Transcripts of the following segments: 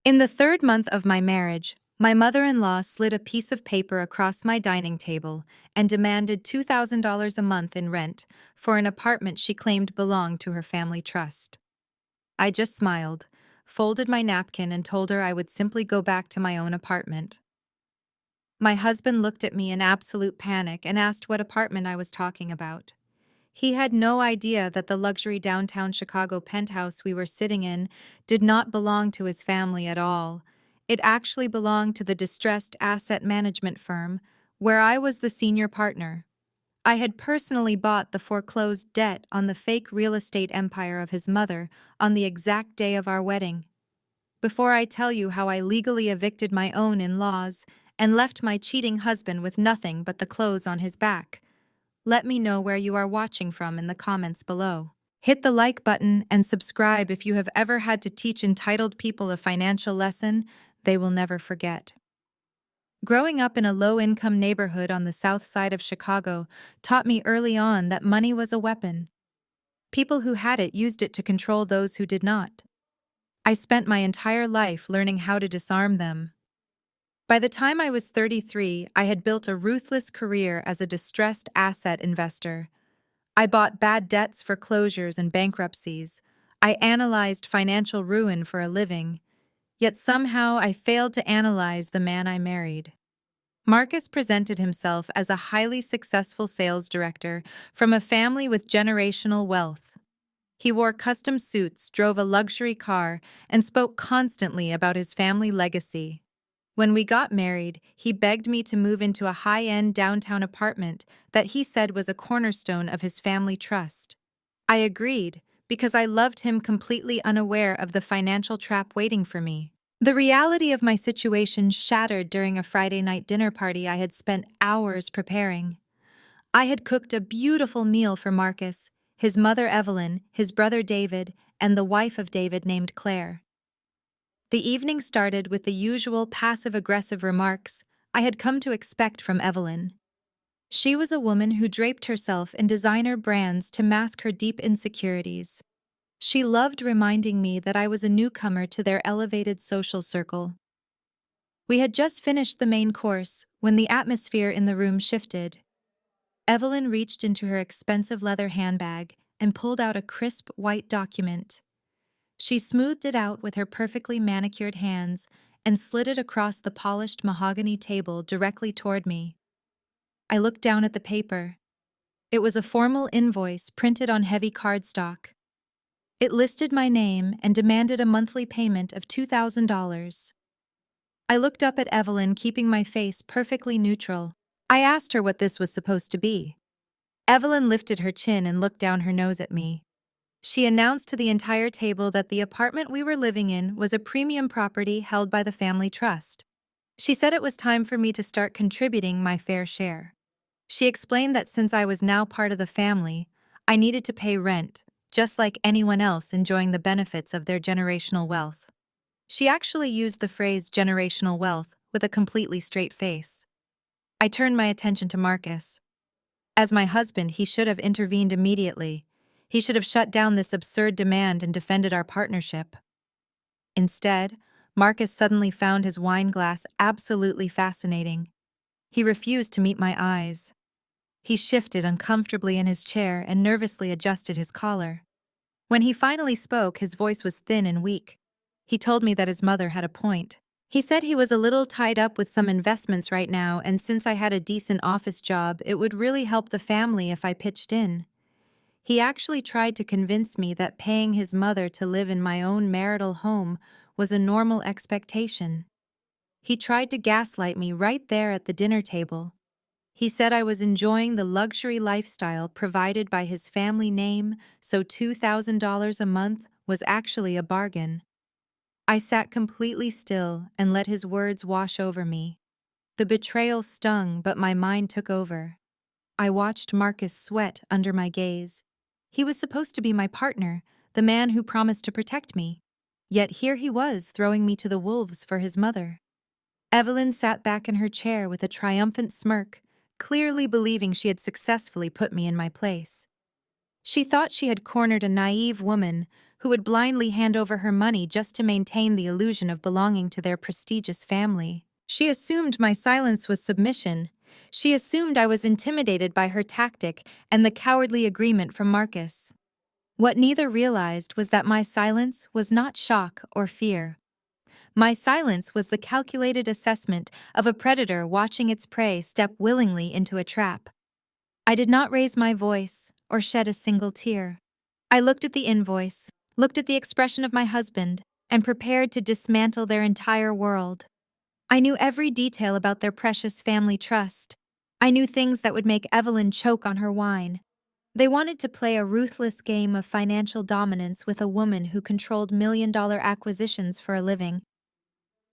In the third month of my marriage, my mother-in-law slid a piece of paper across my dining table and demanded $2,000 a month in rent for an apartment she claimed belonged to her family trust. I just smiled, folded my napkin, and told her I would simply go back to my own apartment. My husband looked at me in absolute panic and asked what apartment I was talking about. He had no idea that the luxury downtown Chicago penthouse we were sitting in did not belong to his family at all. It actually belonged to the distressed asset management firm, where I was the senior partner. I had personally bought the foreclosed debt on the fake real estate empire of his mother on the exact day of our wedding. Before I tell you how I legally evicted my own in-laws and left my cheating husband with nothing but the clothes on his back, let me know where you are watching from in the comments below. Hit the like button and subscribe if you have ever had to teach entitled people a financial lesson they will never forget. Growing up in a low-income neighborhood on the south side of Chicago taught me early on that money was a weapon. People who had it used it to control those who did not. I spent my entire life learning how to disarm them. By the time I was 33, I had built a ruthless career as a distressed asset investor. I bought bad debts for closures and bankruptcies. I analyzed financial ruin for a living. Yet somehow I failed to analyze the man I married. Marcus presented himself as a highly successful sales director from a family with generational wealth. He wore custom suits, drove a luxury car, and spoke constantly about his family legacy. When we got married, he begged me to move into a high-end downtown apartment that he said was a cornerstone of his family trust. I agreed, because I loved him, completely unaware of the financial trap waiting for me. The reality of my situation shattered during a Friday night dinner party I had spent hours preparing. I had cooked a beautiful meal for Marcus, his mother Evelyn, his brother David, and the wife of David named Claire. The evening started with the usual passive-aggressive remarks I had come to expect from Evelyn. She was a woman who draped herself in designer brands to mask her deep insecurities. She loved reminding me that I was a newcomer to their elevated social circle. We had just finished the main course when the atmosphere in the room shifted. Evelyn reached into her expensive leather handbag and pulled out a crisp white document. She smoothed it out with her perfectly manicured hands and slid it across the polished mahogany table directly toward me. I looked down at the paper. It was a formal invoice printed on heavy cardstock. It listed my name and demanded a monthly payment of $2,000. I looked up at Evelyn, keeping my face perfectly neutral. I asked her what this was supposed to be. Evelyn lifted her chin and looked down her nose at me. She announced to the entire table that the apartment we were living in was a premium property held by the family trust. She said it was time for me to start contributing my fair share. She explained that since I was now part of the family, I needed to pay rent, just like anyone else enjoying the benefits of their generational wealth. She actually used the phrase generational wealth with a completely straight face. I turned my attention to Marcus. As my husband, he should have intervened immediately. He should have shut down this absurd demand and defended our partnership. Instead, Marcus suddenly found his wine glass absolutely fascinating. He refused to meet my eyes. He shifted uncomfortably in his chair and nervously adjusted his collar. When he finally spoke, his voice was thin and weak. He told me that his mother had a point. He said he was a little tied up with some investments right now, and since I had a decent office job, it would really help the family if I pitched in. He actually tried to convince me that paying his mother to live in my own marital home was a normal expectation. He tried to gaslight me right there at the dinner table. He said I was enjoying the luxury lifestyle provided by his family name, so $2,000 a month was actually a bargain. I sat completely still and let his words wash over me. The betrayal stung, but my mind took over. I watched Marcus sweat under my gaze. He was supposed to be my partner, the man who promised to protect me. Yet here he was, throwing me to the wolves for his mother. Evelyn sat back in her chair with a triumphant smirk, clearly believing she had successfully put me in my place. She thought she had cornered a naive woman who would blindly hand over her money just to maintain the illusion of belonging to their prestigious family. She assumed my silence was submission. She assumed I was intimidated by her tactic and the cowardly agreement from Marcus. What neither realized was that my silence was not shock or fear. My silence was the calculated assessment of a predator watching its prey step willingly into a trap. I did not raise my voice or shed a single tear. I looked at the invoice, looked at the expression of my husband, and prepared to dismantle their entire world. I knew every detail about their precious family trust. I knew things that would make Evelyn choke on her wine. They wanted to play a ruthless game of financial dominance with a woman who controlled million-dollar acquisitions for a living.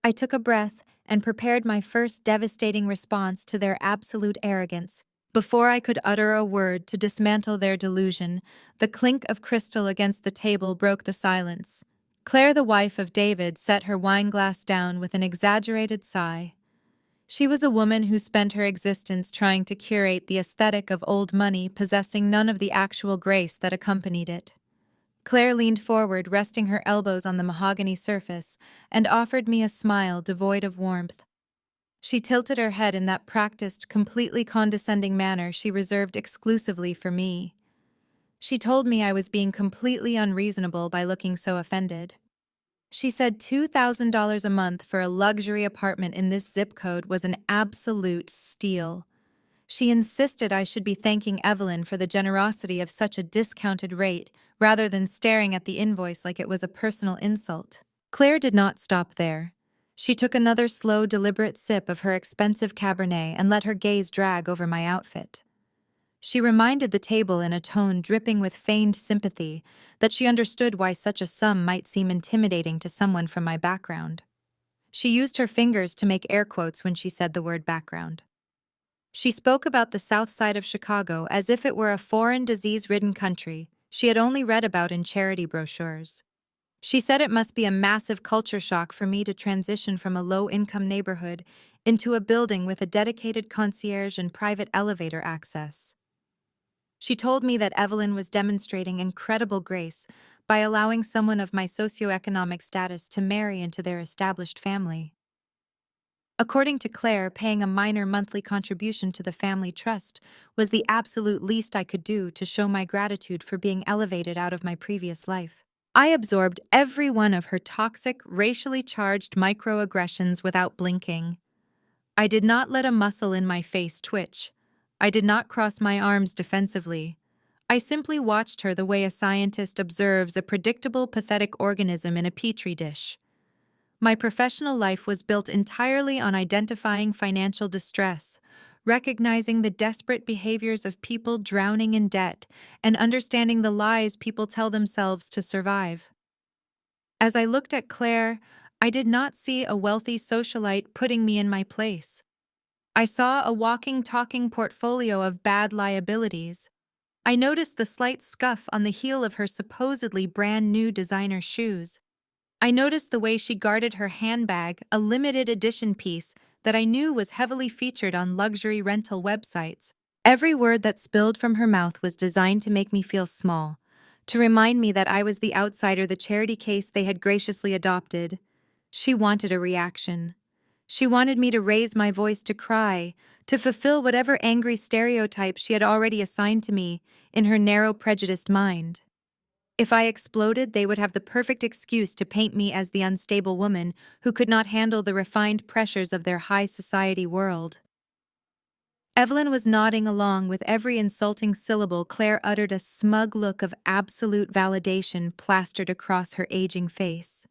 I took a breath and prepared my first devastating response to their absolute arrogance. Before I could utter a word to dismantle their delusion, the clink of crystal against the table broke the silence. Claire, the wife of David, set her wineglass down with an exaggerated sigh. She was a woman who spent her existence trying to curate the aesthetic of old money, possessing none of the actual grace that accompanied it. Claire leaned forward, resting her elbows on the mahogany surface, and offered me a smile devoid of warmth. She tilted her head in that practiced, completely condescending manner she reserved exclusively for me. She told me I was being completely unreasonable by looking so offended. She said $2,000 a month for a luxury apartment in this zip code was an absolute steal. She insisted I should be thanking Evelyn for the generosity of such a discounted rate, rather than staring at the invoice like it was a personal insult. Claire did not stop there. She took another slow, deliberate sip of her expensive Cabernet and let her gaze drag over my outfit. She reminded the table in a tone dripping with feigned sympathy that she understood why such a sum might seem intimidating to someone from my background. She used her fingers to make air quotes when she said the word background. She spoke about the south side of Chicago as if it were a foreign, disease-ridden country she had only read about in charity brochures. She said it must be a massive culture shock for me to transition from a low-income neighborhood into a building with a dedicated concierge and private elevator access. She told me that Evelyn was demonstrating incredible grace by allowing someone of my socioeconomic status to marry into their established family. According to Claire, paying a minor monthly contribution to the family trust was the absolute least I could do to show my gratitude for being elevated out of my previous life. I absorbed every one of her toxic, racially charged microaggressions without blinking. I did not let a muscle in my face twitch. I did not cross my arms defensively. I simply watched her the way a scientist observes a predictable, pathetic organism in a petri dish. My professional life was built entirely on identifying financial distress, recognizing the desperate behaviors of people drowning in debt, and understanding the lies people tell themselves to survive. As I looked at Claire, I did not see a wealthy socialite putting me in my place. I saw a walking, talking portfolio of bad liabilities. I noticed the slight scuff on the heel of her supposedly brand new designer shoes. I noticed the way she guarded her handbag, a limited edition piece that I knew was heavily featured on luxury rental websites. Every word that spilled from her mouth was designed to make me feel small, to remind me that I was the outsider the charity case they had graciously adopted. She wanted a reaction. She wanted me to raise my voice, to cry, to fulfill whatever angry stereotype she had already assigned to me in her narrow, prejudiced mind. If I exploded, they would have the perfect excuse to paint me as the unstable woman who could not handle the refined pressures of their high society world. Evelyn was nodding along with every insulting syllable. Claire uttered a smug look of absolute validation plastered across her aging face.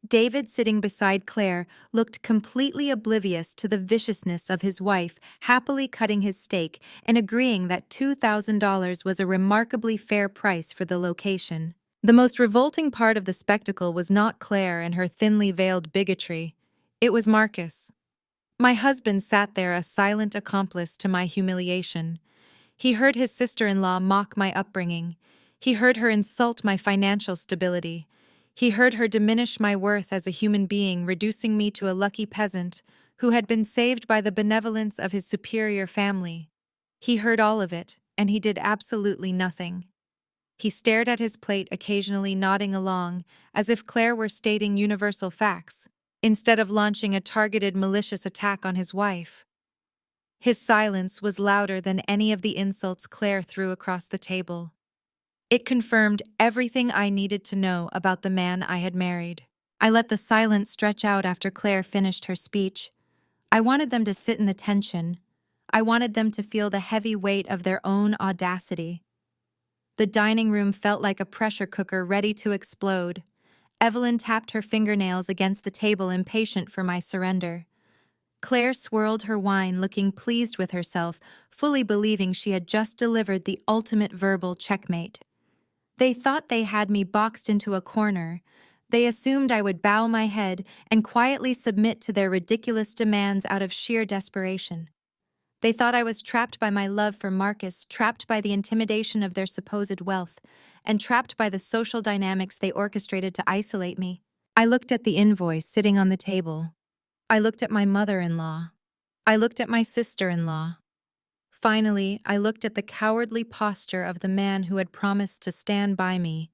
David, sitting beside Claire, looked completely oblivious to the viciousness of his wife, happily cutting his steak and agreeing that $2,000 was a remarkably fair price for the location. The most revolting part of the spectacle was not Claire and her thinly veiled bigotry. It was Marcus. My husband sat there, a silent accomplice to my humiliation. He heard his sister-in-law mock my upbringing. He heard her insult my financial stability. He heard her diminish my worth as a human being, reducing me to a lucky peasant who had been saved by the benevolence of his superior family. He heard all of it, and he did absolutely nothing. He stared at his plate, occasionally nodding along, as if Claire were stating universal facts, instead of launching a targeted malicious attack on his wife. His silence was louder than any of the insults Claire threw across the table. It confirmed everything I needed to know about the man I had married. I let the silence stretch out after Claire finished her speech. I wanted them to sit in the tension. I wanted them to feel the heavy weight of their own audacity. The dining room felt like a pressure cooker ready to explode. Evelyn tapped her fingernails against the table, impatient for my surrender. Claire swirled her wine, looking pleased with herself, fully believing she had just delivered the ultimate verbal checkmate. They thought they had me boxed into a corner. They assumed I would bow my head and quietly submit to their ridiculous demands out of sheer desperation. They thought I was trapped by my love for Marcus, trapped by the intimidation of their supposed wealth, and trapped by the social dynamics they orchestrated to isolate me. I looked at the invoice sitting on the table. I looked at my mother-in-law. I looked at my sister-in-law. Finally, I looked at the cowardly posture of the man who had promised to stand by me.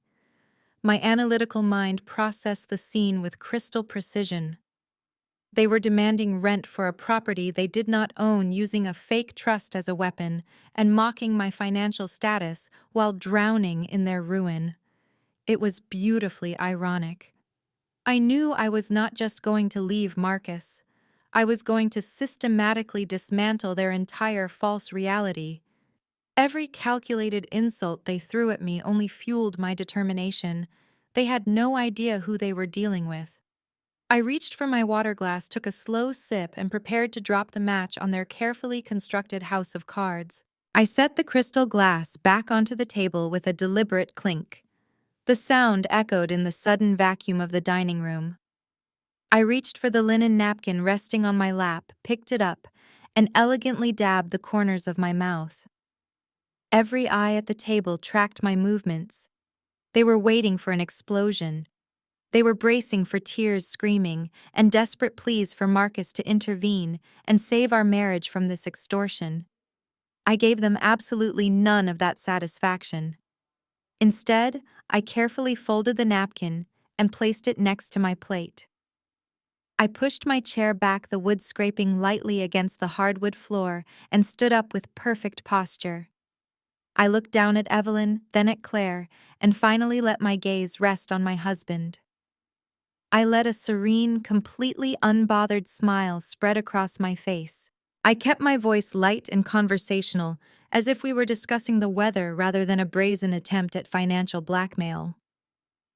My analytical mind processed the scene with crystal precision. They were demanding rent for a property they did not own, using a fake trust as a weapon, and mocking my financial status while drowning in their ruin. It was beautifully ironic. I knew I was not just going to leave Marcus. I was going to systematically dismantle their entire false reality. Every calculated insult they threw at me only fueled my determination. They had no idea who they were dealing with. I reached for my water glass, took a slow sip, and prepared to drop the match on their carefully constructed house of cards. I set the crystal glass back onto the table with a deliberate clink. The sound echoed in the sudden vacuum of the dining room. I reached for the linen napkin resting on my lap, picked it up, and elegantly dabbed the corners of my mouth. Every eye at the table tracked my movements. They were waiting for an explosion. They were bracing for tears, screaming, and desperate pleas for Marcus to intervene and save our marriage from this extortion. I gave them absolutely none of that satisfaction. Instead, I carefully folded the napkin and placed it next to my plate. I pushed my chair back, the wood scraping lightly against the hardwood floor, and stood up with perfect posture. I looked down at Evelyn, then at Claire, and finally let my gaze rest on my husband. I let a serene, completely unbothered smile spread across my face. I kept my voice light and conversational, as if we were discussing the weather rather than a brazen attempt at financial blackmail.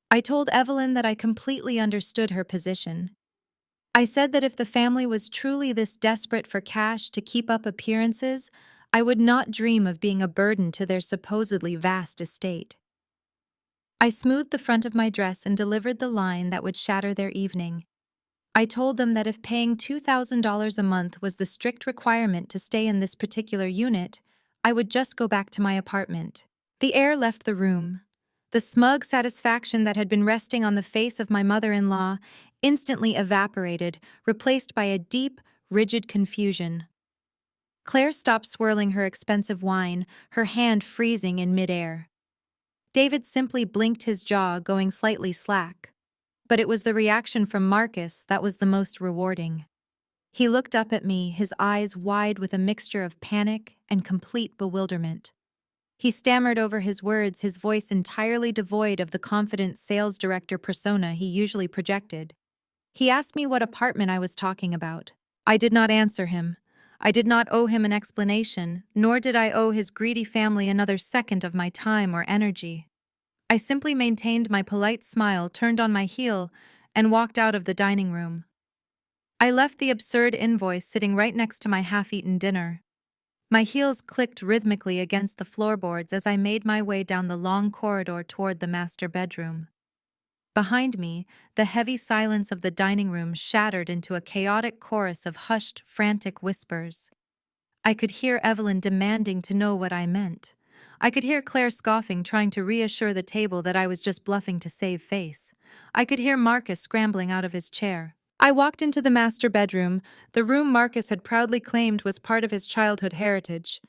I told Evelyn that I completely understood her position. I said that if the family was truly this desperate for cash to keep up appearances, I would not dream of being a burden to their supposedly vast estate. I smoothed the front of my dress and delivered the line that would shatter their evening. I told them that if paying $2,000 a month was the strict requirement to stay in this particular unit, I would just go back to my apartment. The air left the room. The smug satisfaction that had been resting on the face of my mother-in-law instantly evaporated, replaced by a deep, rigid confusion. Claire stopped swirling her expensive wine, her hand freezing in midair. David simply blinked, his jaw going slightly slack. But it was the reaction from Marcus that was the most rewarding. He looked up at me, his eyes wide with a mixture of panic and complete bewilderment. He stammered over his words, his voice entirely devoid of the confident sales director persona he usually projected. He asked me what apartment I was talking about. I did not answer him. I did not owe him an explanation, nor did I owe his greedy family another second of my time or energy. I simply maintained my polite smile, turned on my heel, and walked out of the dining room. I left the absurd invoice sitting right next to my half-eaten dinner. My heels clicked rhythmically against the floorboards as I made my way down the long corridor toward the master bedroom. Behind me, the heavy silence of the dining room shattered into a chaotic chorus of hushed, frantic whispers. I could hear Evelyn demanding to know what I meant. I could hear Claire scoffing, trying to reassure the table that I was just bluffing to save face. I could hear Marcus scrambling out of his chair. I walked into the master bedroom, the room Marcus had proudly claimed was part of his childhood heritage.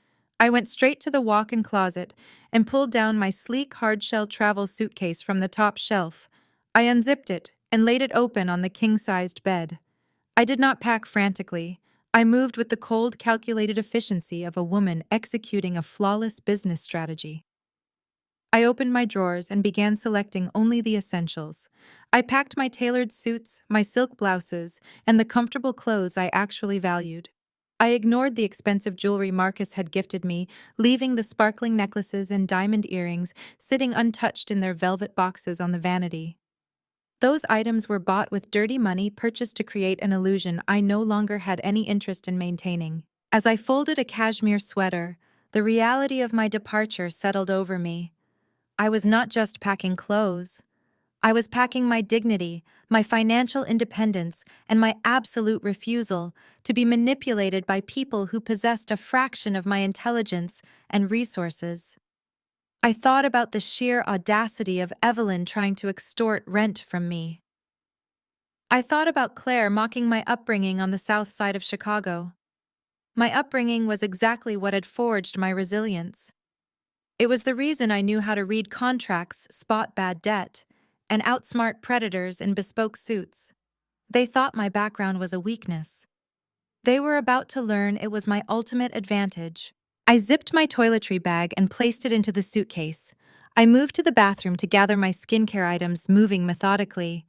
I went straight to the walk-in closet and pulled down my sleek hard-shell travel suitcase from the top shelf. I unzipped it and laid it open on the king-sized bed. I did not pack frantically. I moved with the cold, calculated efficiency of a woman executing a flawless business strategy. I opened my drawers and began selecting only the essentials. I packed my tailored suits, my silk blouses, and the comfortable clothes I actually valued. I ignored the expensive jewelry Marcus had gifted me, leaving the sparkling necklaces and diamond earrings sitting untouched in their velvet boxes on the vanity. Those items were bought with dirty money purchased to create an illusion I no longer had any interest in maintaining. As I folded a cashmere sweater, the reality of my departure settled over me. I was not just packing clothes. I was packing my dignity, my financial independence, and my absolute refusal to be manipulated by people who possessed a fraction of my intelligence and resources. I thought about the sheer audacity of Evelyn trying to extort rent from me. I thought about Claire mocking my upbringing on the south side of Chicago. My upbringing was exactly what had forged my resilience. It was the reason I knew how to read contracts, spot bad debt, and outsmart predators in bespoke suits. They thought my background was a weakness. They were about to learn it was my ultimate advantage. I zipped my toiletry bag and placed it into the suitcase. I moved to the bathroom to gather my skincare items, moving methodically.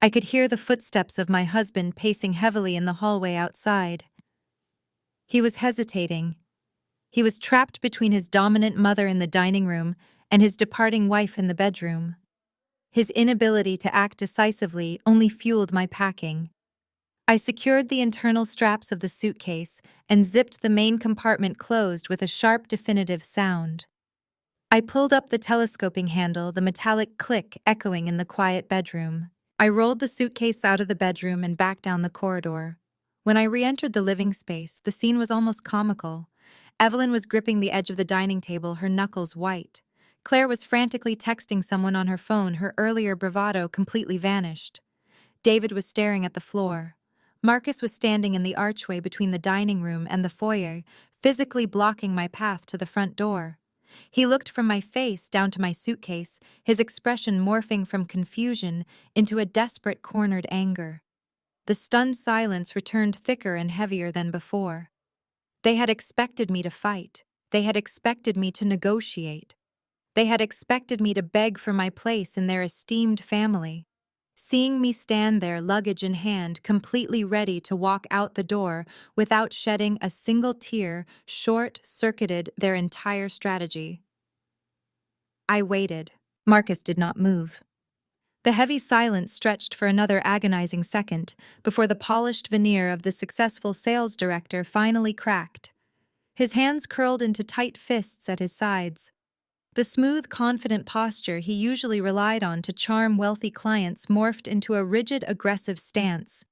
I could hear the footsteps of my husband pacing heavily in the hallway outside. He was hesitating. He was trapped between his dominant mother in the dining room and his departing wife in the bedroom. His inability to act decisively only fueled my packing. I secured the internal straps of the suitcase and zipped the main compartment closed with a sharp, definitive sound. I pulled up the telescoping handle, the metallic click echoing in the quiet bedroom. I rolled the suitcase out of the bedroom and back down the corridor. When I re-entered the living space, the scene was almost comical. Evelyn was gripping the edge of the dining table, her knuckles white. Claire was frantically texting someone on her phone, her earlier bravado completely vanished. David was staring at the floor. Marcus was standing in the archway between the dining room and the foyer, physically blocking my path to the front door. He looked from my face down to my suitcase, his expression morphing from confusion into a desperate cornered anger. The stunned silence returned thicker and heavier than before. They had expected me to fight. They had expected me to negotiate. They had expected me to beg for my place in their esteemed family. Seeing me stand there, luggage in hand, completely ready to walk out the door without shedding a single tear, short-circuited their entire strategy. I waited. Marcus did not move. The heavy silence stretched for another agonizing second before the polished veneer of the successful sales director finally cracked. His hands curled into tight fists at his sides. The smooth, confident posture he usually relied on to charm wealthy clients morphed into a rigid, aggressive stance.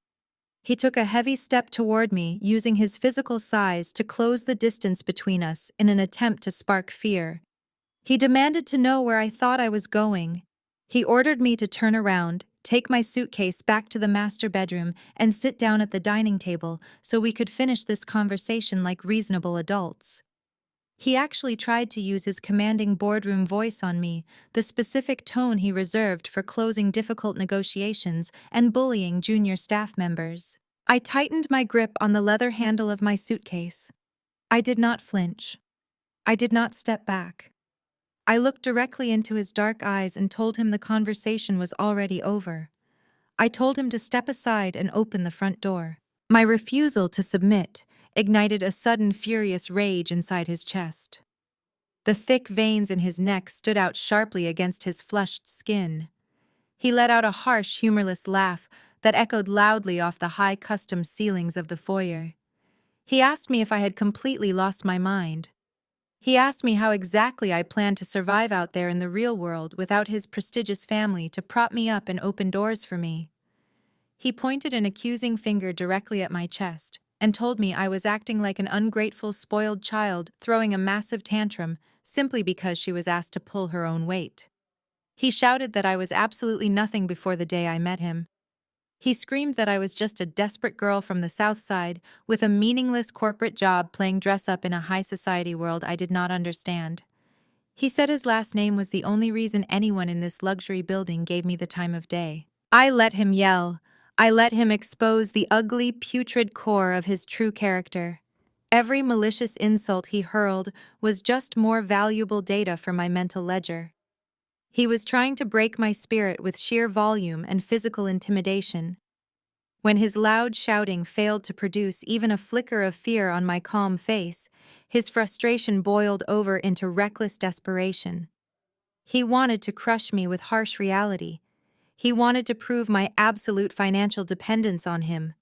He took a heavy step toward me, using his physical size to close the distance between us in an attempt to spark fear. He demanded to know where I thought I was going. He ordered me to turn around, take my suitcase back to the master bedroom, and sit down at the dining table so we could finish this conversation like reasonable adults. He actually tried to use his commanding boardroom voice on me, the specific tone he reserved for closing difficult negotiations and bullying junior staff members. I tightened my grip on the leather handle of my suitcase. I did not flinch. I did not step back. I looked directly into his dark eyes and told him the conversation was already over. I told him to step aside and open the front door. My refusal to submit ignited a sudden furious rage inside his chest. The thick veins in his neck stood out sharply against his flushed skin. He let out a harsh, humorless laugh that echoed loudly off the high custom ceilings of the foyer. He asked me if I had completely lost my mind. He asked me how exactly I planned to survive out there in the real world without his prestigious family to prop me up and open doors for me. He pointed an accusing finger directly at my chest and told me I was acting like an ungrateful, spoiled child throwing a massive tantrum simply because she was asked to pull her own weight. He shouted that I was absolutely nothing before the day I met him. He screamed that I was just a desperate girl from the South Side with a meaningless corporate job playing dress up in a high society world I did not understand. He said his last name was the only reason anyone in this luxury building gave me the time of day. I let him yell. I let him expose the ugly, putrid core of his true character. Every malicious insult he hurled was just more valuable data for my mental ledger. He was trying to break my spirit with sheer volume and physical intimidation. When his loud shouting failed to produce even a flicker of fear on my calm face, his frustration boiled over into reckless desperation. He wanted to crush me with harsh reality. He wanted to prove my absolute financial dependence on him.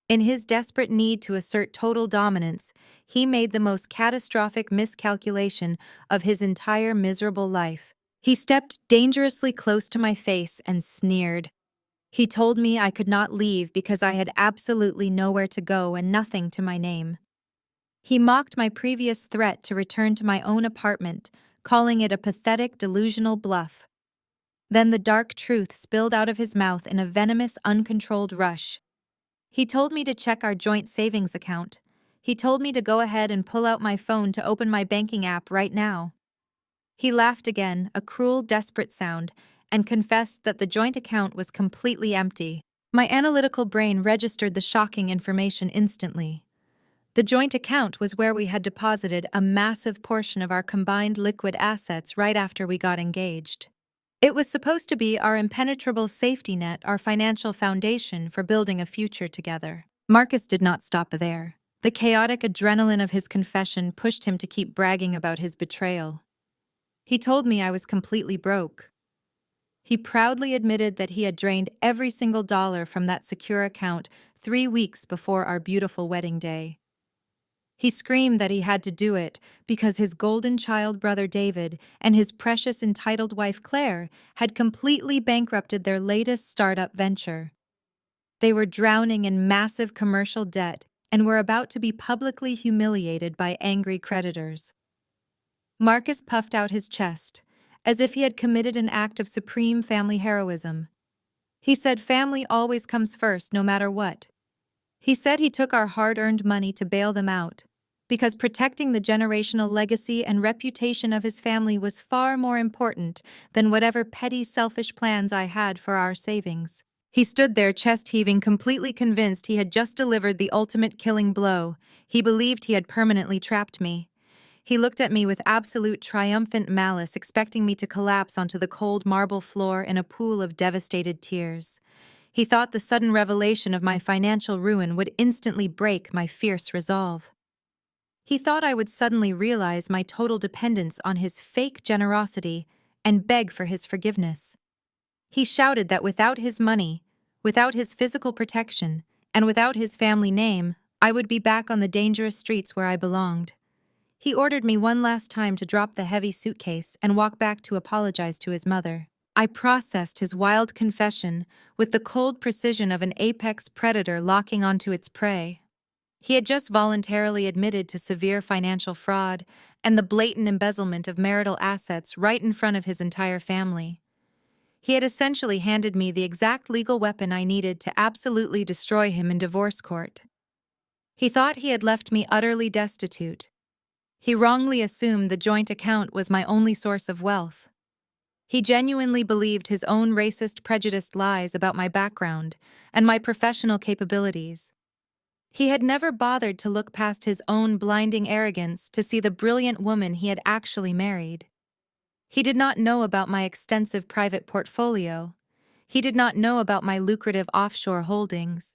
In his desperate need to assert total dominance, he made the most catastrophic miscalculation of his entire miserable life. He stepped dangerously close to my face and sneered. He told me I could not leave because I had absolutely nowhere to go and nothing to my name. He mocked my previous threat to return to my own apartment, calling it a pathetic, delusional bluff. Then the dark truth spilled out of his mouth in a venomous, uncontrolled rush. He told me to check our joint savings account. He told me to go ahead and pull out my phone to open my banking app right now. He laughed again, a cruel, desperate sound, and confessed that the joint account was completely empty. My analytical brain registered the shocking information instantly. The joint account was where we had deposited a massive portion of our combined liquid assets right after we got engaged. It was supposed to be our impenetrable safety net, our financial foundation for building a future together. Marcus did not stop there. The chaotic adrenaline of his confession pushed him to keep bragging about his betrayal. He told me I was completely broke. He proudly admitted that he had drained every single dollar from that secure account 3 weeks before our beautiful wedding day. He screamed that he had to do it because his golden child brother David and his precious entitled wife Claire had completely bankrupted their latest startup venture. They were drowning in massive commercial debt and were about to be publicly humiliated by angry creditors. Marcus puffed out his chest, as if he had committed an act of supreme family heroism. He said family always comes first, no matter what. He said he took our hard-earned money to bail them out, because protecting the generational legacy and reputation of his family was far more important than whatever petty selfish plans I had for our savings. He stood there chest-heaving, completely convinced he had just delivered the ultimate killing blow. He believed he had permanently trapped me. He looked at me with absolute triumphant malice, expecting me to collapse onto the cold marble floor in a pool of devastated tears. He thought the sudden revelation of my financial ruin would instantly break my fierce resolve. He thought I would suddenly realize my total dependence on his fake generosity and beg for his forgiveness. He shouted that without his money, without his physical protection, and without his family name, I would be back on the dangerous streets where I belonged. He ordered me one last time to drop the heavy suitcase and walk back to apologize to his mother. I processed his wild confession with the cold precision of an apex predator locking onto its prey. He had just voluntarily admitted to severe financial fraud and the blatant embezzlement of marital assets right in front of his entire family. He had essentially handed me the exact legal weapon I needed to absolutely destroy him in divorce court. He thought he had left me utterly destitute. He wrongly assumed the joint account was my only source of wealth. He genuinely believed his own racist, prejudiced lies about my background and my professional capabilities. He had never bothered to look past his own blinding arrogance to see the brilliant woman he had actually married. He did not know about my extensive private portfolio. He did not know about my lucrative offshore holdings.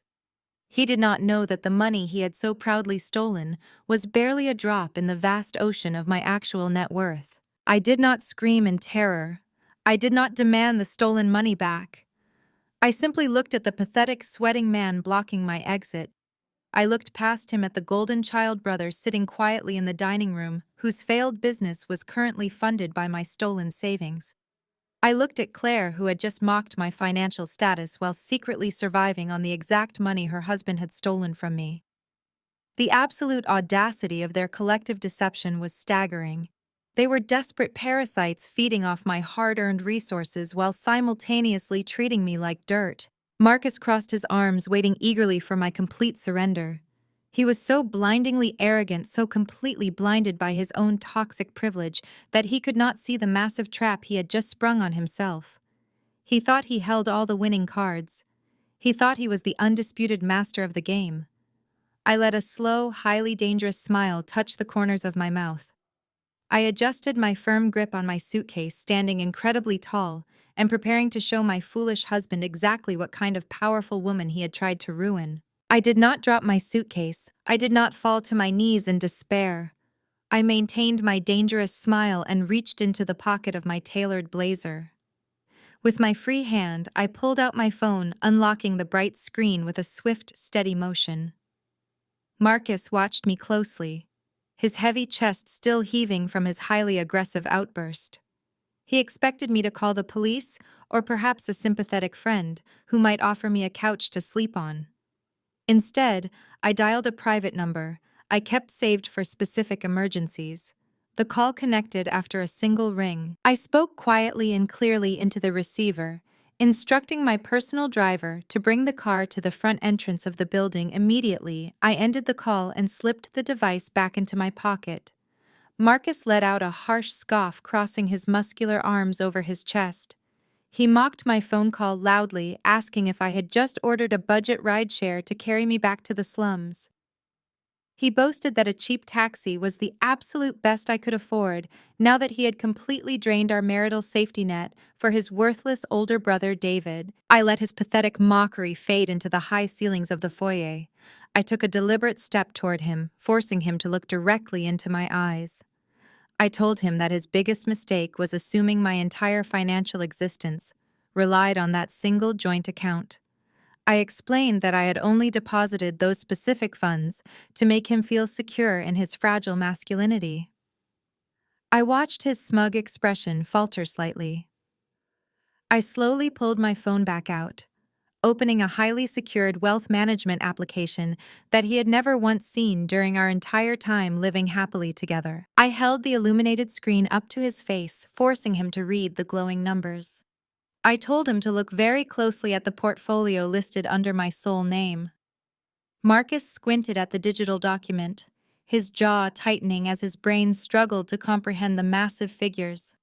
He did not know that the money he had so proudly stolen was barely a drop in the vast ocean of my actual net worth. I did not scream in terror. I did not demand the stolen money back. I simply looked at the pathetic, sweating man blocking my exit. I looked past him at the golden child brother sitting quietly in the dining room, whose failed business was currently funded by my stolen savings. I looked at Claire, who had just mocked my financial status while secretly surviving on the exact money her husband had stolen from me. The absolute audacity of their collective deception was staggering. They were desperate parasites feeding off my hard-earned resources while simultaneously treating me like dirt. Marcus crossed his arms, waiting eagerly for my complete surrender. He was so blindingly arrogant, so completely blinded by his own toxic privilege, that he could not see the massive trap he had just sprung on himself. He thought he held all the winning cards. He thought he was the undisputed master of the game. I let a slow, highly dangerous smile touch the corners of my mouth. I adjusted my firm grip on my suitcase, standing incredibly tall, and preparing to show my foolish husband exactly what kind of powerful woman he had tried to ruin. I did not drop my suitcase. I did not fall to my knees in despair. I maintained my dangerous smile and reached into the pocket of my tailored blazer. With my free hand, I pulled out my phone, unlocking the bright screen with a swift, steady motion. Marcus watched me closely, his heavy chest still heaving from his highly aggressive outburst. He expected me to call the police or perhaps a sympathetic friend who might offer me a couch to sleep on. Instead, I dialed a private number I kept saved for specific emergencies. The call connected after a single ring. I spoke quietly and clearly into the receiver, instructing my personal driver to bring the car to the front entrance of the building immediately. I ended the call and slipped the device back into my pocket. Marcus let out a harsh scoff, crossing his muscular arms over his chest. He mocked my phone call loudly, asking if I had just ordered a budget rideshare to carry me back to the slums. He boasted that a cheap taxi was the absolute best I could afford now that he had completely drained our marital safety net for his worthless older brother, David. I let his pathetic mockery fade into the high ceilings of the foyer. I took a deliberate step toward him, forcing him to look directly into my eyes. I told him that his biggest mistake was assuming my entire financial existence relied on that single joint account. I explained that I had only deposited those specific funds to make him feel secure in his fragile masculinity. I watched his smug expression falter slightly. I slowly pulled my phone back out, opening a highly secured wealth management application that he had never once seen during our entire time living happily together. I held the illuminated screen up to his face, forcing him to read the glowing numbers. I told him to look very closely at the portfolio listed under my sole name. Marcus squinted at the digital document, his jaw tightening as his brain struggled to comprehend the massive figures.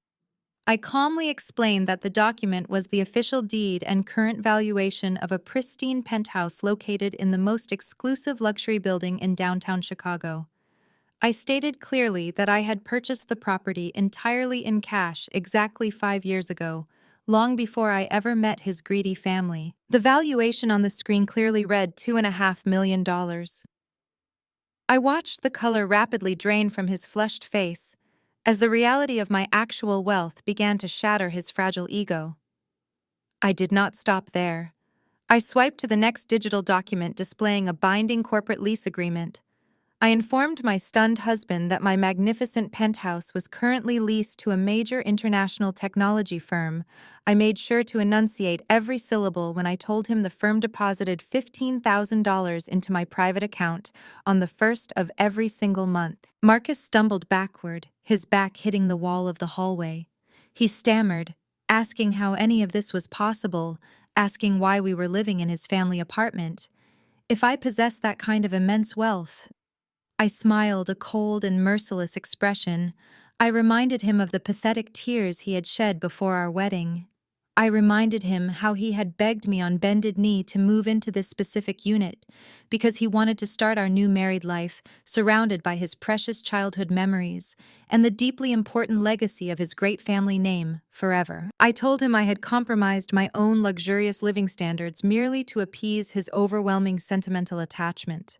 I calmly explained that the document was the official deed and current valuation of a pristine penthouse located in the most exclusive luxury building in downtown Chicago. I stated clearly that I had purchased the property entirely in cash exactly 5 years ago, long before I ever met his greedy family. The valuation on the screen clearly read $2.5 million. I watched the color rapidly drain from his flushed face as the reality of my actual wealth began to shatter his fragile ego. I did not stop there. I swiped to the next digital document displaying a binding corporate lease agreement. I informed my stunned husband that my magnificent penthouse was currently leased to a major international technology firm. I made sure to enunciate every syllable when I told him the firm deposited $15,000 into my private account on the first of every single month. Marcus stumbled backward, his back hitting the wall of the hallway. He stammered, asking how any of this was possible, asking why we were living in his family apartment. If I possessed that kind of immense wealth, I smiled a cold and merciless expression. I reminded him of the pathetic tears he had shed before our wedding. I reminded him how he had begged me on bended knee to move into this specific unit because he wanted to start our new married life surrounded by his precious childhood memories and the deeply important legacy of his great family name forever. I told him I had compromised my own luxurious living standards merely to appease his overwhelming sentimental attachment.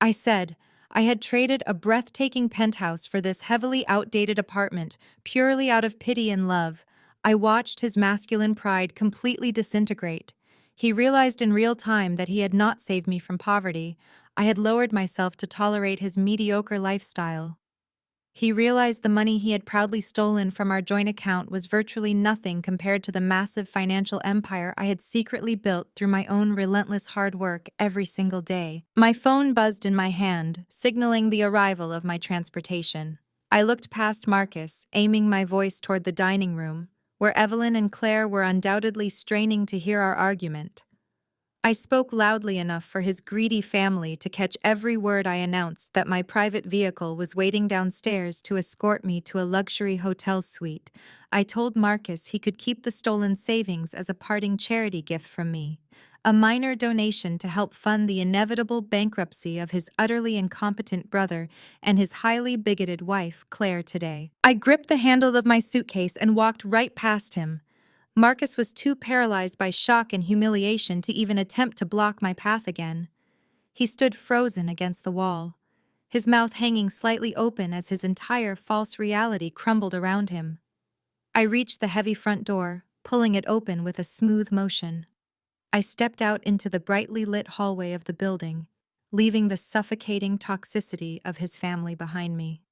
I said, I had traded a breathtaking penthouse for this heavily outdated apartment, purely out of pity and love. I watched his masculine pride completely disintegrate. He realized in real time that he had not saved me from poverty. I had lowered myself to tolerate his mediocre lifestyle. He realized the money he had proudly stolen from our joint account was virtually nothing compared to the massive financial empire I had secretly built through my own relentless hard work every single day. My phone buzzed in my hand, signaling the arrival of my transportation. I looked past Marcus, aiming my voice toward the dining room, where Evelyn and Claire were undoubtedly straining to hear our argument. I spoke loudly enough for his greedy family to catch every word I announced that my private vehicle was waiting downstairs to escort me to a luxury hotel suite. I told Marcus he could keep the stolen savings as a parting charity gift from me, a minor donation to help fund the inevitable bankruptcy of his utterly incompetent brother and his highly bigoted wife, Claire, today. I gripped the handle of my suitcase and walked right past him. Marcus was too paralyzed by shock and humiliation to even attempt to block my path again. He stood frozen against the wall, his mouth hanging slightly open as his entire false reality crumbled around him. I reached the heavy front door, pulling it open with a smooth motion. I stepped out into the brightly lit hallway of the building, leaving the suffocating toxicity of his family behind me.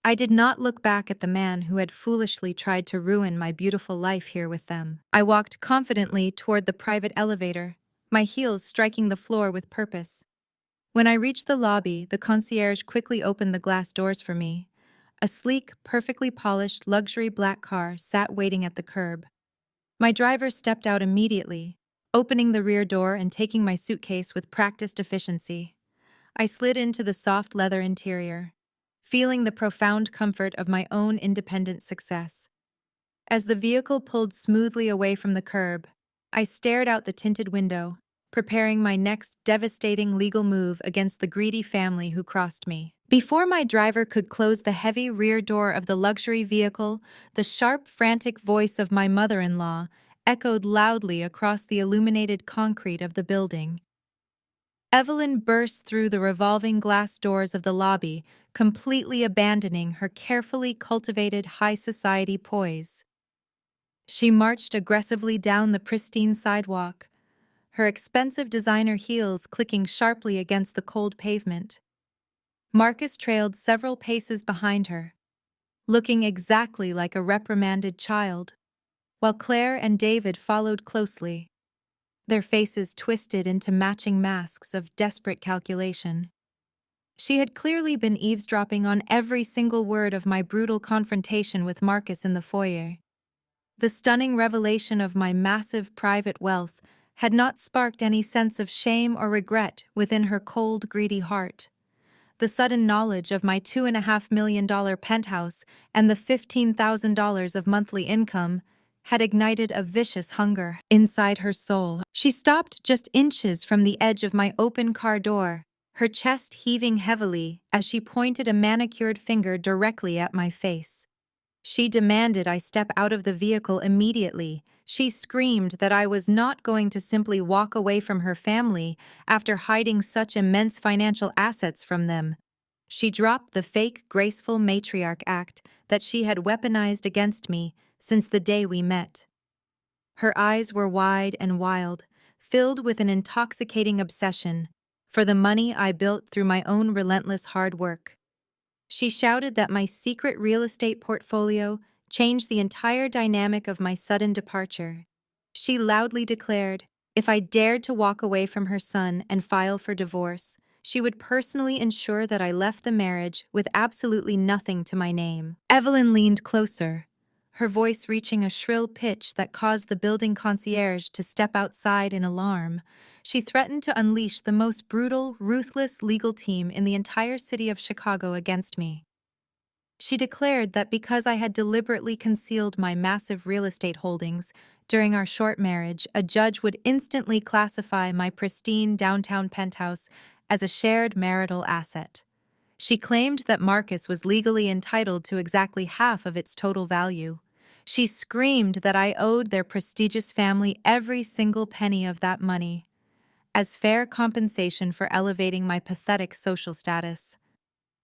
I did not look back at the man who had foolishly tried to ruin my beautiful life here with them. I walked confidently toward the private elevator, my heels striking the floor with purpose. When I reached the lobby, the concierge quickly opened the glass doors for me. A sleek, perfectly polished luxury black car sat waiting at the curb. My driver stepped out immediately, opening the rear door and taking my suitcase with practiced efficiency. I slid into the soft leather interior, feeling the profound comfort of my own independent success. As the vehicle pulled smoothly away from the curb, I stared out the tinted window, preparing my next devastating legal move against the greedy family who crossed me. Before my driver could close the heavy rear door of the luxury vehicle, the sharp, frantic voice of my mother-in-law echoed loudly across the illuminated concrete of the building. Evelyn burst through the revolving glass doors of the lobby, completely abandoning her carefully cultivated high society poise. She marched aggressively down the pristine sidewalk, her expensive designer heels clicking sharply against the cold pavement. Marcus trailed several paces behind her, looking exactly like a reprimanded child, while Claire and David followed closely, their faces twisted into matching masks of desperate calculation. She had clearly been eavesdropping on every single word of my brutal confrontation with Marcus in the foyer. The stunning revelation of my massive private wealth had not sparked any sense of shame or regret within her cold, greedy heart. The sudden knowledge of my $2.5 million penthouse and the $15,000 of monthly income had ignited a vicious hunger inside her soul. She stopped just inches from the edge of my open car door, her chest heaving heavily as she pointed a manicured finger directly at my face. She demanded I step out of the vehicle immediately. She screamed that I was not going to simply walk away from her family after hiding such immense financial assets from them. She dropped the fake, graceful matriarch act that she had weaponized against me since the day we met. Her eyes were wide and wild, filled with an intoxicating obsession for the money I built through my own relentless hard work. She shouted that my secret real estate portfolio changed the entire dynamic of my sudden departure. She loudly declared, if I dared to walk away from her son and file for divorce, she would personally ensure that I left the marriage with absolutely nothing to my name. Evelyn leaned closer, her voice reaching a shrill pitch that caused the building concierge to step outside in alarm. She threatened to unleash the most brutal, ruthless legal team in the entire city of Chicago against me. She declared that because I had deliberately concealed my massive real estate holdings during our short marriage, a judge would instantly classify my pristine downtown penthouse as a shared marital asset. She claimed that Marcus was legally entitled to exactly half of its total value. She screamed that I owed their prestigious family every single penny of that money, as fair compensation for elevating my pathetic social status.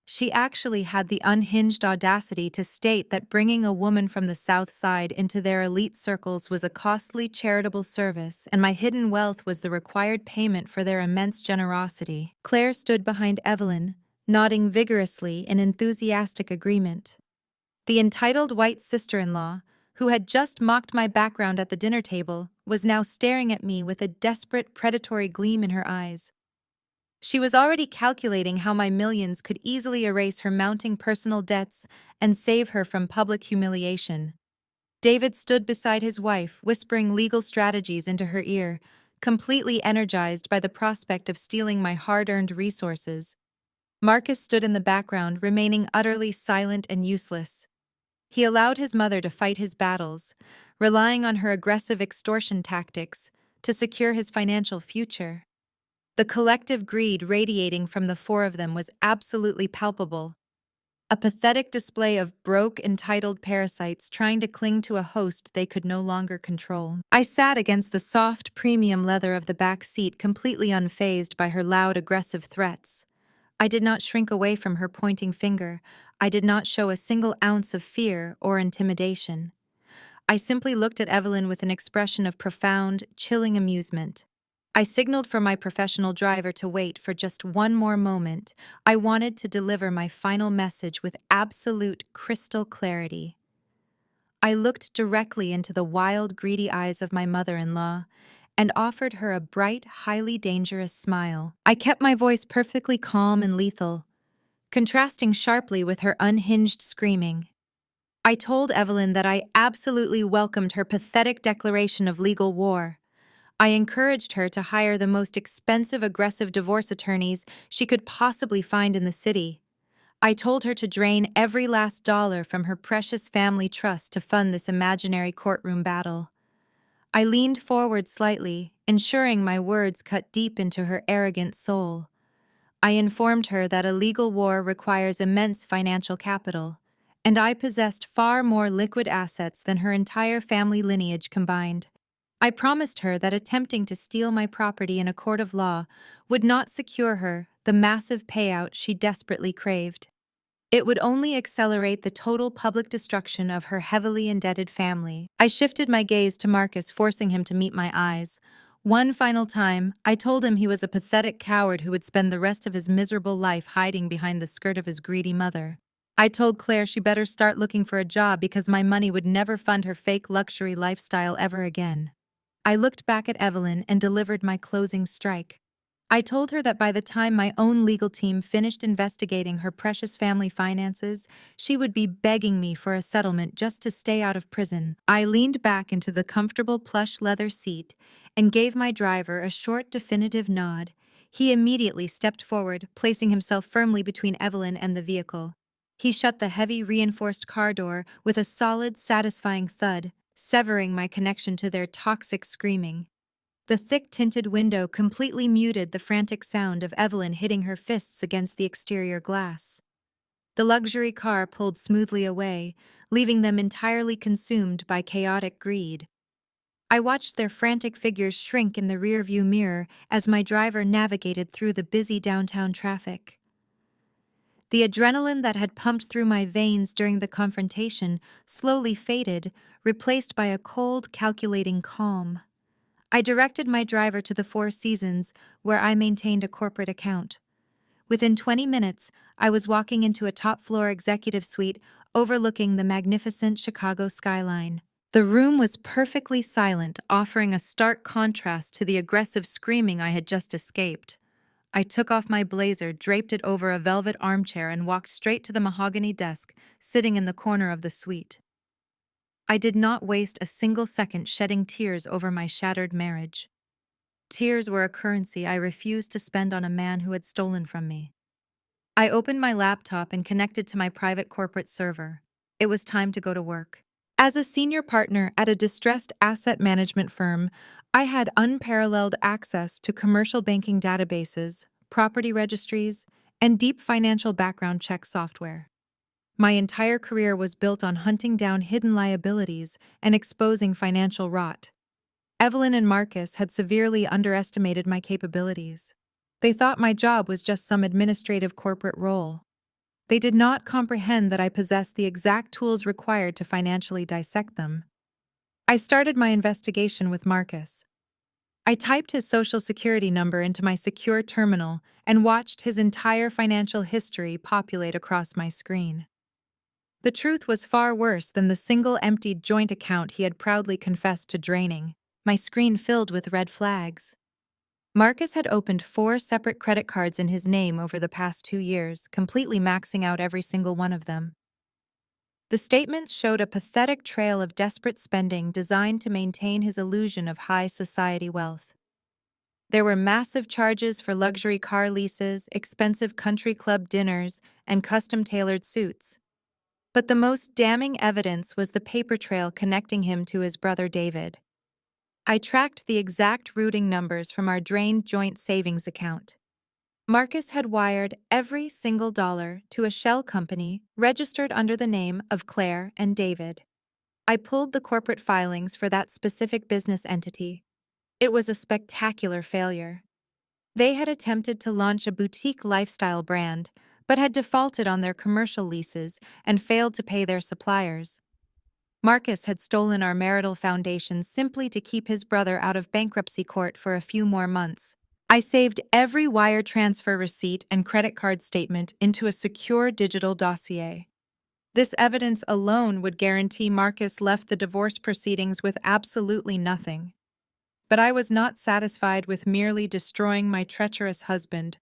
She actually had the unhinged audacity to state that bringing a woman from the South Side into their elite circles was a costly charitable service, and my hidden wealth was the required payment for their immense generosity. Claire stood behind Evelyn, nodding vigorously in enthusiastic agreement. The entitled white sister-in-law, who had just mocked my background at the dinner table, was now staring at me with a desperate, predatory gleam in her eyes. She was already calculating how my millions could easily erase her mounting personal debts and save her from public humiliation. David stood beside his wife, whispering legal strategies into her ear, completely energized by the prospect of stealing my hard-earned resources. Marcus stood in the background, remaining utterly silent and useless. He allowed his mother to fight his battles, relying on her aggressive extortion tactics to secure his financial future. The collective greed radiating from the four of them was absolutely palpable, a pathetic display of broke, entitled parasites trying to cling to a host they could no longer control. I sat against the soft, premium leather of the back seat, completely unfazed by her loud, aggressive threats. I did not shrink away from her pointing finger. I did not show a single ounce of fear or intimidation. I simply looked at Evelyn with an expression of profound, chilling amusement. I signaled for my professional driver to wait for just one more moment. I wanted to deliver my final message with absolute crystal clarity. I looked directly into the wild, greedy eyes of my mother-in-law and offered her a bright, highly dangerous smile. I kept my voice perfectly calm and lethal, contrasting sharply with her unhinged screaming. I told Evelyn that I absolutely welcomed her pathetic declaration of legal war. I encouraged her to hire the most expensive, aggressive divorce attorneys she could possibly find in the city. I told her to drain every last dollar from her precious family trust to fund this imaginary courtroom battle. I leaned forward slightly, ensuring my words cut deep into her arrogant soul. I informed her that a legal war requires immense financial capital, and I possessed far more liquid assets than her entire family lineage combined. I promised her that attempting to steal my property in a court of law would not secure her the massive payout she desperately craved. It would only accelerate the total public destruction of her heavily indebted family. I shifted my gaze to Marcus, forcing him to meet my eyes. One final time, I told him he was a pathetic coward who would spend the rest of his miserable life hiding behind the skirt of his greedy mother. I told Claire she better start looking for a job because my money would never fund her fake luxury lifestyle ever again. I looked back at Evelyn and delivered my closing strike. I told her that by the time my own legal team finished investigating her precious family finances, she would be begging me for a settlement just to stay out of prison. I leaned back into the comfortable plush leather seat and gave my driver a short, definitive nod. He immediately stepped forward, placing himself firmly between Evelyn and the vehicle. He shut the heavy, reinforced car door with a solid, satisfying thud, severing my connection to their toxic screaming. The thick-tinted window completely muted the frantic sound of Evelyn hitting her fists against the exterior glass. The luxury car pulled smoothly away, leaving them entirely consumed by chaotic greed. I watched their frantic figures shrink in the rearview mirror as my driver navigated through the busy downtown traffic. The adrenaline that had pumped through my veins during the confrontation slowly faded, replaced by a cold, calculating calm. I directed my driver to the Four Seasons, where I maintained a corporate account. Within 20 minutes, I was walking into a top-floor executive suite overlooking the magnificent Chicago skyline. The room was perfectly silent, offering a stark contrast to the aggressive screaming I had just escaped. I took off my blazer, draped it over a velvet armchair, and walked straight to the mahogany desk sitting in the corner of the suite. I did not waste a single second shedding tears over my shattered marriage. Tears were a currency I refused to spend on a man who had stolen from me. I opened my laptop and connected to my private corporate server. It was time to go to work. As a senior partner at a distressed asset management firm, I had unparalleled access to commercial banking databases, property registries, and deep financial background check software. My entire career was built on hunting down hidden liabilities and exposing financial rot. Evelyn and Marcus had severely underestimated my capabilities. They thought my job was just some administrative corporate role. They did not comprehend that I possessed the exact tools required to financially dissect them. I started my investigation with Marcus. I typed his social security number into my secure terminal and watched his entire financial history populate across my screen. The truth was far worse than the single emptied joint account he had proudly confessed to draining. My screen filled with red flags. Marcus had opened 4 separate credit cards in his name over the past 2 years, completely maxing out every single one of them. The statements showed a pathetic trail of desperate spending designed to maintain his illusion of high society wealth. There were massive charges for luxury car leases, expensive country club dinners, and custom-tailored suits. But the most damning evidence was the paper trail connecting him to his brother David. I tracked the exact routing numbers from our drained joint savings account. Marcus had wired every single dollar to a shell company registered under the name of Claire and David. I pulled the corporate filings for that specific business entity. It was a spectacular failure. They had attempted to launch a boutique lifestyle brand, but had defaulted on their commercial leases and failed to pay their suppliers. Marcus had stolen our marital foundation simply to keep his brother out of bankruptcy court for a few more months. I saved every wire transfer receipt and credit card statement into a secure digital dossier. This evidence alone would guarantee Marcus left the divorce proceedings with absolutely nothing. But I was not satisfied with merely destroying my treacherous husband.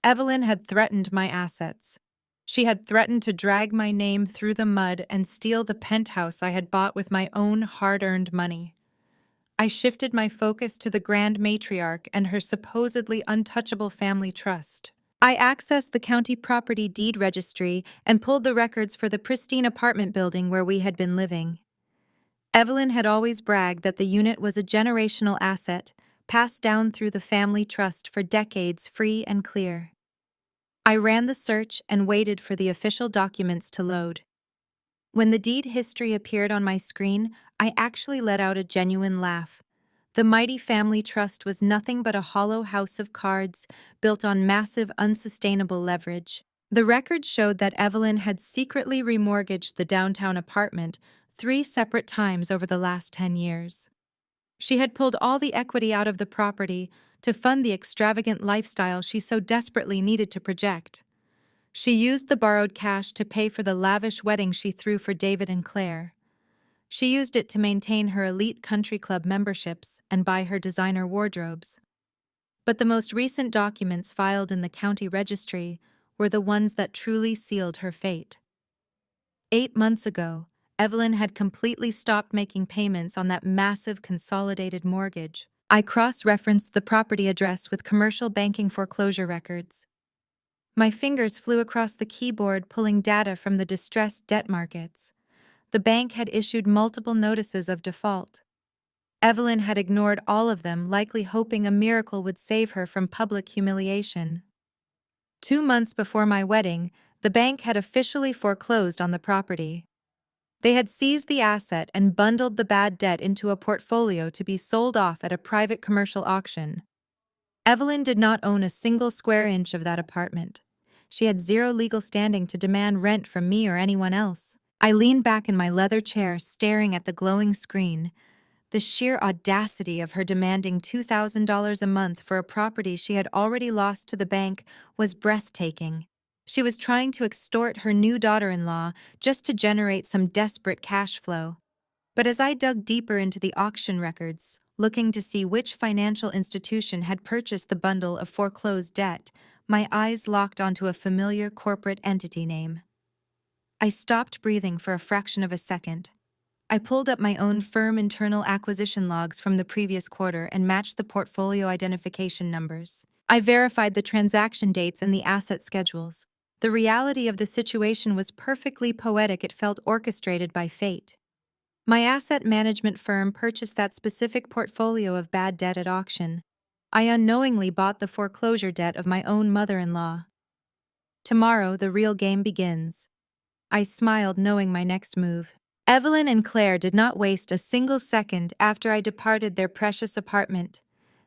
Evelyn had threatened my assets. She had threatened to drag my name through the mud and steal the penthouse I had bought with my own hard-earned money. I shifted my focus to the Grand Matriarch and her supposedly untouchable family trust. I accessed the county property deed registry and pulled the records for the pristine apartment building where we had been living. Evelyn had always bragged that the unit was a generational asset, passed down through the family trust for decades free and clear. I ran the search and waited for the official documents to load. When the deed history appeared on my screen, I actually let out a genuine laugh. The mighty family trust was nothing but a hollow house of cards built on massive, unsustainable leverage. The records showed that Evelyn had secretly remortgaged the downtown apartment 3 separate times over the last 10 years. She had pulled all the equity out of the property to fund the extravagant lifestyle she so desperately needed to project. She used the borrowed cash to pay for the lavish wedding she threw for David and Claire. She used it to maintain her elite country club memberships and buy her designer wardrobes. But the most recent documents filed in the county registry were the ones that truly sealed her fate. 8 months ago, Evelyn had completely stopped making payments on that massive consolidated mortgage. I cross-referenced the property address with commercial banking foreclosure records. My fingers flew across the keyboard pulling data from the distressed debt markets. The bank had issued multiple notices of default. Evelyn had ignored all of them, likely hoping a miracle would save her from public humiliation. 2 months before my wedding, the bank had officially foreclosed on the property. They had seized the asset and bundled the bad debt into a portfolio to be sold off at a private commercial auction. Evelyn did not own a single square inch of that apartment. She had zero legal standing to demand rent from me or anyone else. I leaned back in my leather chair, staring at the glowing screen. The sheer audacity of her demanding $2,000 a month for a property she had already lost to the bank was breathtaking. She was trying to extort her new daughter-in-law just to generate some desperate cash flow. But as I dug deeper into the auction records, looking to see which financial institution had purchased the bundle of foreclosed debt, my eyes locked onto a familiar corporate entity name. I stopped breathing for a fraction of a second. I pulled up my own firm internal acquisition logs from the previous quarter and matched the portfolio identification numbers. I verified the transaction dates and the asset schedules. The reality of the situation was perfectly poetic. It felt orchestrated by fate. My asset management firm purchased that specific portfolio of bad debt at auction. I unknowingly bought the foreclosure debt of my own mother-in-law. Tomorrow, the real game begins. I smiled, knowing my next move. Evelyn and Claire did not waste a single second after I departed their precious apartment.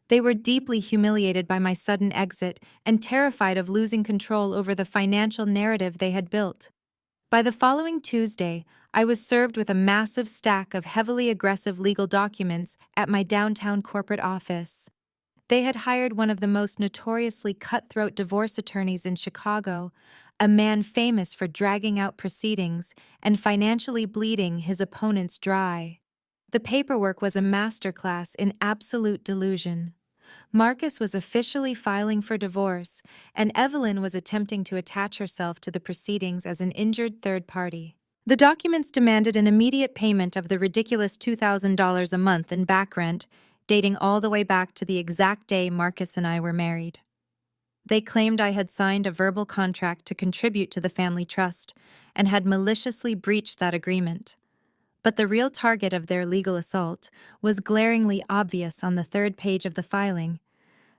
They were deeply humiliated by my sudden exit and terrified of losing control over the financial narrative they had built. By the following Tuesday, I was served with a massive stack of heavily aggressive legal documents at my downtown corporate office. They had hired one of the most notoriously cutthroat divorce attorneys in Chicago, a man famous for dragging out proceedings and financially bleeding his opponents dry. The paperwork was a masterclass in absolute delusion. Marcus was officially filing for divorce, and Evelyn was attempting to attach herself to the proceedings as an injured third party. The documents demanded an immediate payment of the ridiculous $2,000 a month in back rent, dating all the way back to the exact day Marcus and I were married. They claimed I had signed a verbal contract to contribute to the family trust and had maliciously breached that agreement. But the real target of their legal assault was glaringly obvious on the third page of the filing.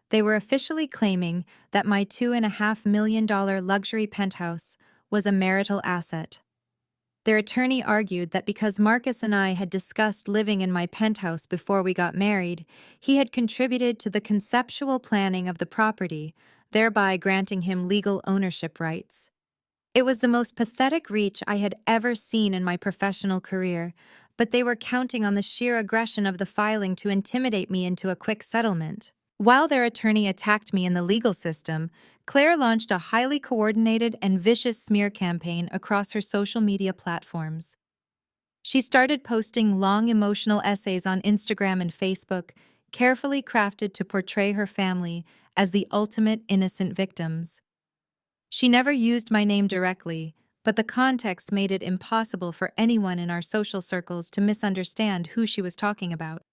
They were officially claiming that my $2.5 million luxury penthouse was a marital asset. Their attorney argued that because Marcus and I had discussed living in my penthouse before we got married, he had contributed to the conceptual planning of the property, thereby granting him legal ownership rights. It was the most pathetic reach I had ever seen in my professional career, but they were counting on the sheer aggression of the filing to intimidate me into a quick settlement. While their attorney attacked me in the legal system, Claire launched a highly coordinated and vicious smear campaign across her social media platforms. She started posting long emotional essays on Instagram and Facebook, carefully crafted to portray her family as the ultimate innocent victims. She never used my name directly, but the context made it impossible for anyone in our social circles to misunderstand who she was talking about.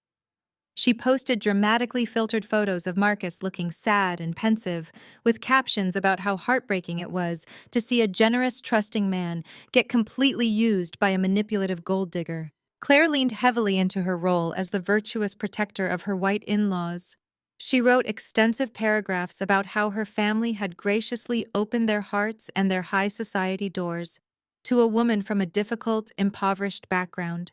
She posted dramatically filtered photos of Marcus looking sad and pensive, with captions about how heartbreaking it was to see a generous, trusting man get completely used by a manipulative gold digger. Claire leaned heavily into her role as the virtuous protector of her white in-laws. She wrote extensive paragraphs about how her family had graciously opened their hearts and their high society doors to a woman from a difficult, impoverished background.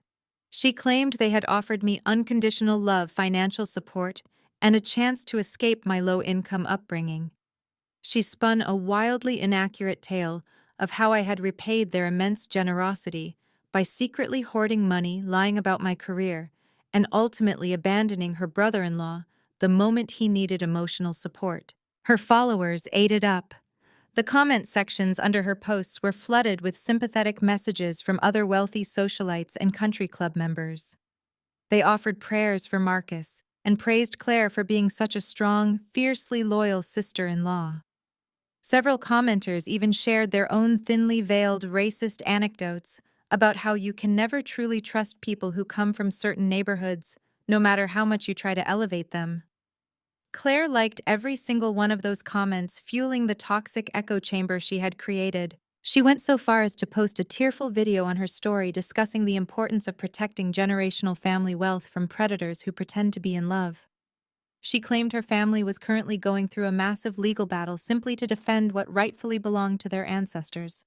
She claimed they had offered me unconditional love, financial support, and a chance to escape my low-income upbringing. She spun a wildly inaccurate tale of how I had repaid their immense generosity by secretly hoarding money, lying about my career, and ultimately abandoning her brother-in-law the moment he needed emotional support. Her followers ate it up. The comment sections under her posts were flooded with sympathetic messages from other wealthy socialites and country club members. They offered prayers for Marcus and praised Claire for being such a strong, fiercely loyal sister-in-law. Several commenters even shared their own thinly veiled racist anecdotes about how you can never truly trust people who come from certain neighborhoods, no matter how much you try to elevate them. Claire liked every single one of those comments, fueling the toxic echo chamber she had created. She went so far as to post a tearful video on her story discussing the importance of protecting generational family wealth from predators who pretend to be in love. She claimed her family was currently going through a massive legal battle simply to defend what rightfully belonged to their ancestors.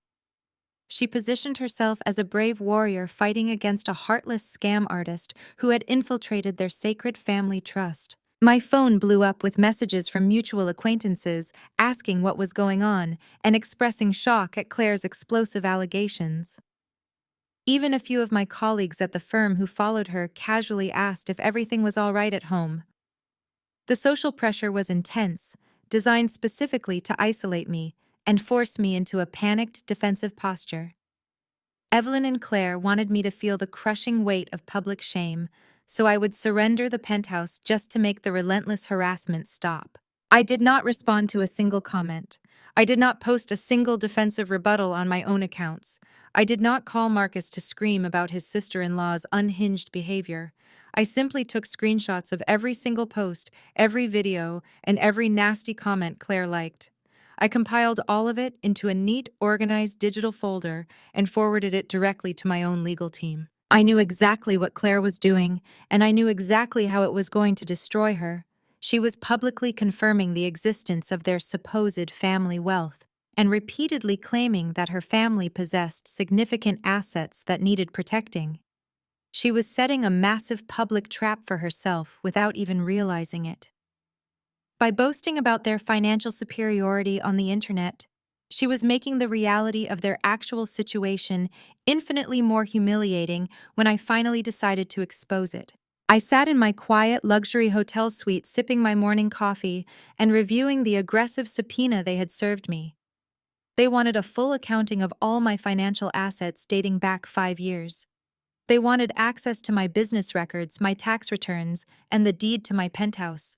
She positioned herself as a brave warrior fighting against a heartless scam artist who had infiltrated their sacred family trust. My phone blew up with messages from mutual acquaintances asking what was going on and expressing shock at Claire's explosive allegations. Even a few of my colleagues at the firm who followed her casually asked if everything was all right at home. The social pressure was intense, designed specifically to isolate me and force me into a panicked, defensive posture. Evelyn and Claire wanted me to feel the crushing weight of public shame, so I would surrender the penthouse just to make the relentless harassment stop. I did not respond to a single comment. I did not post a single defensive rebuttal on my own accounts. I did not call Marcus to scream about his sister-in-law's unhinged behavior. I simply took screenshots of every single post, every video, and every nasty comment Claire liked. I compiled all of it into a neat, organized digital folder and forwarded it directly to my own legal team. I knew exactly what Claire was doing, and I knew exactly how it was going to destroy her. She was publicly confirming the existence of their supposed family wealth and repeatedly claiming that her family possessed significant assets that needed protecting. She was setting a massive public trap for herself without even realizing it. By boasting about their financial superiority on the internet, she was making the reality of their actual situation infinitely more humiliating when I finally decided to expose it. I sat in my quiet luxury hotel suite sipping my morning coffee and reviewing the aggressive subpoena they had served me. They wanted a full accounting of all my financial assets dating back 5 years. They wanted access to my business records, my tax returns, and the deed to my penthouse.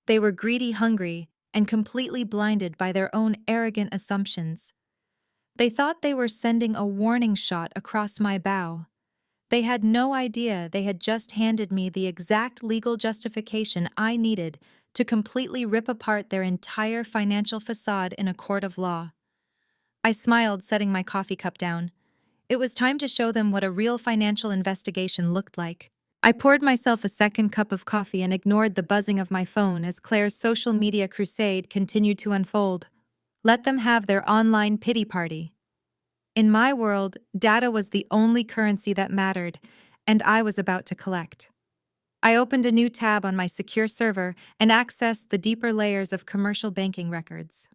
They were greedy, hungry, and completely blinded by their own arrogant assumptions. They thought they were sending a warning shot across my bow. They had no idea they had just handed me the exact legal justification I needed to completely rip apart their entire financial facade in a court of law. I smiled, setting my coffee cup down. It was time to show them what a real financial investigation looked like. I poured myself a second cup of coffee and ignored the buzzing of my phone as Claire's social media crusade continued to unfold. Let them have their online pity party. In my world, data was the only currency that mattered, and I was about to collect. I opened a new tab on my secure server and accessed the deeper layers of commercial banking records.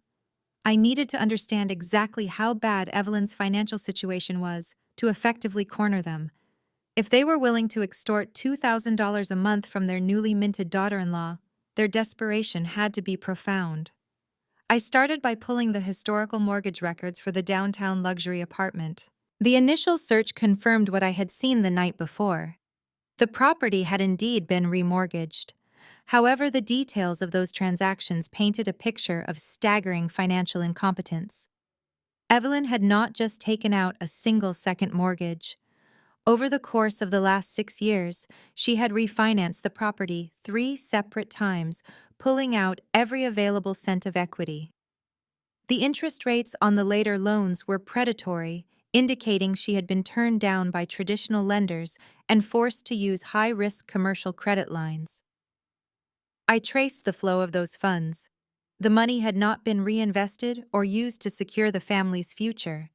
I needed to understand exactly how bad Evelyn's financial situation was to effectively corner them. If they were willing to extort $2,000 a month from their newly minted daughter-in-law, their desperation had to be profound. I started by pulling the historical mortgage records for the downtown luxury apartment. The initial search confirmed what I had seen the night before. The property had indeed been remortgaged. However, the details of those transactions painted a picture of staggering financial incompetence. Evelyn had not just taken out a single second mortgage. Over the course of the last 6 years, she had refinanced the property 3 separate times, pulling out every available cent of equity. The interest rates on the later loans were predatory, indicating she had been turned down by traditional lenders and forced to use high-risk commercial credit lines. I traced the flow of those funds. The money had not been reinvested or used to secure the family's future.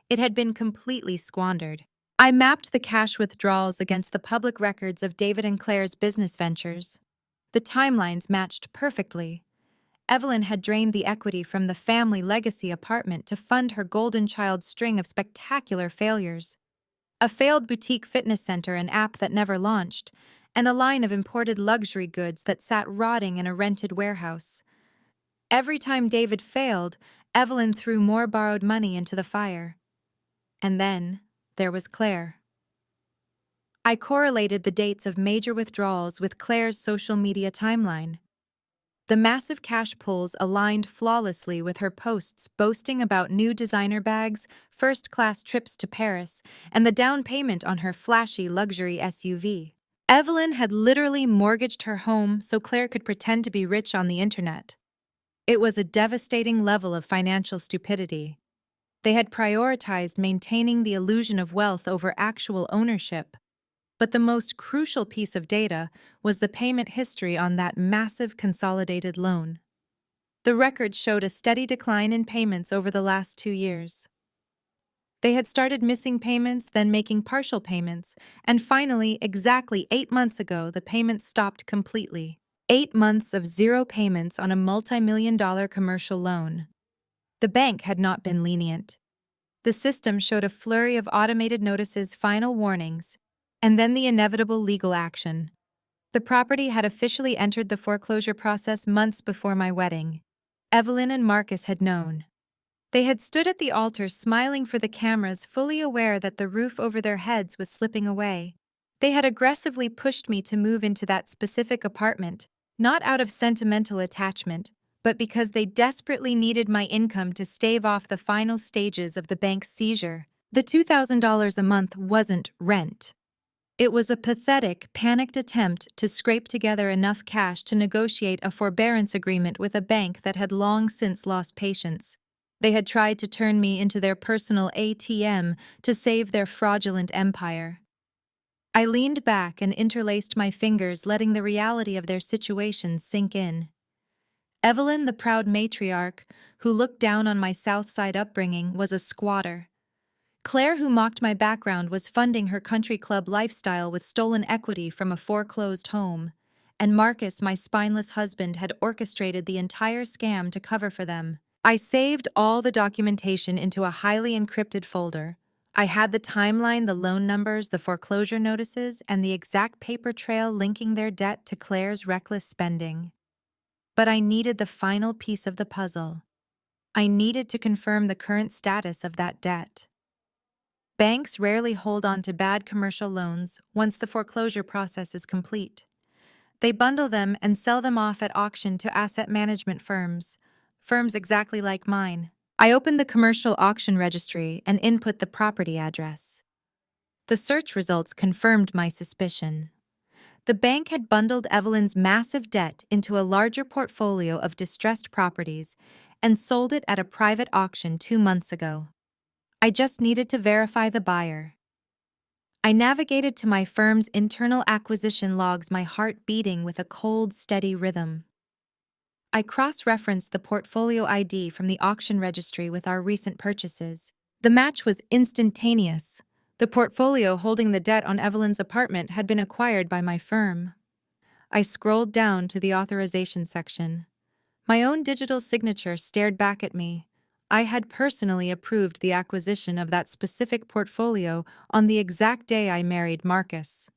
It had been completely squandered. I mapped the cash withdrawals against the public records of David and Claire's business ventures. The timelines matched perfectly. Evelyn had drained the equity from the family legacy apartment to fund her golden child string of spectacular failures. A failed boutique fitness center and app that never launched, and a line of imported luxury goods that sat rotting in a rented warehouse. Every time David failed, Evelyn threw more borrowed money into the fire. And then there was Claire. I correlated the dates of major withdrawals with Claire's social media timeline. The massive cash pulls aligned flawlessly with her posts boasting about new designer bags, first-class trips to Paris, and the down payment on her flashy luxury SUV. Evelyn had literally mortgaged her home so Claire could pretend to be rich on the internet. It was a devastating level of financial stupidity. They had prioritized maintaining the illusion of wealth over actual ownership. But the most crucial piece of data was the payment history on that massive consolidated loan. The records showed a steady decline in payments over the last 2 years. They had started missing payments, then making partial payments, and finally, exactly 8 months ago, the payments stopped completely. 8 months of zero payments on a multi-million-dollar commercial loan. The bank had not been lenient. The system showed a flurry of automated notices, final warnings, and then the inevitable legal action. The property had officially entered the foreclosure process months before my wedding. Evelyn and Marcus had known. They had stood at the altar smiling for the cameras, fully aware that the roof over their heads was slipping away. They had aggressively pushed me to move into that specific apartment, not out of sentimental attachment, but because they desperately needed my income to stave off the final stages of the bank's seizure. The $2,000 a month wasn't rent. It was a pathetic, panicked attempt to scrape together enough cash to negotiate a forbearance agreement with a bank that had long since lost patience. They had tried to turn me into their personal ATM to save their fraudulent empire. I leaned back and interlaced my fingers, letting the reality of their situation sink in. Evelyn, the proud matriarch, who looked down on my South Side upbringing, was a squatter. Claire, who mocked my background, was funding her country club lifestyle with stolen equity from a foreclosed home. And Marcus, my spineless husband, had orchestrated the entire scam to cover for them. I saved all the documentation into a highly encrypted folder. I had the timeline, the loan numbers, the foreclosure notices, and the exact paper trail linking their debt to Claire's reckless spending. But I needed the final piece of the puzzle. I needed to confirm the current status of that debt. Banks rarely hold on to bad commercial loans once the foreclosure process is complete. They bundle them and sell them off at auction to asset management firms exactly like mine. I opened the commercial auction registry and input the property address. The search results confirmed my suspicion. The bank had bundled Evelyn's massive debt into a larger portfolio of distressed properties and sold it at a private auction 2 months ago. I just needed to verify the buyer. I navigated to my firm's internal acquisition logs, my heart beating with a cold, steady rhythm. I cross-referenced the portfolio ID from the auction registry with our recent purchases. The match was instantaneous. The portfolio holding the debt on Evelyn's apartment had been acquired by my firm. I scrolled down to the authorization section. My own digital signature stared back at me. I had personally approved the acquisition of that specific portfolio on the exact day I married Marcus.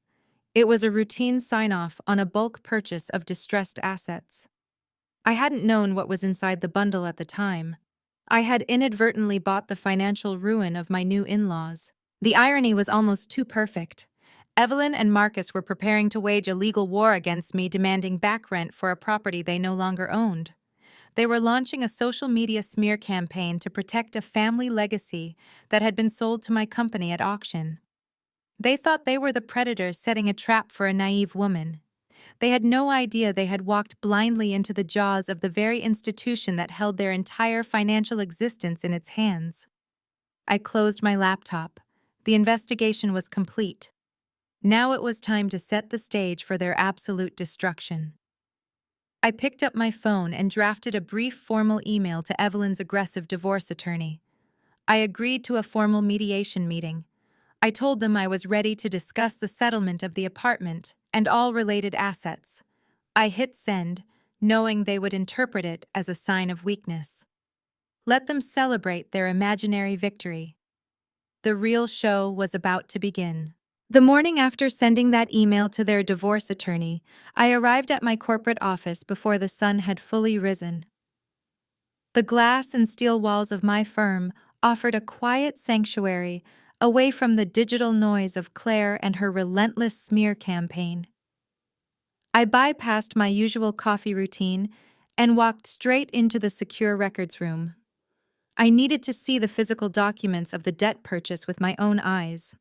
It was a routine sign-off on a bulk purchase of distressed assets. I hadn't known what was inside the bundle at the time. I had inadvertently bought the financial ruin of my new in-laws. The irony was almost too perfect. Evelyn and Marcus were preparing to wage a legal war against me, demanding back rent for a property they no longer owned. They were launching a social media smear campaign to protect a family legacy that had been sold to my company at auction. They thought they were the predators setting a trap for a naive woman. They had no idea they had walked blindly into the jaws of the very institution that held their entire financial existence in its hands. I closed my laptop. The investigation was complete. Now it was time to set the stage for their absolute destruction. I picked up my phone and drafted a brief formal email to Evelyn's aggressive divorce attorney. I agreed to a formal mediation meeting. I told them I was ready to discuss the settlement of the apartment and all related assets. I hit send, knowing they would interpret it as a sign of weakness. Let them celebrate their imaginary victory. The real show was about to begin. The morning after sending that email to their divorce attorney, I arrived at my corporate office before the sun had fully risen. The glass and steel walls of my firm offered a quiet sanctuary away from the digital noise of Claire and her relentless smear campaign. I bypassed my usual coffee routine and walked straight into the secure records room. I needed to see the physical documents of the debt purchase with my own eyes.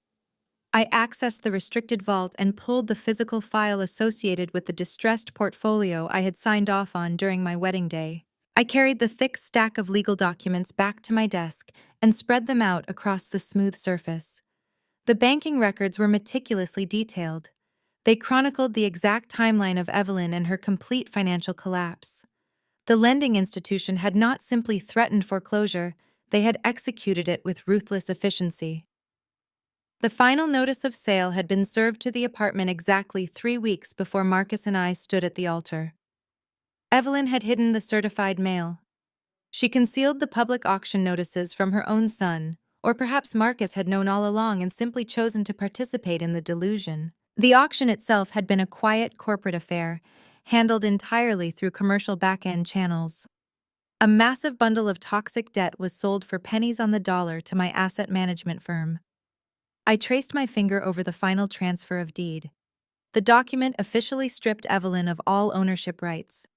I accessed the restricted vault and pulled the physical file associated with the distressed portfolio I had signed off on during my wedding day. I carried the thick stack of legal documents back to my desk and spread them out across the smooth surface. The banking records were meticulously detailed. They chronicled the exact timeline of Evelyn and her complete financial collapse. The lending institution had not simply threatened foreclosure, they had executed it with ruthless efficiency. The final notice of sale had been served to the apartment exactly 3 weeks before Marcus and I stood at the altar. Evelyn had hidden the certified mail. She concealed the public auction notices from her own son, or perhaps Marcus had known all along and simply chosen to participate in the delusion. The auction itself had been a quiet corporate affair, handled entirely through commercial back-end channels. A massive bundle of toxic debt was sold for pennies on the dollar to my asset management firm. I traced my finger over the final transfer of deed. The document officially stripped Evelyn of all ownership rights.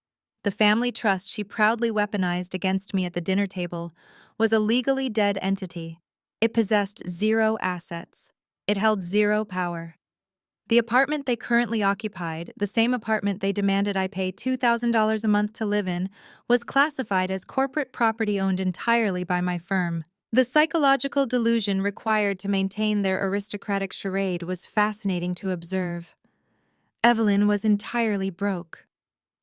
The family trust she proudly weaponized against me at the dinner table was a legally dead entity. It possessed zero assets. It held zero power. The apartment they currently occupied, the same apartment they demanded I pay $2,000 a month to live in, was classified as corporate property owned entirely by my firm. The psychological delusion required to maintain their aristocratic charade was fascinating to observe. Evelyn was entirely broke.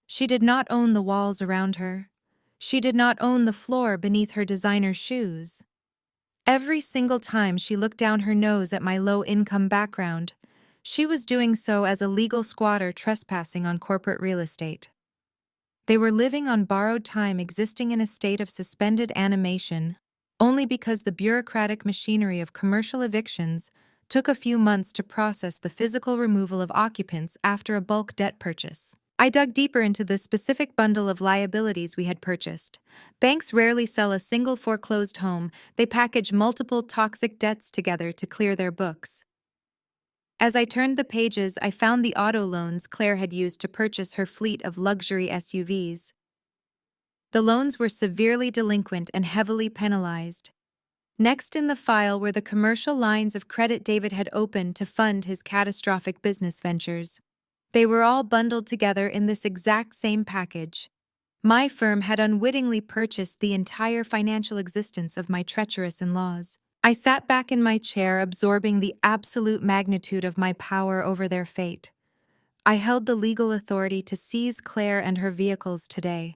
She did not own the walls around her. She did not own the floor beneath her designer shoes. Every single time she looked down her nose at my low-income background, she was doing so as a legal squatter trespassing on corporate real estate. They were living on borrowed time, existing in a state of suspended animation, only because the bureaucratic machinery of commercial evictions took a few months to process the physical removal of occupants after a bulk debt purchase. I dug deeper into the specific bundle of liabilities we had purchased. Banks rarely sell a single foreclosed home, they package multiple toxic debts together to clear their books. As I turned the pages, I found the auto loans Claire had used to purchase her fleet of luxury SUVs. The loans were severely delinquent and heavily penalized. Next in the file were the commercial lines of credit David had opened to fund his catastrophic business ventures. They were all bundled together in this exact same package. My firm had unwittingly purchased the entire financial existence of my treacherous in-laws. I sat back in my chair, absorbing the absolute magnitude of my power over their fate. I held the legal authority to seize Claire and her vehicles today.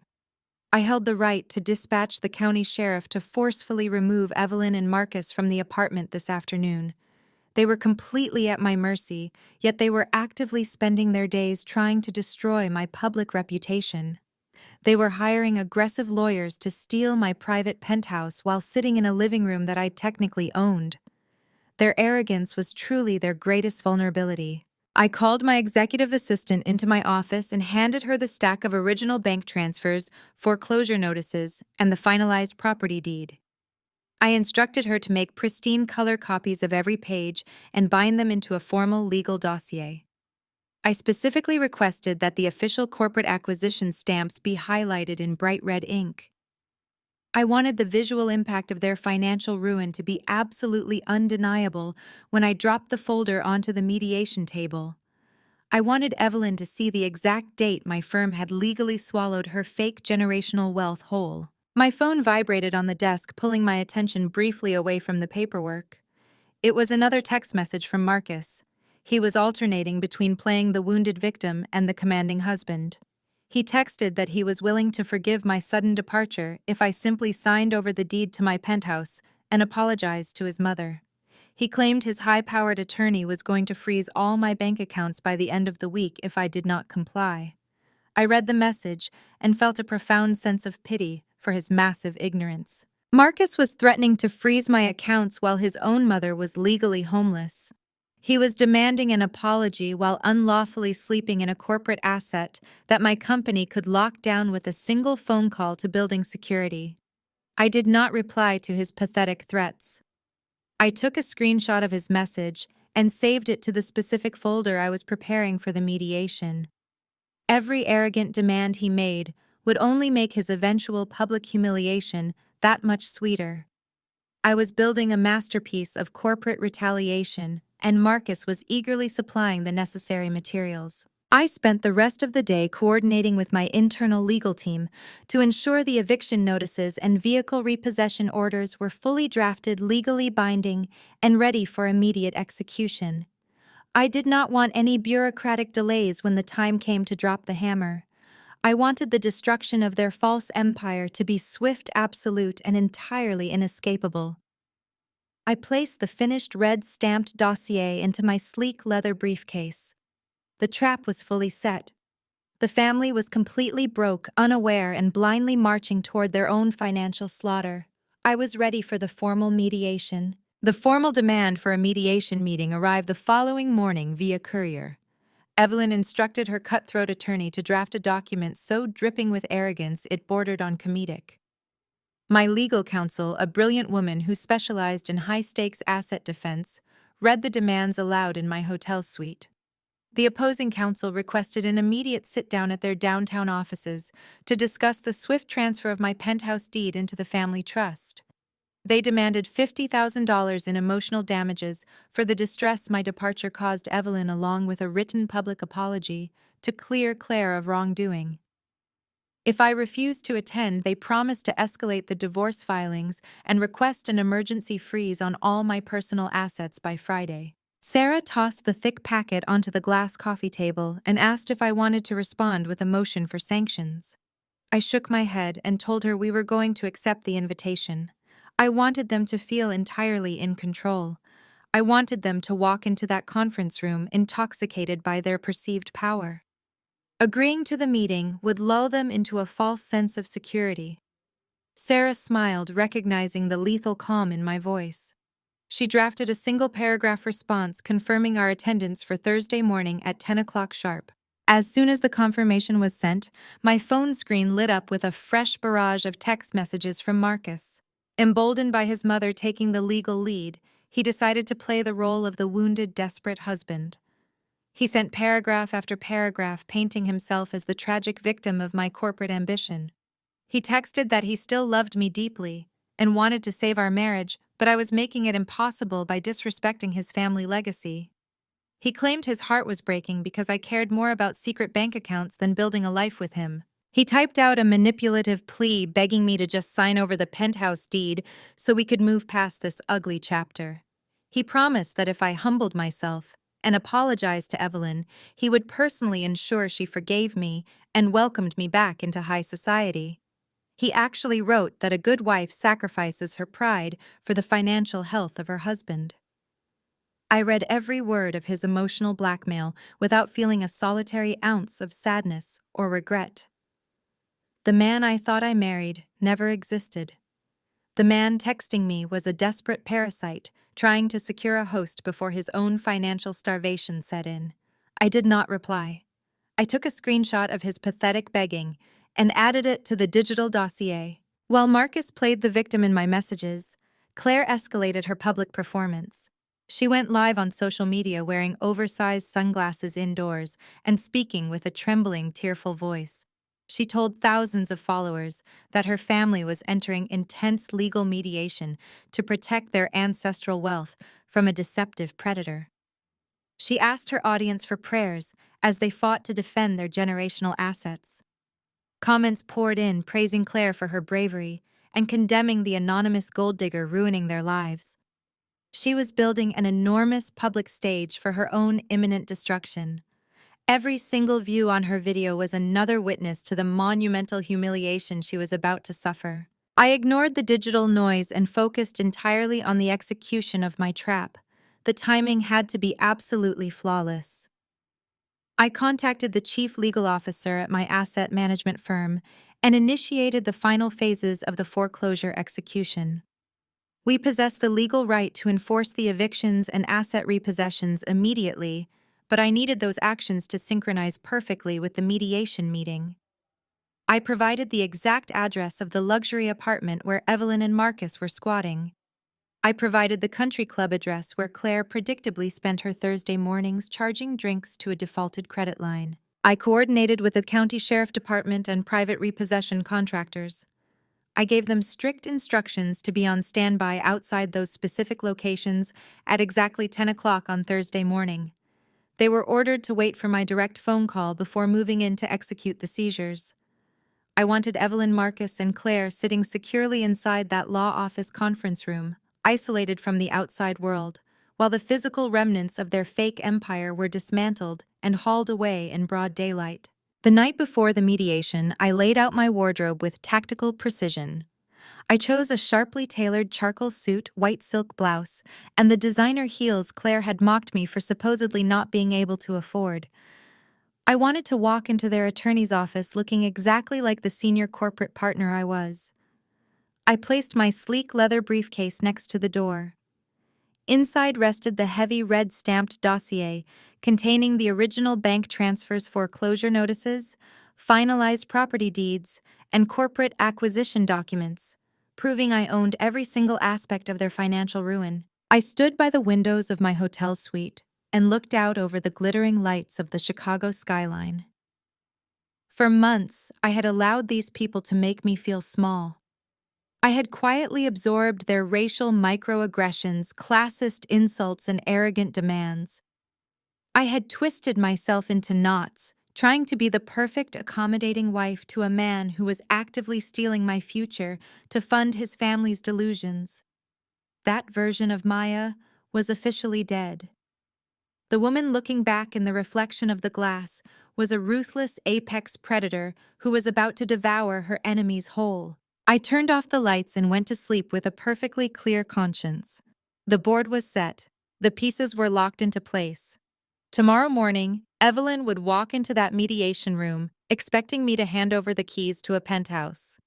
I held the right to dispatch the county sheriff to forcefully remove Evelyn and Marcus from the apartment this afternoon. They were completely at my mercy, yet they were actively spending their days trying to destroy my public reputation. They were hiring aggressive lawyers to steal my private penthouse while sitting in a living room that I technically owned. Their arrogance was truly their greatest vulnerability. I called my executive assistant into my office and handed her the stack of original bank transfers, foreclosure notices, and the finalized property deed. I instructed her to make pristine color copies of every page and bind them into a formal legal dossier. I specifically requested that the official corporate acquisition stamps be highlighted in bright red ink. I wanted the visual impact of their financial ruin to be absolutely undeniable when I dropped the folder onto the mediation table. I wanted Evelyn to see the exact date my firm had legally swallowed her fake generational wealth whole. My phone vibrated on the desk, pulling my attention briefly away from the paperwork. It was another text message from Marcus. He was alternating between playing the wounded victim and the commanding husband. He texted that he was willing to forgive my sudden departure if I simply signed over the deed to my penthouse and apologized to his mother. He claimed his high-powered attorney was going to freeze all my bank accounts by the end of the week if I did not comply. I read the message and felt a profound sense of pity for his massive ignorance. Marcus was threatening to freeze my accounts while his own mother was legally homeless. He was demanding an apology while unlawfully sleeping in a corporate asset that my company could lock down with a single phone call to building security. I did not reply to his pathetic threats. I took a screenshot of his message and saved it to the specific folder I was preparing for the mediation. Every arrogant demand he made would only make his eventual public humiliation that much sweeter. I was building a masterpiece of corporate retaliation, and Marcus was eagerly supplying the necessary materials. I spent the rest of the day coordinating with my internal legal team to ensure the eviction notices and vehicle repossession orders were fully drafted, legally binding, and ready for immediate execution. I did not want any bureaucratic delays when the time came to drop the hammer. I wanted the destruction of their false empire to be swift, absolute, and entirely inescapable. I placed the finished red-stamped dossier into my sleek leather briefcase. The trap was fully set. The family was completely broke, unaware, and blindly marching toward their own financial slaughter. I was ready for the formal mediation. The formal demand for a mediation meeting arrived the following morning via courier. Evelyn instructed her cutthroat attorney to draft a document so dripping with arrogance it bordered on comedic. My legal counsel, a brilliant woman who specialized in high-stakes asset defense, read the demands aloud in my hotel suite. The opposing counsel requested an immediate sit-down at their downtown offices to discuss the swift transfer of my penthouse deed into the family trust. They demanded $50,000 in emotional damages for the distress my departure caused Evelyn, along with a written public apology to clear Claire of wrongdoing. If I refused to attend, they promised to escalate the divorce filings and request an emergency freeze on all my personal assets by Friday. Sarah tossed the thick packet onto the glass coffee table and asked if I wanted to respond with a motion for sanctions. I shook my head and told her we were going to accept the invitation. I wanted them to feel entirely in control. I wanted them to walk into that conference room intoxicated by their perceived power. Agreeing to the meeting would lull them into a false sense of security. Sarah smiled, recognizing the lethal calm in my voice. She drafted a single-paragraph response confirming our attendance for Thursday morning at 10 o'clock sharp. As soon as the confirmation was sent, my phone screen lit up with a fresh barrage of text messages from Marcus. Emboldened by his mother taking the legal lead, he decided to play the role of the wounded, desperate husband. He sent paragraph after paragraph painting himself as the tragic victim of my corporate ambition. He texted that he still loved me deeply and wanted to save our marriage, but I was making it impossible by disrespecting his family legacy. He claimed his heart was breaking because I cared more about secret bank accounts than building a life with him. He typed out a manipulative plea begging me to just sign over the penthouse deed so we could move past this ugly chapter. He promised that if I humbled myself and apologized to Evelyn, he would personally ensure she forgave me and welcomed me back into high society. He actually wrote that a good wife sacrifices her pride for the financial health of her husband. I read every word of his emotional blackmail without feeling a solitary ounce of sadness or regret. The man I thought I married never existed. The man texting me was a desperate parasite trying to secure a host before his own financial starvation set in. I did not reply. I took a screenshot of his pathetic begging and added it to the digital dossier. While Marcus played the victim in my messages, Claire escalated her public performance. She went live on social media wearing oversized sunglasses indoors and speaking with a trembling, tearful voice. She told thousands of followers that her family was entering intense legal mediation to protect their ancestral wealth from a deceptive predator. She asked her audience for prayers as they fought to defend their generational assets. Comments poured in praising Claire for her bravery and condemning the anonymous gold digger ruining their lives. She was building an enormous public stage for her own imminent destruction. Every single view on her video was another witness to the monumental humiliation she was about to suffer. I ignored the digital noise and focused entirely on the execution of my trap. The timing had to be absolutely flawless. I contacted the chief legal officer at my asset management firm and initiated the final phases of the foreclosure execution. We possess the legal right to enforce the evictions and asset repossessions immediately, but I needed those actions to synchronize perfectly with the mediation meeting. I provided the exact address of the luxury apartment where Evelyn and Marcus were squatting. I provided the country club address where Claire predictably spent her Thursday mornings charging drinks to a defaulted credit line. I coordinated with the county sheriff department and private repossession contractors. I gave them strict instructions to be on standby outside those specific locations at exactly 10 o'clock on Thursday morning. They were ordered to wait for my direct phone call before moving in to execute the seizures. I wanted Evelyn, Marcus, and Claire sitting securely inside that law office conference room, isolated from the outside world, while the physical remnants of their fake empire were dismantled and hauled away in broad daylight. The night before the mediation, I laid out my wardrobe with tactical precision. I chose a sharply tailored charcoal suit, white silk blouse, and the designer heels Claire had mocked me for supposedly not being able to afford. I wanted to walk into their attorney's office looking exactly like the senior corporate partner I was. I placed my sleek leather briefcase next to the door. Inside rested the heavy red-stamped dossier containing the original bank transfers, foreclosure notices, finalized property deeds, and corporate acquisition documents, proving I owned every single aspect of their financial ruin. I stood by the windows of my hotel suite and looked out over the glittering lights of the Chicago skyline. For months, I had allowed these people to make me feel small. I had quietly absorbed their racial microaggressions, classist insults, and arrogant demands. I had twisted myself into knots, trying to be the perfect accommodating wife to a man who was actively stealing my future to fund his family's delusions. That version of Maya was officially dead. The woman looking back in the reflection of the glass was a ruthless apex predator who was about to devour her enemies whole. I turned off the lights and went to sleep with a perfectly clear conscience. The board was set. The pieces were locked into place. Tomorrow morning, Evelyn would walk into that mediation room, expecting me to hand over the keys to a penthouse.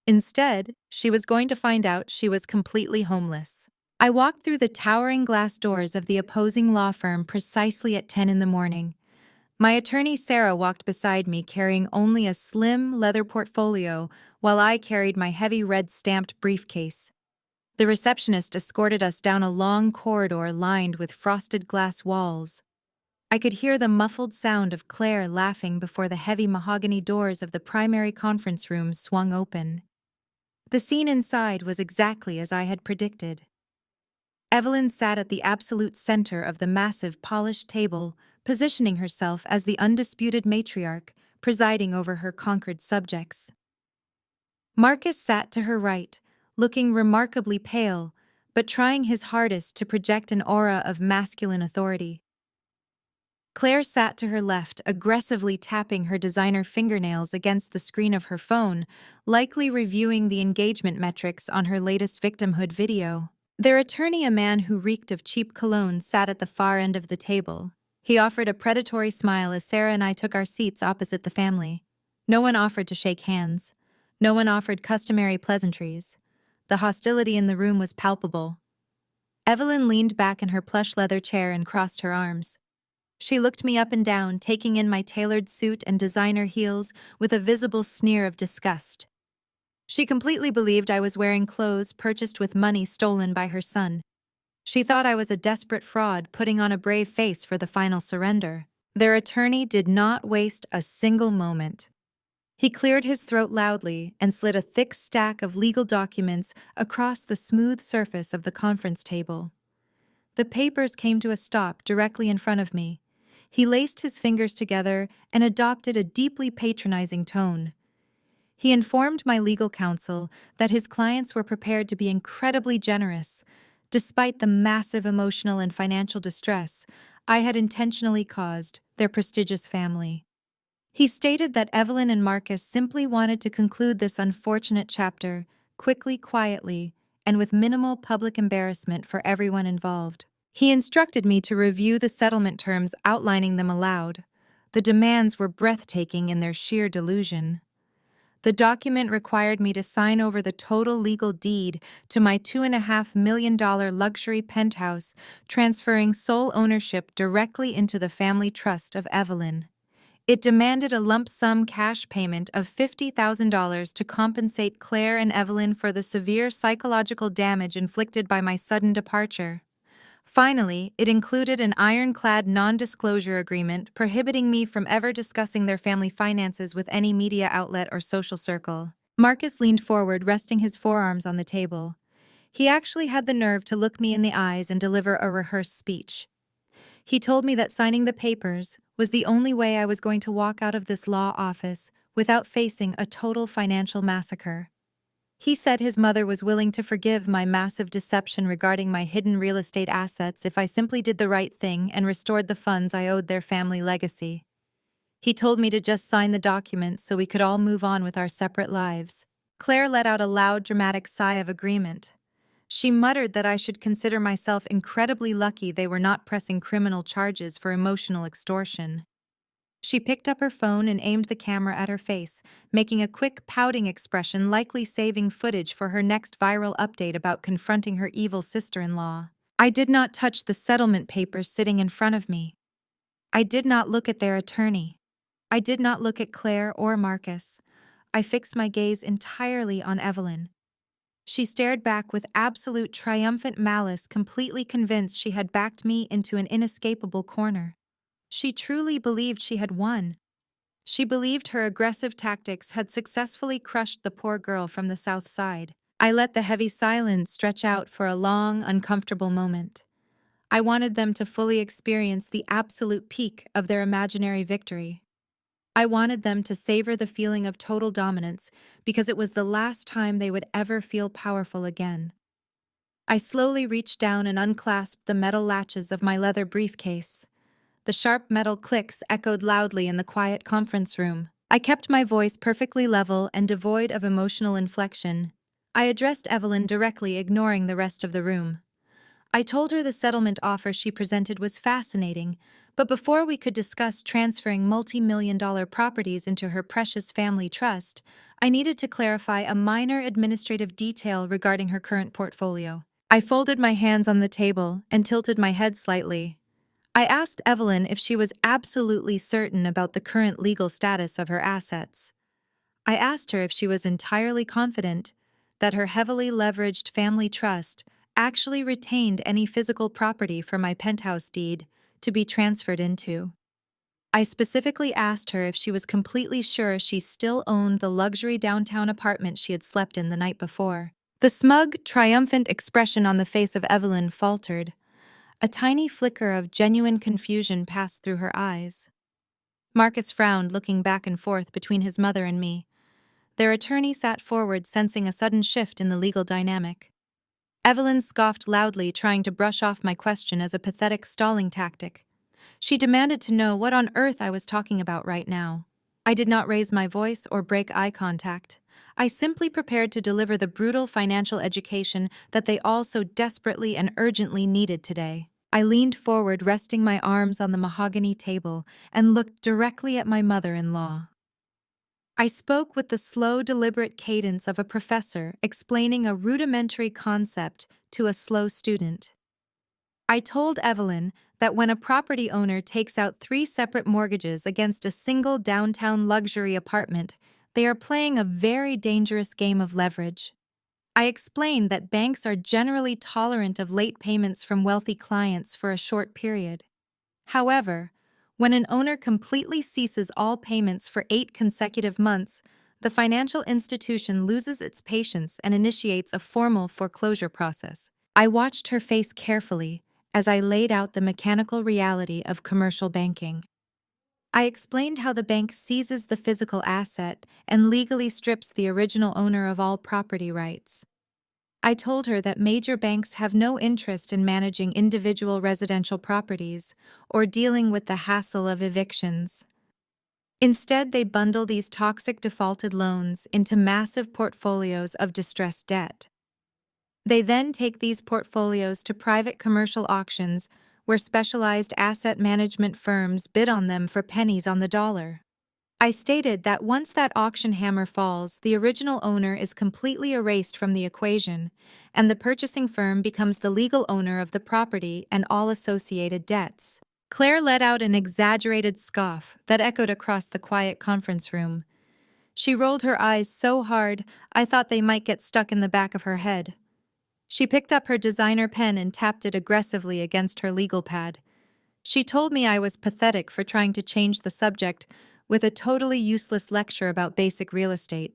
Instead, she was going to find out she was completely homeless. I walked through the towering glass doors of the opposing law firm precisely at 10 in the morning. My attorney Sarah walked beside me carrying only a slim leather portfolio while I carried my heavy red-stamped briefcase. The receptionist escorted us down a long corridor lined with frosted glass walls. I could hear the muffled sound of Claire laughing before the heavy mahogany doors of the primary conference room swung open. The scene inside was exactly as I had predicted. Evelyn sat at the absolute center of the massive polished table, positioning herself as the undisputed matriarch, presiding over her conquered subjects. Marcus sat to her right, looking remarkably pale, but trying his hardest to project an aura of masculine authority. Claire sat to her left, aggressively tapping her designer fingernails against the screen of her phone, likely reviewing the engagement metrics on her latest victimhood video. Their attorney, a man who reeked of cheap cologne, sat at the far end of the table. He offered a predatory smile as Sarah and I took our seats opposite the family. No one offered to shake hands. No one offered customary pleasantries. The hostility in the room was palpable. Evelyn leaned back in her plush leather chair and crossed her arms. She looked me up and down, taking in my tailored suit and designer heels with a visible sneer of disgust. She completely believed I was wearing clothes purchased with money stolen by her son. She thought I was a desperate fraud putting on a brave face for the final surrender. Their attorney did not waste a single moment. He cleared his throat loudly and slid a thick stack of legal documents across the smooth surface of the conference table. The papers came to a stop directly in front of me. He laced his fingers together and adopted a deeply patronizing tone. He informed my legal counsel that his clients were prepared to be incredibly generous, despite the massive emotional and financial distress I had intentionally caused their prestigious family. He stated that Evelyn and Marcus simply wanted to conclude this unfortunate chapter quickly, quietly, and with minimal public embarrassment for everyone involved. He instructed me to review the settlement terms, outlining them aloud. The demands were breathtaking in their sheer delusion. The document required me to sign over the total legal deed to my $2.5 million luxury penthouse, transferring sole ownership directly into the family trust of Evelyn. It demanded a lump sum cash payment of $50,000 to compensate Claire and Evelyn for the severe psychological damage inflicted by my sudden departure. Finally, it included an ironclad non-disclosure agreement prohibiting me from ever discussing their family finances with any media outlet or social circle. Marcus leaned forward, resting his forearms on the table. He actually had the nerve to look me in the eyes and deliver a rehearsed speech. He told me that signing the papers was the only way I was going to walk out of this law office without facing a total financial massacre. He said his mother was willing to forgive my massive deception regarding my hidden real estate assets if I simply did the right thing and restored the funds I owed their family legacy. He told me to just sign the documents so we could all move on with our separate lives. Claire let out a loud, dramatic sigh of agreement. She muttered that I should consider myself incredibly lucky they were not pressing criminal charges for emotional extortion. She picked up her phone and aimed the camera at her face, making a quick pouting expression, likely saving footage for her next viral update about confronting her evil sister-in-law. I did not touch the settlement papers sitting in front of me. I did not look at their attorney. I did not look at Claire or Marcus. I fixed my gaze entirely on Evelyn. She stared back with absolute triumphant malice, completely convinced she had backed me into an inescapable corner. She truly believed she had won. She believed her aggressive tactics had successfully crushed the poor girl from the South Side. I let the heavy silence stretch out for a long, uncomfortable moment. I wanted them to fully experience the absolute peak of their imaginary victory. I wanted them to savor the feeling of total dominance because it was the last time they would ever feel powerful again. I slowly reached down and unclasped the metal latches of my leather briefcase. The sharp metal clicks echoed loudly in the quiet conference room. I kept my voice perfectly level and devoid of emotional inflection. I addressed Evelyn directly, ignoring the rest of the room. I told her the settlement offer she presented was fascinating, but before we could discuss transferring multi-million-dollar properties into her precious family trust, I needed to clarify a minor administrative detail regarding her current portfolio. I folded my hands on the table and tilted my head slightly. I asked Evelyn if she was absolutely certain about the current legal status of her assets. I asked her if she was entirely confident that her heavily leveraged family trust actually retained any physical property for my penthouse deed to be transferred into. I specifically asked her if she was completely sure she still owned the luxury downtown apartment she had slept in the night before. The smug, triumphant expression on the face of Evelyn faltered. A tiny flicker of genuine confusion passed through her eyes. Marcus frowned, looking back and forth between his mother and me. Their attorney sat forward, sensing a sudden shift in the legal dynamic. Evelyn scoffed loudly, trying to brush off my question as a pathetic stalling tactic. She demanded to know what on earth I was talking about right now. I did not raise my voice or break eye contact. I simply prepared to deliver the brutal financial education that they all so desperately and urgently needed today. I leaned forward, resting my arms on the mahogany table, and looked directly at my mother-in-law. I spoke with the slow, deliberate cadence of a professor explaining a rudimentary concept to a slow student. I told Evelyn that when a property owner takes out 3 separate mortgages against a single downtown luxury apartment, they are playing a very dangerous game of leverage. I explained that banks are generally tolerant of late payments from wealthy clients for a short period. However, when an owner completely ceases all payments for 8 consecutive months, the financial institution loses its patience and initiates a formal foreclosure process. I watched her face carefully as I laid out the mechanical reality of commercial banking. I explained how the bank seizes the physical asset and legally strips the original owner of all property rights. I told her that major banks have no interest in managing individual residential properties or dealing with the hassle of evictions. Instead, they bundle these toxic defaulted loans into massive portfolios of distressed debt. They then take these portfolios to private commercial auctions where specialized asset management firms bid on them for pennies on the dollar. I stated that once that auction hammer falls, the original owner is completely erased from the equation, and the purchasing firm becomes the legal owner of the property and all associated debts. Claire let out an exaggerated scoff that echoed across the quiet conference room. She rolled her eyes so hard, I thought they might get stuck in the back of her head. She picked up her designer pen and tapped it aggressively against her legal pad. She told me I was pathetic for trying to change the subject with a totally useless lecture about basic real estate.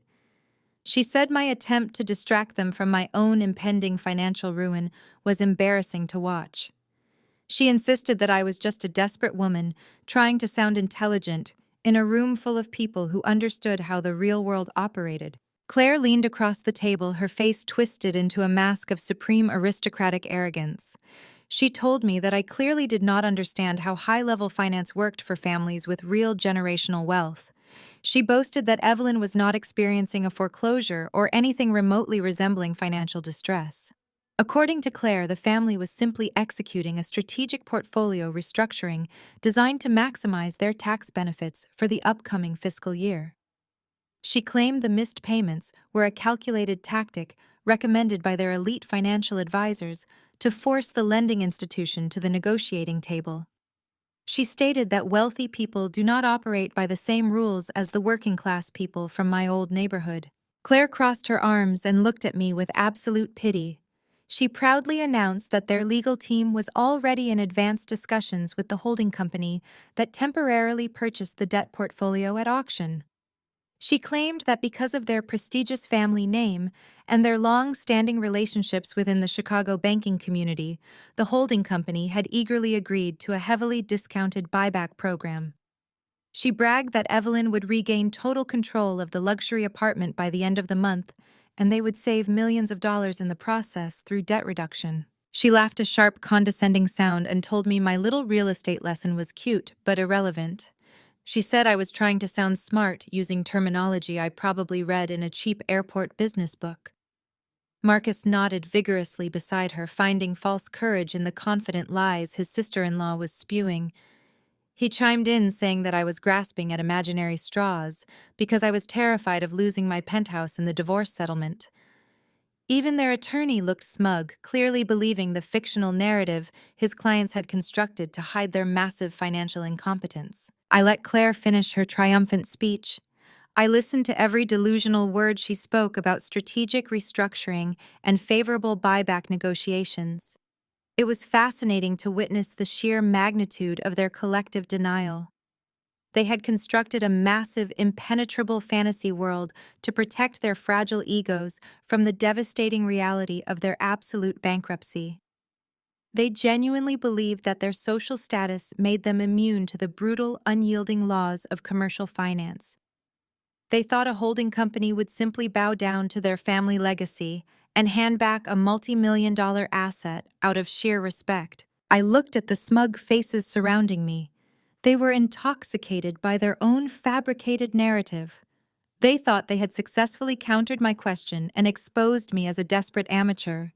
She said my attempt to distract them from my own impending financial ruin was embarrassing to watch. She insisted that I was just a desperate woman trying to sound intelligent in a room full of people who understood how the real world operated. Claire leaned across the table, her face twisted into a mask of supreme aristocratic arrogance. She told me that I clearly did not understand how high-level finance worked for families with real generational wealth. She boasted that Evelyn was not experiencing a foreclosure or anything remotely resembling financial distress. According to Claire, the family was simply executing a strategic portfolio restructuring designed to maximize their tax benefits for the upcoming fiscal year. She claimed the missed payments were a calculated tactic recommended by their elite financial advisors to force the lending institution to the negotiating table. She stated that wealthy people do not operate by the same rules as the working class people from my old neighborhood. Claire crossed her arms and looked at me with absolute pity. She proudly announced that their legal team was already in advanced discussions with the holding company that temporarily purchased the debt portfolio at auction. She claimed that because of their prestigious family name and their long-standing relationships within the Chicago banking community, the holding company had eagerly agreed to a heavily discounted buyback program. She bragged that Evelyn would regain total control of the luxury apartment by the end of the month, and they would save millions of dollars in the process through debt reduction. She laughed a sharp, condescending sound and told me my little real estate lesson was cute but irrelevant. She said I was trying to sound smart using terminology I probably read in a cheap airport business book. Marcus nodded vigorously beside her, finding false courage in the confident lies his sister-in-law was spewing. He chimed in, saying that I was grasping at imaginary straws because I was terrified of losing my penthouse in the divorce settlement. Even their attorney looked smug, clearly believing the fictional narrative his clients had constructed to hide their massive financial incompetence. I let Claire finish her triumphant speech. I listened to every delusional word she spoke about strategic restructuring and favorable buyback negotiations. It was fascinating to witness the sheer magnitude of their collective denial. They had constructed a massive, impenetrable fantasy world to protect their fragile egos from the devastating reality of their absolute bankruptcy. They genuinely believed that their social status made them immune to the brutal, unyielding laws of commercial finance. They thought a holding company would simply bow down to their family legacy and hand back a multi-million-dollar asset out of sheer respect. I looked at the smug faces surrounding me. They were intoxicated by their own fabricated narrative. They thought they had successfully countered my question and exposed me as a desperate amateur.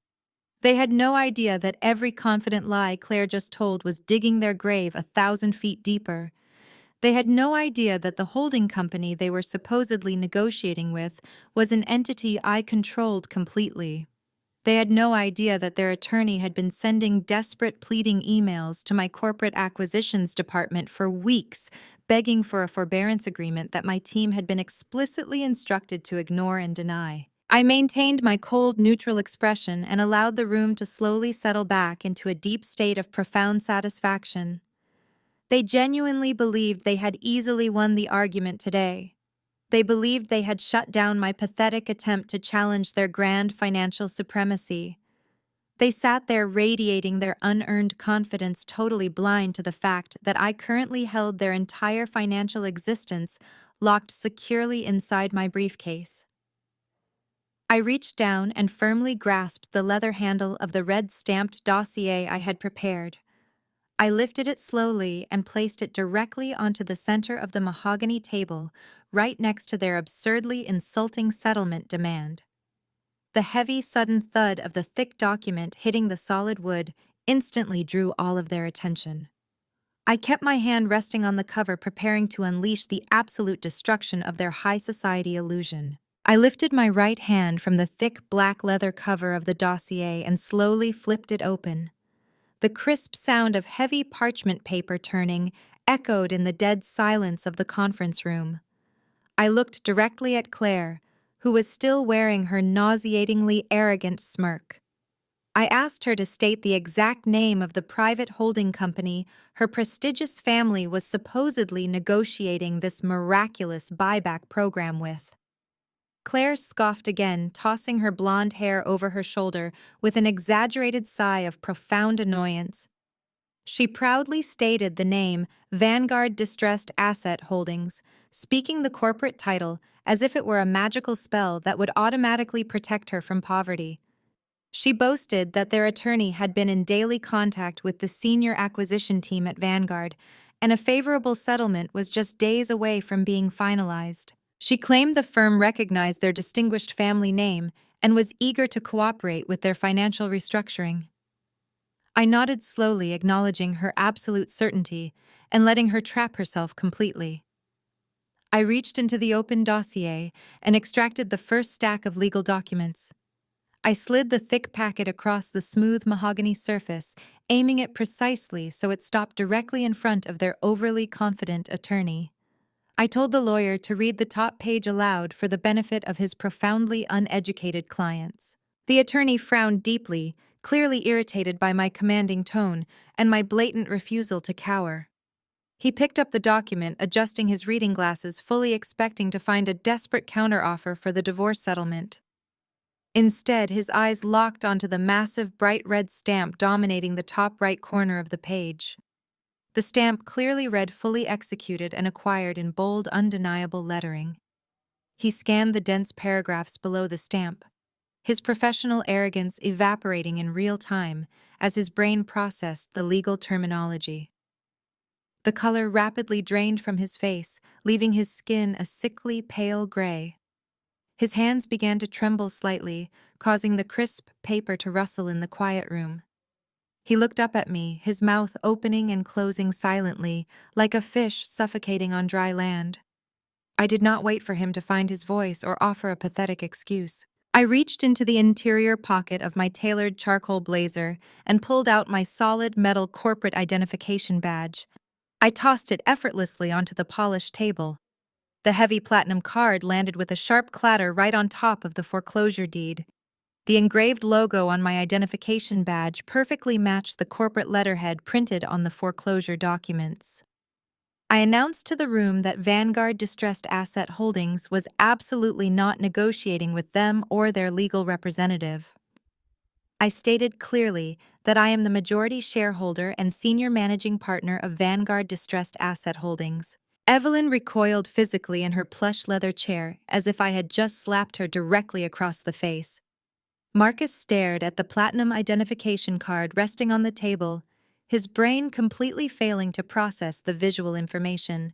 They had no idea that every confident lie Claire just told was digging their grave 1,000 feet deeper. They had no idea that the holding company they were supposedly negotiating with was an entity I controlled completely. They had no idea that their attorney had been sending desperate pleading emails to my corporate acquisitions department for weeks, begging for a forbearance agreement that my team had been explicitly instructed to ignore and deny. I maintained my cold, neutral expression and allowed the room to slowly settle back into a deep state of profound satisfaction. They genuinely believed they had easily won the argument today. They believed they had shut down my pathetic attempt to challenge their grand financial supremacy. They sat there radiating their unearned confidence, totally blind to the fact that I currently held their entire financial existence locked securely inside my briefcase. I reached down and firmly grasped the leather handle of the red-stamped dossier I had prepared. I lifted it slowly and placed it directly onto the center of the mahogany table, right next to their absurdly insulting settlement demand. The heavy, sudden thud of the thick document hitting the solid wood instantly drew all of their attention. I kept my hand resting on the cover, preparing to unleash the absolute destruction of their high society illusion. I lifted my right hand from the thick black leather cover of the dossier and slowly flipped it open. The crisp sound of heavy parchment paper turning echoed in the dead silence of the conference room. I looked directly at Claire, who was still wearing her nauseatingly arrogant smirk. I asked her to state the exact name of the private holding company her prestigious family was supposedly negotiating this miraculous buyback program with. Claire scoffed again, tossing her blonde hair over her shoulder with an exaggerated sigh of profound annoyance. She proudly stated the name Vanguard Distressed Asset Holdings, speaking the corporate title as if it were a magical spell that would automatically protect her from poverty. She boasted that their attorney had been in daily contact with the senior acquisition team at Vanguard, and a favorable settlement was just days away from being finalized. She claimed the firm recognized their distinguished family name and was eager to cooperate with their financial restructuring. I nodded slowly, acknowledging her absolute certainty and letting her trap herself completely. I reached into the open dossier and extracted the first stack of legal documents. I slid the thick packet across the smooth mahogany surface, aiming it precisely so it stopped directly in front of their overly confident attorney. I told the lawyer to read the top page aloud for the benefit of his profoundly uneducated clients. The attorney frowned deeply, clearly irritated by my commanding tone and my blatant refusal to cower. He picked up the document, adjusting his reading glasses, fully expecting to find a desperate counteroffer for the divorce settlement. Instead, his eyes locked onto the massive bright red stamp dominating the top right corner of the page. The stamp clearly read "fully executed and acquired" in bold, undeniable lettering. He scanned the dense paragraphs below the stamp, his professional arrogance evaporating in real time as his brain processed the legal terminology. The color rapidly drained from his face, leaving his skin a sickly, pale gray. His hands began to tremble slightly, causing the crisp paper to rustle in the quiet room. He looked up at me, his mouth opening and closing silently, like a fish suffocating on dry land. I did not wait for him to find his voice or offer a pathetic excuse. I reached into the interior pocket of my tailored charcoal blazer and pulled out my solid metal corporate identification badge. I tossed it effortlessly onto the polished table. The heavy platinum card landed with a sharp clatter right on top of the foreclosure deed. The engraved logo on my identification badge perfectly matched the corporate letterhead printed on the foreclosure documents. I announced to the room that Vanguard Distressed Asset Holdings was absolutely not negotiating with them or their legal representative. I stated clearly that I am the majority shareholder and senior managing partner of Vanguard Distressed Asset Holdings. Evelyn recoiled physically in her plush leather chair as if I had just slapped her directly across the face. Marcus stared at the platinum identification card resting on the table, his brain completely failing to process the visual information.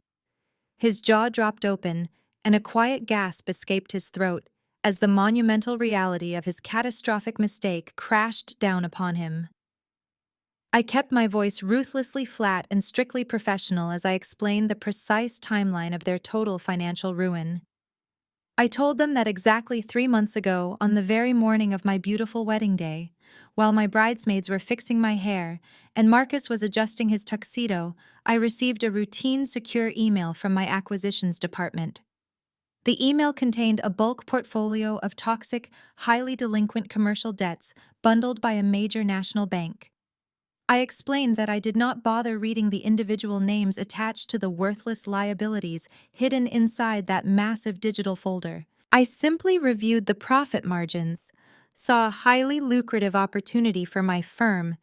His jaw dropped open, and a quiet gasp escaped his throat as the monumental reality of his catastrophic mistake crashed down upon him. I kept my voice ruthlessly flat and strictly professional as I explained the precise timeline of their total financial ruin. I told them that exactly 3 months ago, on the very morning of my beautiful wedding day, while my bridesmaids were fixing my hair and Marcus was adjusting his tuxedo, I received a routine secure email from my acquisitions department. The email contained a bulk portfolio of toxic, highly delinquent commercial debts bundled by a major national bank. I explained that I did not bother reading the individual names attached to the worthless liabilities hidden inside that massive digital folder. I simply reviewed the profit margins, saw a highly lucrative opportunity for my firm,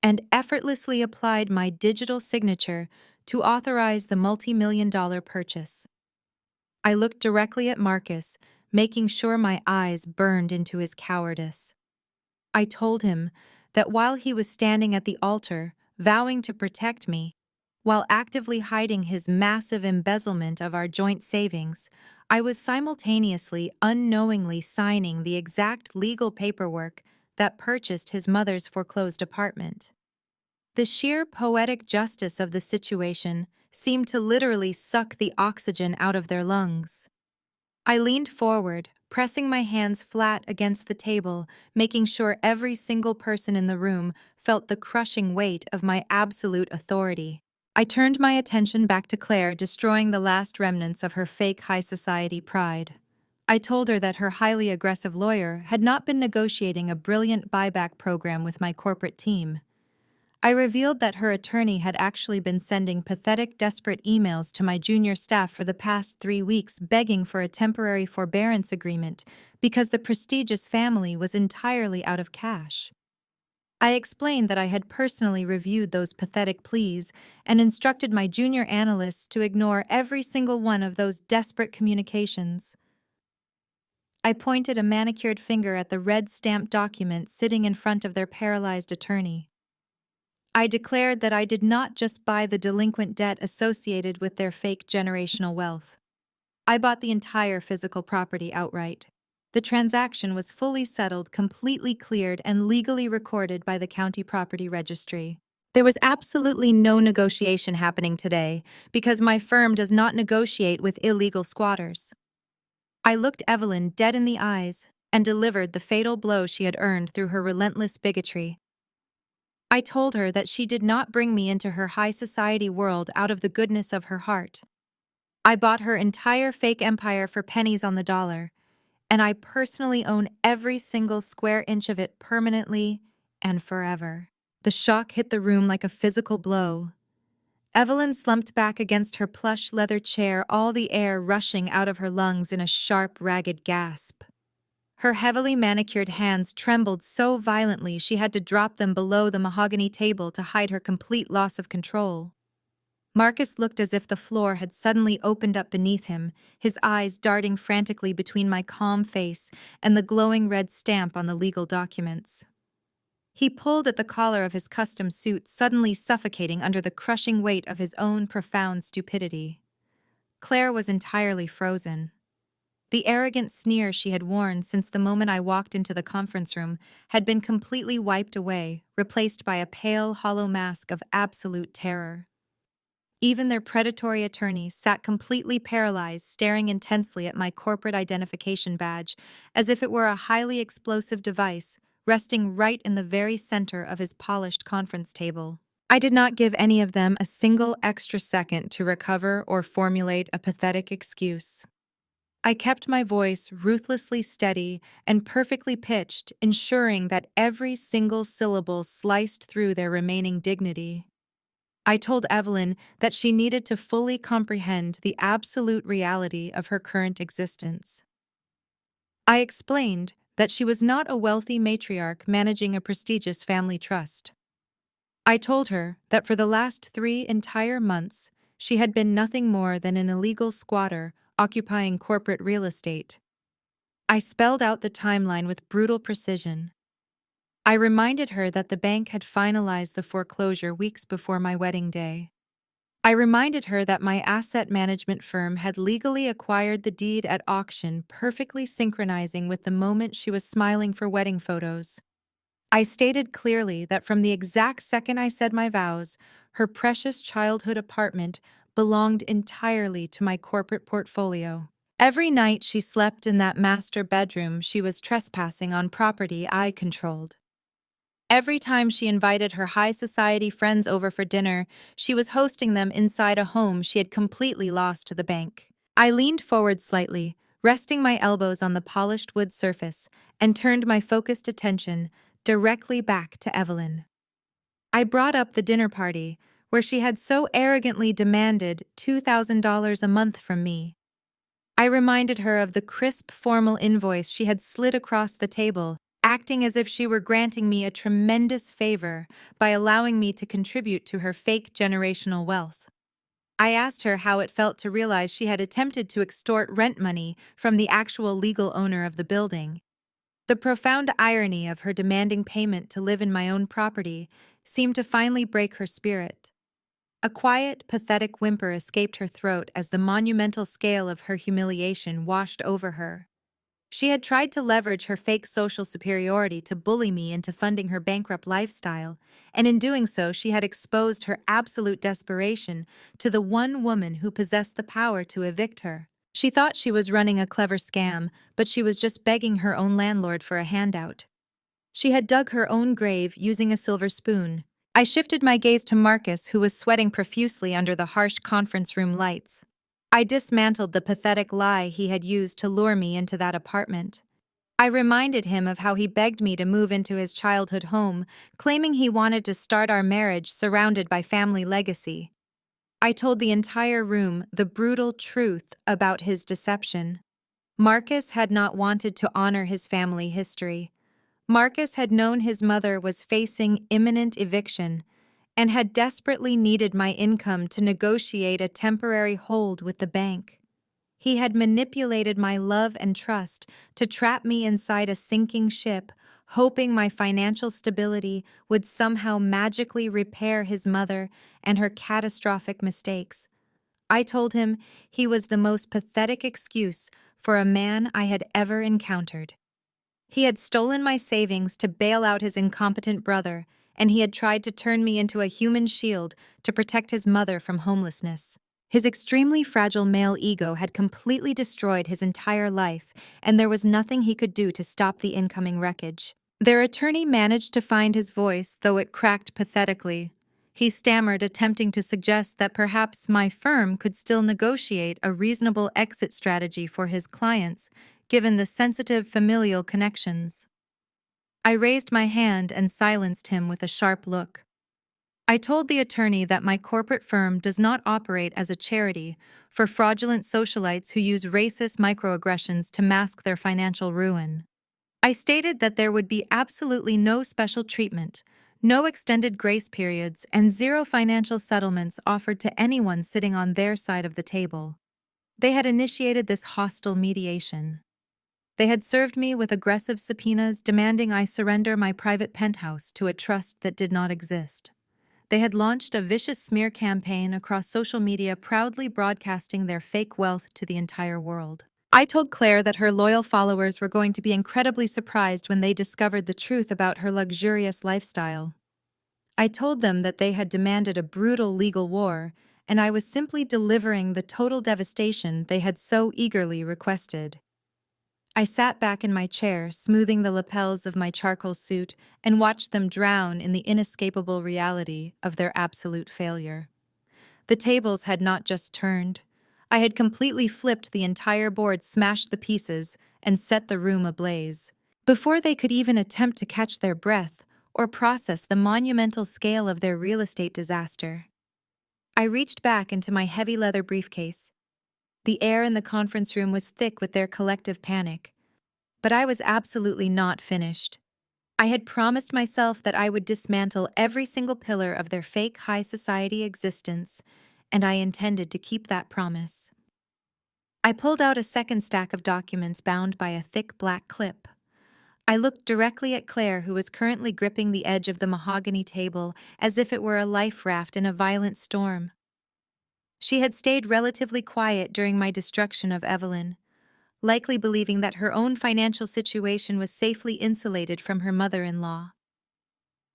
and effortlessly applied my digital signature to authorize the multi-million-dollar purchase. I looked directly at Marcus, making sure my eyes burned into his cowardice. I told him that while he was standing at the altar, vowing to protect me, while actively hiding his massive embezzlement of our joint savings, I was simultaneously unknowingly signing the exact legal paperwork that purchased his mother's foreclosed apartment. The sheer poetic justice of the situation seemed to literally suck the oxygen out of their lungs. I leaned forward, pressing my hands flat against the table, making sure every single person in the room felt the crushing weight of my absolute authority. I turned my attention back to Claire, destroying the last remnants of her fake high society pride. I told her that her highly aggressive lawyer had not been negotiating a brilliant buyback program with my corporate team. I revealed that her attorney had actually been sending pathetic, desperate emails to my junior staff for the past 3 weeks begging for a temporary forbearance agreement because the prestigious family was entirely out of cash. I explained that I had personally reviewed those pathetic pleas and instructed my junior analysts to ignore every single one of those desperate communications. I pointed a manicured finger at the red stamped document sitting in front of their paralyzed attorney. I declared that I did not just buy the delinquent debt associated with their fake generational wealth. I bought the entire physical property outright. The transaction was fully settled, completely cleared, and legally recorded by the county property registry. There was absolutely no negotiation happening today because my firm does not negotiate with illegal squatters. I looked Evelyn dead in the eyes and delivered the fatal blow she had earned through her relentless bigotry. I told her that she did not bring me into her high society world out of the goodness of her heart. I bought her entire fake empire for pennies on the dollar, and I personally own every single square inch of it permanently and forever. The shock hit the room like a physical blow. Evelyn slumped back against her plush leather chair, all the air rushing out of her lungs in a sharp, ragged gasp. Her heavily manicured hands trembled so violently she had to drop them below the mahogany table to hide her complete loss of control. Marcus looked as if the floor had suddenly opened up beneath him, his eyes darting frantically between my calm face and the glowing red stamp on the legal documents. He pulled at the collar of his custom suit, suddenly suffocating under the crushing weight of his own profound stupidity. Claire was entirely frozen. The arrogant sneer she had worn since the moment I walked into the conference room had been completely wiped away, replaced by a pale, hollow mask of absolute terror. Even their predatory attorney sat completely paralyzed, staring intensely at my corporate identification badge, as if it were a highly explosive device, resting right in the very center of his polished conference table. I did not give any of them a single extra second to recover or formulate a pathetic excuse. I kept my voice ruthlessly steady and perfectly pitched, ensuring that every single syllable sliced through their remaining dignity. I told Evelyn that she needed to fully comprehend the absolute reality of her current existence. I explained that she was not a wealthy matriarch managing a prestigious family trust. I told her that for the last 3 entire months, she had been nothing more than an illegal squatter occupying corporate real estate. I spelled out the timeline with brutal precision. I reminded her that the bank had finalized the foreclosure weeks before my wedding day. I reminded her that my asset management firm had legally acquired the deed at auction, perfectly synchronizing with the moment she was smiling for wedding photos. I stated clearly that from the exact second I said my vows, her precious childhood apartment belonged entirely to my corporate portfolio. Every night she slept in that master bedroom, she was trespassing on property I controlled. Every time she invited her high society friends over for dinner, she was hosting them inside a home she had completely lost to the bank. I leaned forward slightly, resting my elbows on the polished wood surface, and turned my focused attention directly back to Evelyn. I brought up the dinner party, where she had so arrogantly demanded $2,000 a month from me. I reminded her of the crisp formal invoice she had slid across the table, acting as if she were granting me a tremendous favor by allowing me to contribute to her fake generational wealth. I asked her how it felt to realize she had attempted to extort rent money from the actual legal owner of the building. The profound irony of her demanding payment to live in my own property seemed to finally break her spirit. A quiet, pathetic whimper escaped her throat as the monumental scale of her humiliation washed over her. She had tried to leverage her fake social superiority to bully me into funding her bankrupt lifestyle, and in doing so, she had exposed her absolute desperation to the one woman who possessed the power to evict her. She thought she was running a clever scam, but she was just begging her own landlord for a handout. She had dug her own grave using a silver spoon. I shifted my gaze to Marcus, who was sweating profusely under the harsh conference room lights. I dismantled the pathetic lie he had used to lure me into that apartment. I reminded him of how he begged me to move into his childhood home, claiming he wanted to start our marriage surrounded by family legacy. I told the entire room the brutal truth about his deception. Marcus had not wanted to honor his family history. Marcus had known his mother was facing imminent eviction and had desperately needed my income to negotiate a temporary hold with the bank. He had manipulated my love and trust to trap me inside a sinking ship, hoping my financial stability would somehow magically repair his mother and her catastrophic mistakes. I told him he was the most pathetic excuse for a man I had ever encountered. He had stolen my savings to bail out his incompetent brother, and he had tried to turn me into a human shield to protect his mother from homelessness. His extremely fragile male ego had completely destroyed his entire life, and there was nothing he could do to stop the incoming wreckage. Their attorney managed to find his voice, though it cracked pathetically. He stammered, attempting to suggest that perhaps my firm could still negotiate a reasonable exit strategy for his clients, given the sensitive familial connections. I raised my hand and silenced him with a sharp look. I told the attorney that my corporate firm does not operate as a charity for fraudulent socialites who use racist microaggressions to mask their financial ruin. I stated that there would be absolutely no special treatment, no extended grace periods, and zero financial settlements offered to anyone sitting on their side of the table. They had initiated this hostile mediation. They had served me with aggressive subpoenas demanding I surrender my private penthouse to a trust that did not exist. They had launched a vicious smear campaign across social media, proudly broadcasting their fake wealth to the entire world. I told Claire that her loyal followers were going to be incredibly surprised when they discovered the truth about her luxurious lifestyle. I told them that they had demanded a brutal legal war, and I was simply delivering the total devastation they had so eagerly requested. I sat back in my chair, smoothing the lapels of my charcoal suit, and watched them drown in the inescapable reality of their absolute failure. The tables had not just turned. I had completely flipped the entire board, smashed the pieces, and set the room ablaze. Before they could even attempt to catch their breath or process the monumental scale of their real estate disaster, I reached back into my heavy leather briefcase. The air in the conference room was thick with their collective panic. But I was absolutely not finished. I had promised myself that I would dismantle every single pillar of their fake high society existence, and I intended to keep that promise. I pulled out a second stack of documents bound by a thick black clip. I looked directly at Claire, who was currently gripping the edge of the mahogany table as if it were a life raft in a violent storm. She had stayed relatively quiet during my destruction of Evelyn, likely believing that her own financial situation was safely insulated from her mother-in-law.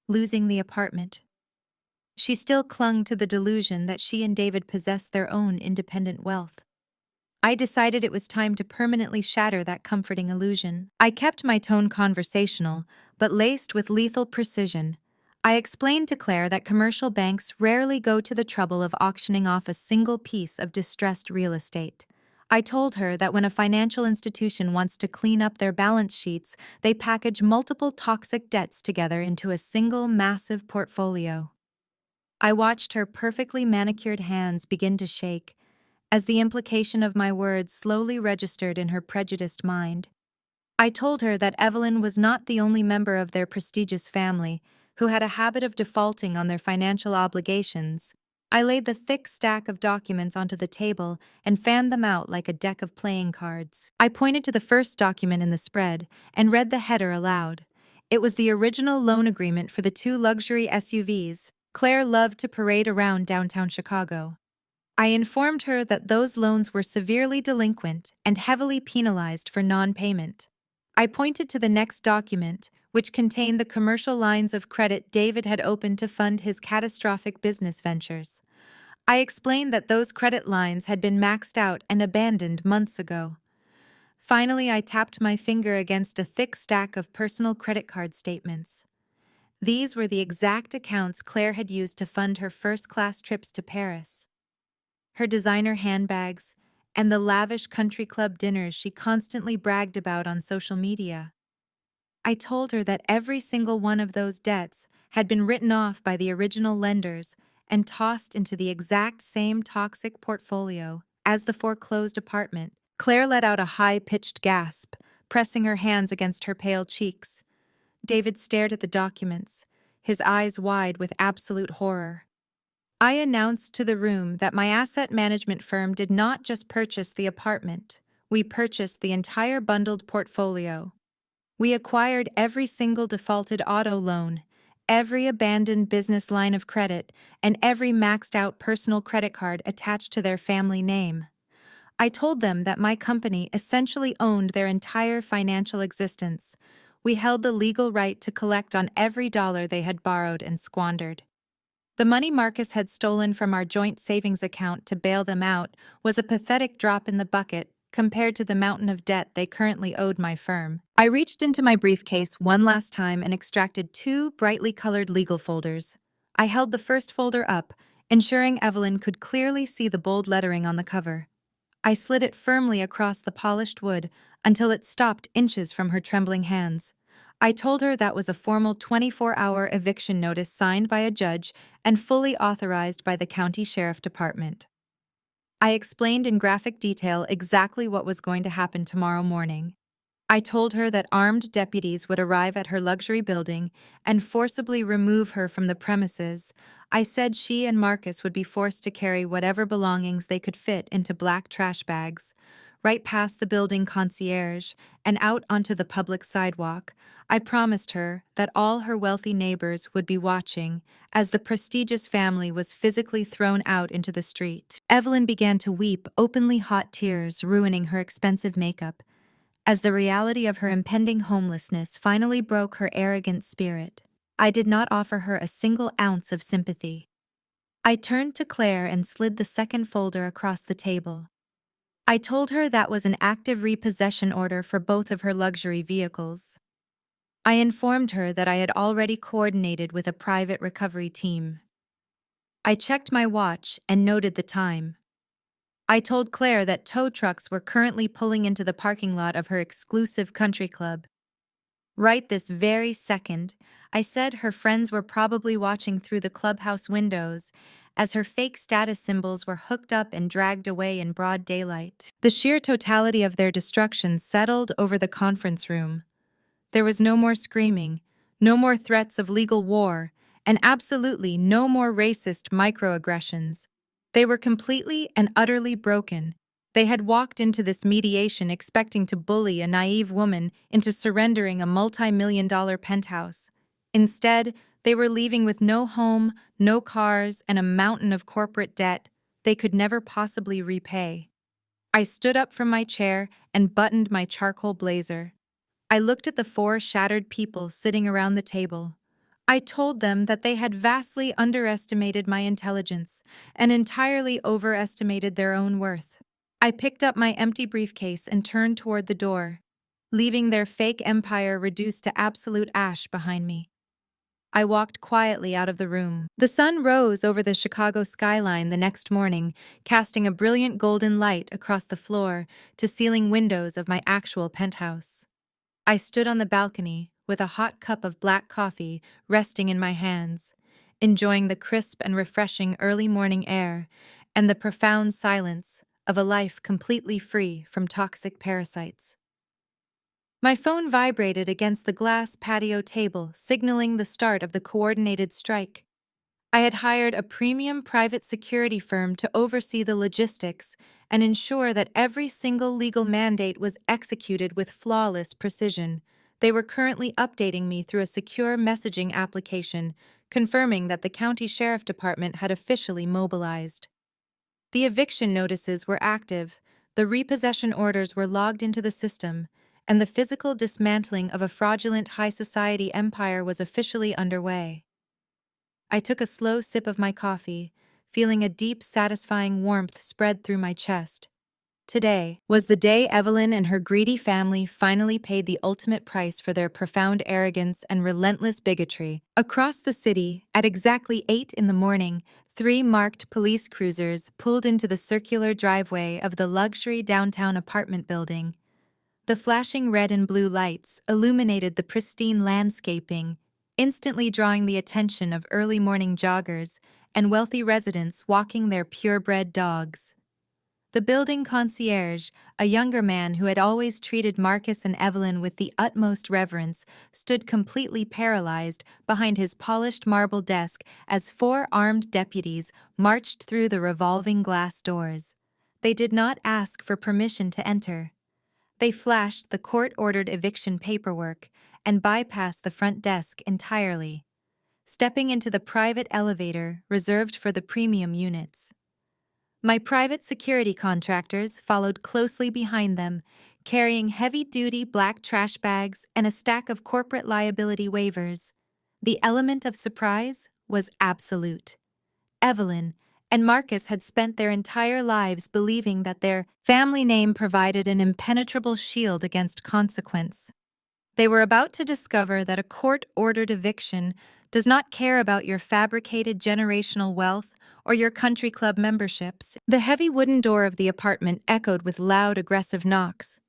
Losing the apartment. She still clung to the delusion that she and David possessed their own independent wealth. I decided it was time to permanently shatter that comforting illusion. I kept my tone conversational, but laced with lethal precision. I explained to Claire that commercial banks rarely go to the trouble of auctioning off a single piece of distressed real estate. I told her that when a financial institution wants to clean up their balance sheets, they package multiple toxic debts together into a single massive portfolio. I watched her perfectly manicured hands begin to shake, as the implication of my words slowly registered in her prejudiced mind. I told her that Evelyn was not the only member of their prestigious family who had a habit of defaulting on their financial obligations. I laid the thick stack of documents onto the table and fanned them out like a deck of playing cards. I pointed to the first document in the spread and read the header aloud. It was the original loan agreement for the 2 luxury SUVs Claire loved to parade around downtown Chicago. I informed her that those loans were severely delinquent and heavily penalized for non-payment. I pointed to the next document, which contained the commercial lines of credit David had opened to fund his catastrophic business ventures. I explained that those credit lines had been maxed out and abandoned months ago. Finally, I tapped my finger against a thick stack of personal credit card statements. These were the exact accounts Claire had used to fund her first-class trips to Paris, her designer handbags, and the lavish country club dinners she constantly bragged about on social media. I told her that every single one of those debts had been written off by the original lenders and tossed into the exact same toxic portfolio as the foreclosed apartment. Claire let out a high-pitched gasp, pressing her hands against her pale cheeks. David stared at the documents, his eyes wide with absolute horror. I announced to the room that my asset management firm did not just purchase the apartment, we purchased the entire bundled portfolio. We acquired every single defaulted auto loan, every abandoned business line of credit, and every maxed-out personal credit card attached to their family name. I told them that my company essentially owned their entire financial existence. We held the legal right to collect on every dollar they had borrowed and squandered. The money Marcus had stolen from our joint savings account to bail them out was a pathetic drop in the bucket compared to the mountain of debt they currently owed my firm. I reached into my briefcase one last time and extracted 2 brightly colored legal folders. I held the first folder up, ensuring Evelyn could clearly see the bold lettering on the cover. I slid it firmly across the polished wood until it stopped inches from her trembling hands. I told her that was a formal 24-hour eviction notice signed by a judge and fully authorized by the county sheriff department. I explained in graphic detail exactly what was going to happen tomorrow morning. I told her that armed deputies would arrive at her luxury building and forcibly remove her from the premises. I said she and Marcus would be forced to carry whatever belongings they could fit into black trash bags, right past the building concierge and out onto the public sidewalk. I promised her that all her wealthy neighbors would be watching as the prestigious family was physically thrown out into the street. Evelyn began to weep openly hot tears, ruining her expensive makeup, as the reality of her impending homelessness finally broke her arrogant spirit. I did not offer her a single ounce of sympathy. I turned to Claire and slid the second folder across the table. I told her that was an active repossession order for both of her luxury vehicles. I informed her that I had already coordinated with a private recovery team. I checked my watch and noted the time. I told Claire that tow trucks were currently pulling into the parking lot of her exclusive country club. Right this very second, I said her friends were probably watching through the clubhouse windows, as her fake status symbols were hooked up and dragged away in broad daylight. The sheer totality of their destruction settled over the conference room. There was no more screaming, no more threats of legal war, and absolutely no more racist microaggressions. They were completely and utterly broken. They had walked into this mediation expecting to bully a naive woman into surrendering a multi-million-dollar penthouse. Instead, they were leaving with no home, no cars, and a mountain of corporate debt they could never possibly repay. I stood up from my chair and buttoned my charcoal blazer. I looked at the four shattered people sitting around the table. I told them that they had vastly underestimated my intelligence and entirely overestimated their own worth. I picked up my empty briefcase and turned toward the door, leaving their fake empire reduced to absolute ash behind me. I walked quietly out of the room. The sun rose over the Chicago skyline the next morning, casting a brilliant golden light across the floor to ceiling windows of my actual penthouse. I stood on the balcony with a hot cup of black coffee resting in my hands, enjoying the crisp and refreshing early morning air and the profound silence of a life completely free from toxic parasites. My phone vibrated against the glass patio table, signaling the start of the coordinated strike. I had hired a premium private security firm to oversee the logistics and ensure that every single legal mandate was executed with flawless precision. They were currently updating me through a secure messaging application, confirming that the county sheriff department had officially mobilized. The eviction notices were active, the repossession orders were logged into the system, and the physical dismantling of a fraudulent high society empire was officially underway. I took a slow sip of my coffee, feeling a deep, satisfying warmth spread through my chest. Today was the day Evelyn and her greedy family finally paid the ultimate price for their profound arrogance and relentless bigotry. Across the city, at exactly 8 in the morning, 3 marked police cruisers pulled into the circular driveway of the luxury downtown apartment building. The flashing red and blue lights illuminated the pristine landscaping, instantly drawing the attention of early morning joggers and wealthy residents walking their purebred dogs. The building concierge, a younger man who had always treated Marcus and Evelyn with the utmost reverence, stood completely paralyzed behind his polished marble desk as 4 armed deputies marched through the revolving glass doors. They did not ask for permission to enter. They flashed the court-ordered eviction paperwork and bypassed the front desk entirely, stepping into the private elevator reserved for the premium units. My private security contractors followed closely behind them, carrying heavy-duty black trash bags and a stack of corporate liability waivers. The element of surprise was absolute. Evelyn and Marcus had spent their entire lives believing that their family name provided an impenetrable shield against consequence. They were about to discover that a court-ordered eviction does not care about your fabricated generational wealth or your country club memberships. The heavy wooden door of the apartment echoed with loud, aggressive knocks.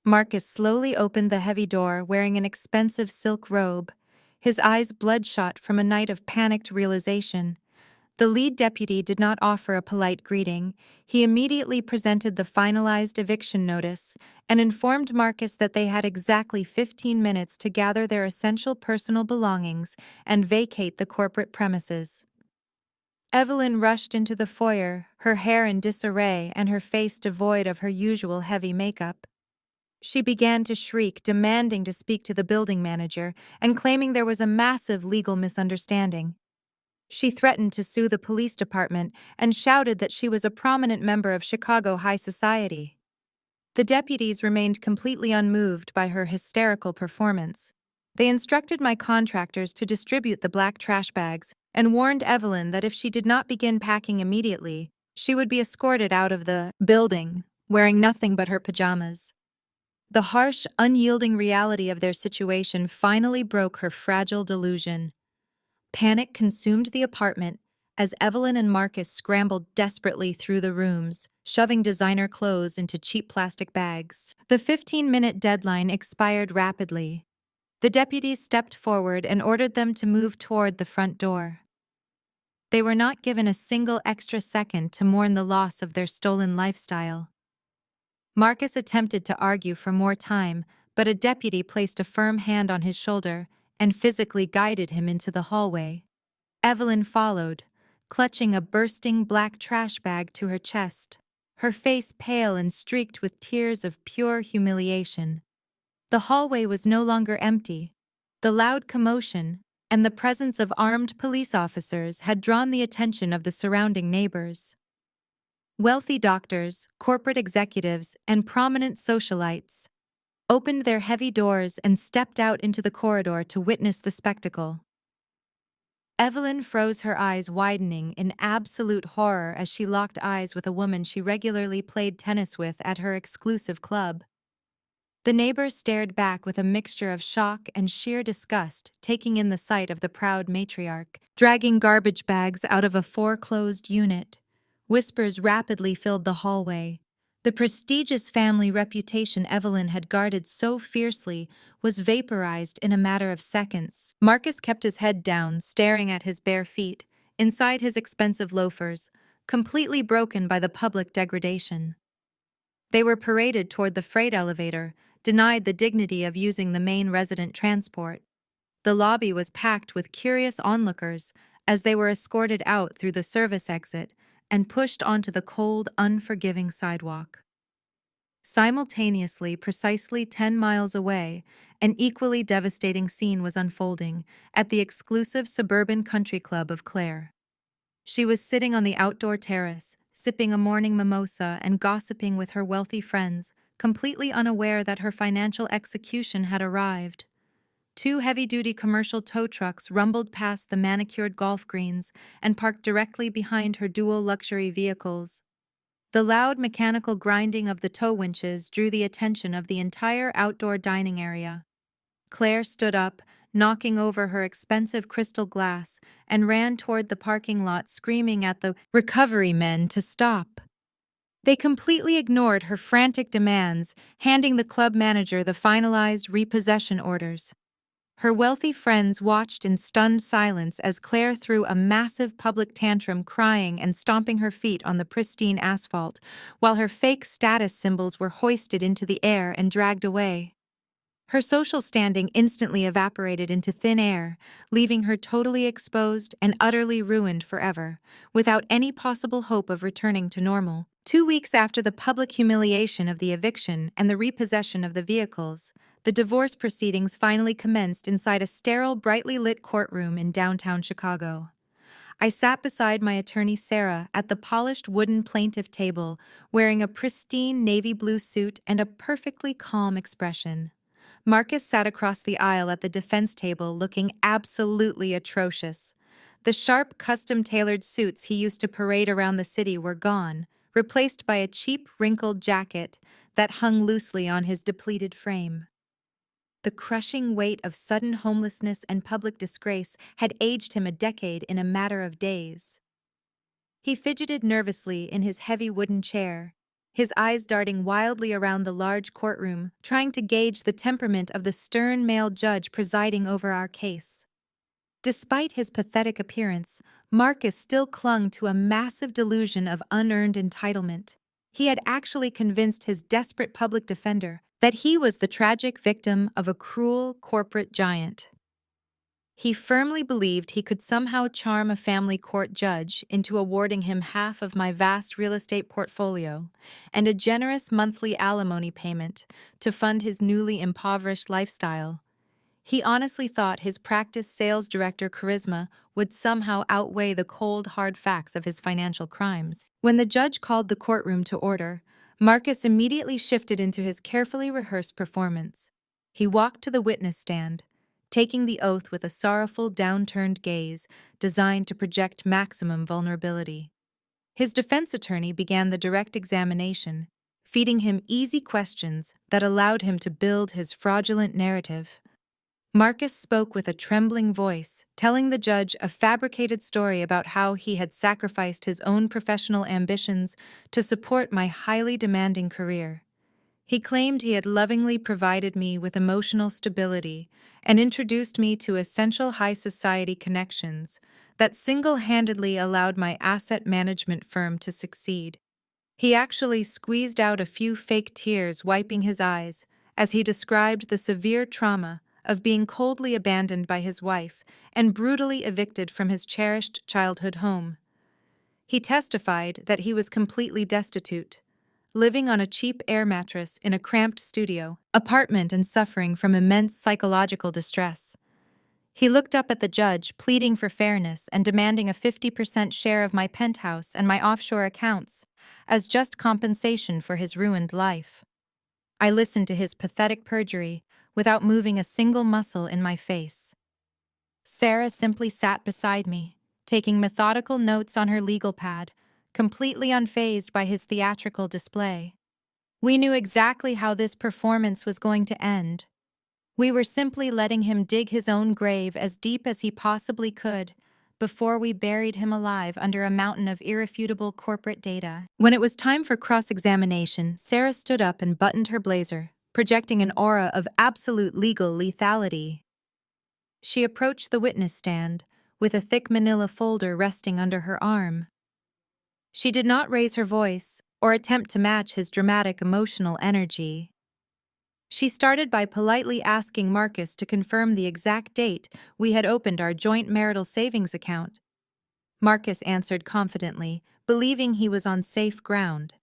Marcus slowly opened the heavy door wearing an expensive silk robe, his eyes bloodshot from a night of panicked realization. The lead deputy did not offer a polite greeting. He immediately presented the finalized eviction notice and informed Marcus that they had exactly 15 minutes to gather their essential personal belongings and vacate the corporate premises. Evelyn rushed into the foyer, her hair in disarray and her face devoid of her usual heavy makeup. She began to shriek, demanding to speak to the building manager and claiming there was a massive legal misunderstanding. She threatened to sue the police department and shouted that she was a prominent member of Chicago high society. The deputies remained completely unmoved by her hysterical performance. They instructed my contractors to distribute the black trash bags and warned Evelyn that if she did not begin packing immediately, she would be escorted out of the building, wearing nothing but her pajamas. The harsh, unyielding reality of their situation finally broke her fragile delusion. Panic consumed the apartment as Evelyn and Marcus scrambled desperately through the rooms, shoving designer clothes into cheap plastic bags. The 15-minute deadline expired rapidly. The deputies stepped forward and ordered them to move toward the front door. They were not given a single extra second to mourn the loss of their stolen lifestyle. Marcus attempted to argue for more time, but a deputy placed a firm hand on his shoulder and physically guided him into the hallway. Evelyn followed, clutching a bursting black trash bag to her chest, her face pale and streaked with tears of pure humiliation. The hallway was no longer empty. The loud commotion and the presence of armed police officers had drawn the attention of the surrounding neighbors. Wealthy doctors, corporate executives, and prominent socialites opened their heavy doors and stepped out into the corridor to witness the spectacle. Evelyn froze, her eyes widening in absolute horror as she locked eyes with a woman she regularly played tennis with at her exclusive club. The neighbors stared back with a mixture of shock and sheer disgust, taking in the sight of the proud matriarch, dragging garbage bags out of a foreclosed unit. Whispers rapidly filled the hallway. The prestigious family reputation Evelyn had guarded so fiercely was vaporized in a matter of seconds. Marcus kept his head down, staring at his bare feet, inside his expensive loafers, completely broken by the public degradation. They were paraded toward the freight elevator, denied the dignity of using the main resident transport. The lobby was packed with curious onlookers as they were escorted out through the service exit and pushed onto the cold, unforgiving sidewalk. Simultaneously, precisely 10 miles away, an equally devastating scene was unfolding at the exclusive suburban country club of Claire. She was sitting on the outdoor terrace, sipping a morning mimosa and gossiping with her wealthy friends, completely unaware that her financial execution had arrived. Two heavy-duty commercial tow trucks rumbled past the manicured golf greens and parked directly behind her dual luxury vehicles. The loud mechanical grinding of the tow winches drew the attention of the entire outdoor dining area. Claire stood up, knocking over her expensive crystal glass, and ran toward the parking lot screaming at the recovery men to stop. They completely ignored her frantic demands, handing the club manager the finalized repossession orders. Her wealthy friends watched in stunned silence as Claire threw a massive public tantrum, crying and stomping her feet on the pristine asphalt, while her fake status symbols were hoisted into the air and dragged away. Her social standing instantly evaporated into thin air, leaving her totally exposed and utterly ruined forever, without any possible hope of returning to normal. 2 weeks after the public humiliation of the eviction and the repossession of the vehicles, the divorce proceedings finally commenced inside a sterile, brightly lit courtroom in downtown Chicago. I sat beside my attorney Sarah at the polished wooden plaintiff table, wearing a pristine navy blue suit and a perfectly calm expression. Marcus sat across the aisle at the defense table, looking absolutely atrocious. The sharp, custom-tailored suits he used to parade around the city were gone, replaced by a cheap, wrinkled jacket that hung loosely on his depleted frame. The crushing weight of sudden homelessness and public disgrace had aged him a decade in a matter of days. He fidgeted nervously in his heavy wooden chair, his eyes darting wildly around the large courtroom, trying to gauge the temperament of the stern male judge presiding over our case. Despite his pathetic appearance, Marcus still clung to a massive delusion of unearned entitlement. He had actually convinced his desperate public defender that he was the tragic victim of a cruel corporate giant. He firmly believed he could somehow charm a family court judge into awarding him half of my vast real estate portfolio and a generous monthly alimony payment to fund his newly impoverished lifestyle. He honestly thought his practice sales director charisma would somehow outweigh the cold, hard facts of his financial crimes. When the judge called the courtroom to order, Marcus immediately shifted into his carefully rehearsed performance. He walked to the witness stand, taking the oath with a sorrowful, downturned gaze designed to project maximum vulnerability. His defense attorney began the direct examination, feeding him easy questions that allowed him to build his fraudulent narrative. Marcus spoke with a trembling voice, telling the judge a fabricated story about how he had sacrificed his own professional ambitions to support my highly demanding career. He claimed he had lovingly provided me with emotional stability and introduced me to essential high society connections that single-handedly allowed my asset management firm to succeed. He actually squeezed out a few fake tears, wiping his eyes, as he described the severe trauma of being coldly abandoned by his wife and brutally evicted from his cherished childhood home. He testified that he was completely destitute, living on a cheap air mattress in a cramped studio apartment and suffering from immense psychological distress. He looked up at the judge, pleading for fairness and demanding a 50% share of my penthouse and my offshore accounts as just compensation for his ruined life. I listened to his pathetic perjury without moving a single muscle in my face. Sarah simply sat beside me, taking methodical notes on her legal pad, completely unfazed by his theatrical display. We knew exactly how this performance was going to end. We were simply letting him dig his own grave as deep as he possibly could before we buried him alive under a mountain of irrefutable corporate data. When it was time for cross-examination, Sarah stood up and buttoned her blazer, projecting an aura of absolute legal lethality. She approached the witness stand, with a thick manila folder resting under her arm. She did not raise her voice or attempt to match his dramatic emotional energy. She started by politely asking Marcus to confirm the exact date we had opened our joint marital savings account. Marcus answered confidently, believing he was on safe ground.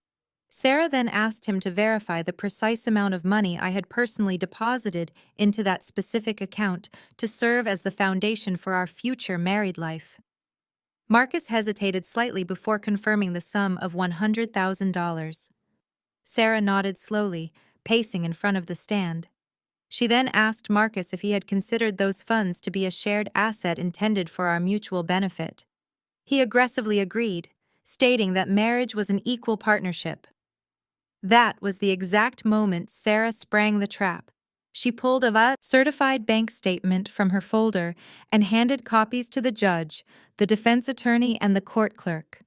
Sarah then asked him to verify the precise amount of money I had personally deposited into that specific account to serve as the foundation for our future married life. Marcus hesitated slightly before confirming the sum of $100,000. Sarah nodded slowly, pacing in front of the stand. She then asked Marcus if he had considered those funds to be a shared asset intended for our mutual benefit. He aggressively agreed, stating that marriage was an equal partnership. That was the exact moment Sarah sprang the trap. She pulled a certified bank statement from her folder and handed copies to the judge, the defense attorney, and the court clerk.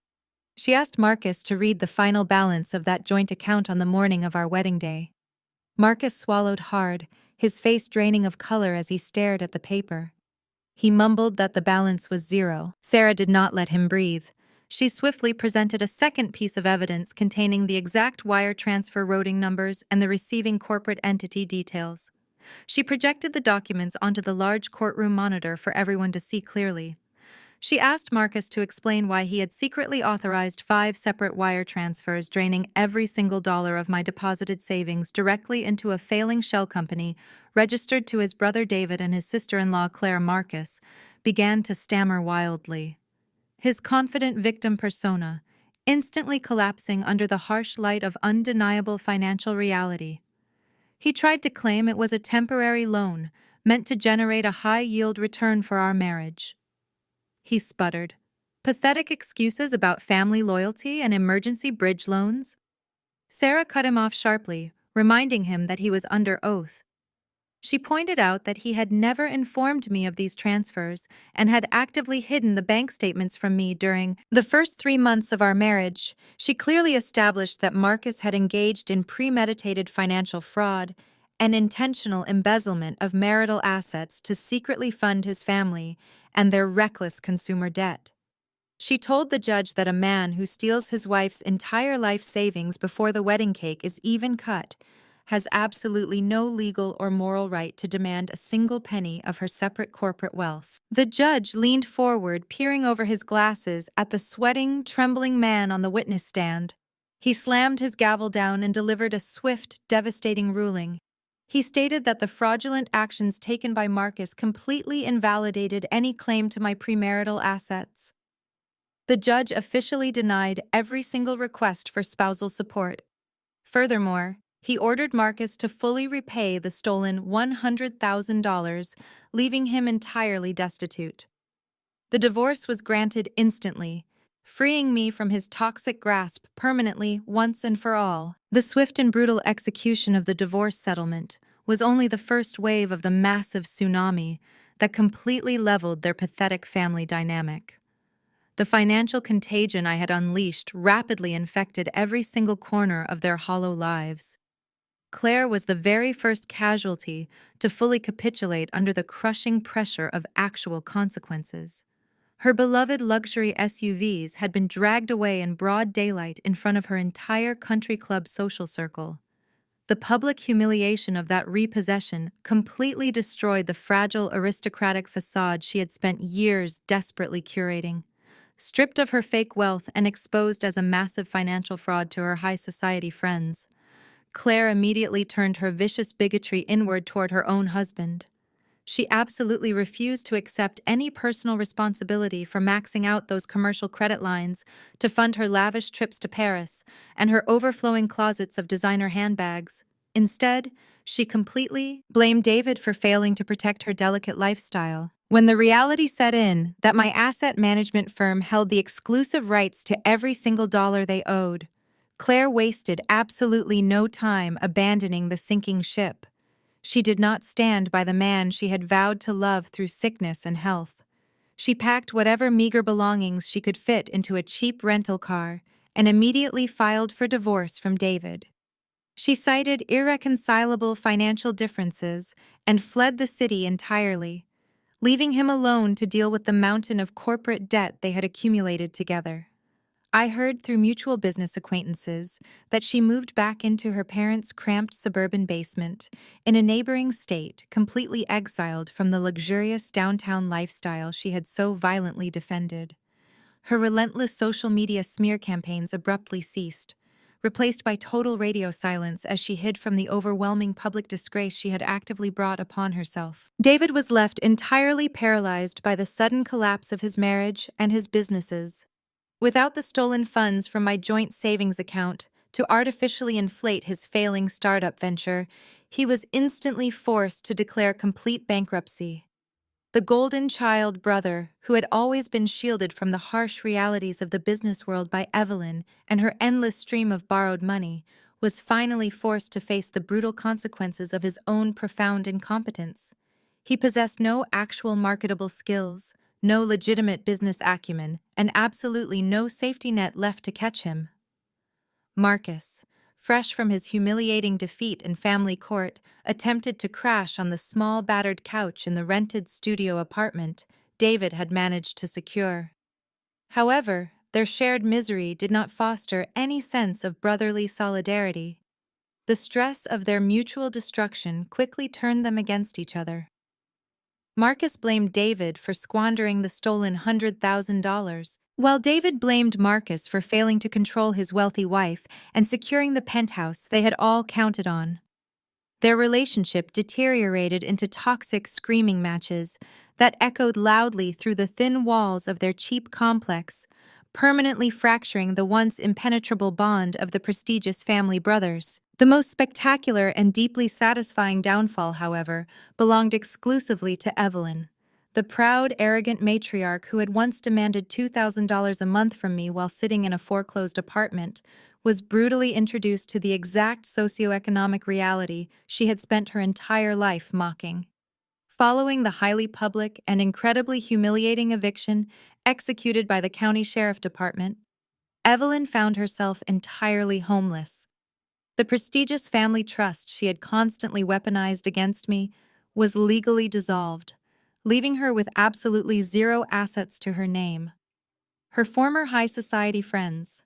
She asked Marcus to read the final balance of that joint account on the morning of our wedding day. Marcus swallowed hard, his face draining of color as he stared at the paper. He mumbled that the balance was zero. Sarah did not let him breathe. She swiftly presented a second piece of evidence containing the exact wire transfer routing numbers and the receiving corporate entity details. She projected the documents onto the large courtroom monitor for everyone to see clearly. She asked Marcus to explain why he had secretly authorized 5 separate wire transfers, draining every single dollar of my deposited savings directly into a failing shell company registered to his brother David and his sister-in-law Claire. Marcus began to stammer wildly, his confident victim persona instantly collapsing under the harsh light of undeniable financial reality. He tried to claim it was a temporary loan meant to generate a high-yield return for our marriage. He sputtered. Pathetic excuses about family loyalty and emergency bridge loans? Sarah cut him off sharply, reminding him that he was under oath. She pointed out that he had never informed me of these transfers and had actively hidden the bank statements from me during the first 3 months of our marriage. She clearly established that Marcus had engaged in premeditated financial fraud and intentional embezzlement of marital assets to secretly fund his family and their reckless consumer debt. She told the judge that a man who steals his wife's entire life savings before the wedding cake is even cut has absolutely no legal or moral right to demand a single penny of her separate corporate wealth. The judge leaned forward, peering over his glasses at the sweating, trembling man on the witness stand. He slammed his gavel down and delivered a swift, devastating ruling. He stated that the fraudulent actions taken by Marcus completely invalidated any claim to my premarital assets. The judge officially denied every single request for spousal support. Furthermore, he ordered Marcus to fully repay the stolen $100,000, leaving him entirely destitute. The divorce was granted instantly, freeing me from his toxic grasp permanently once and for all. The swift and brutal execution of the divorce settlement was only the first wave of the massive tsunami that completely leveled their pathetic family dynamic. The financial contagion I had unleashed rapidly infected every single corner of their hollow lives. Claire was the very first casualty to fully capitulate under the crushing pressure of actual consequences. Her beloved luxury SUVs had been dragged away in broad daylight in front of her entire country club social circle. The public humiliation of that repossession completely destroyed the fragile aristocratic facade she had spent years desperately curating. Stripped of her fake wealth and exposed as a massive financial fraud to her high society friends, Claire immediately turned her vicious bigotry inward toward her own husband. She absolutely refused to accept any personal responsibility for maxing out those commercial credit lines to fund her lavish trips to Paris and her overflowing closets of designer handbags. Instead, she completely blamed David for failing to protect her delicate lifestyle. When the reality set in that my asset management firm held the exclusive rights to every single dollar they owed, Claire wasted absolutely no time abandoning the sinking ship. She did not stand by the man she had vowed to love through sickness and health. She packed whatever meager belongings she could fit into a cheap rental car and immediately filed for divorce from David. She cited irreconcilable financial differences and fled the city entirely, leaving him alone to deal with the mountain of corporate debt they had accumulated together. I heard through mutual business acquaintances that she moved back into her parents' cramped suburban basement in a neighboring state, completely exiled from the luxurious downtown lifestyle she had so violently defended. Her relentless social media smear campaigns abruptly ceased, replaced by total radio silence as she hid from the overwhelming public disgrace she had actively brought upon herself. David was left entirely paralyzed by the sudden collapse of his marriage and his businesses. Without the stolen funds from my joint savings account to artificially inflate his failing startup venture, he was instantly forced to declare complete bankruptcy. The golden child brother, who had always been shielded from the harsh realities of the business world by Evelyn and her endless stream of borrowed money, was finally forced to face the brutal consequences of his own profound incompetence. He possessed no actual marketable skills, no legitimate business acumen, and absolutely no safety net left to catch him. Marcus, fresh from his humiliating defeat in family court, attempted to crash on the small battered couch in the rented studio apartment David had managed to secure. However, their shared misery did not foster any sense of brotherly solidarity. The stress of their mutual destruction quickly turned them against each other. Marcus blamed David for squandering the stolen $100,000, while David blamed Marcus for failing to control his wealthy wife and securing the penthouse they had all counted on. Their relationship deteriorated into toxic screaming matches that echoed loudly through the thin walls of their cheap complex, permanently fracturing the once impenetrable bond of the prestigious family brothers. The most spectacular and deeply satisfying downfall, however, belonged exclusively to Evelyn, the proud, arrogant matriarch who had once demanded $2,000 a month from me while sitting in a foreclosed apartment, was brutally introduced to the exact socioeconomic reality she had spent her entire life mocking. Following the highly public and incredibly humiliating eviction executed by the county sheriff department, Evelyn found herself entirely homeless. The prestigious family trust she had constantly weaponized against me was legally dissolved, leaving her with absolutely zero assets to her name. Her former high society friends,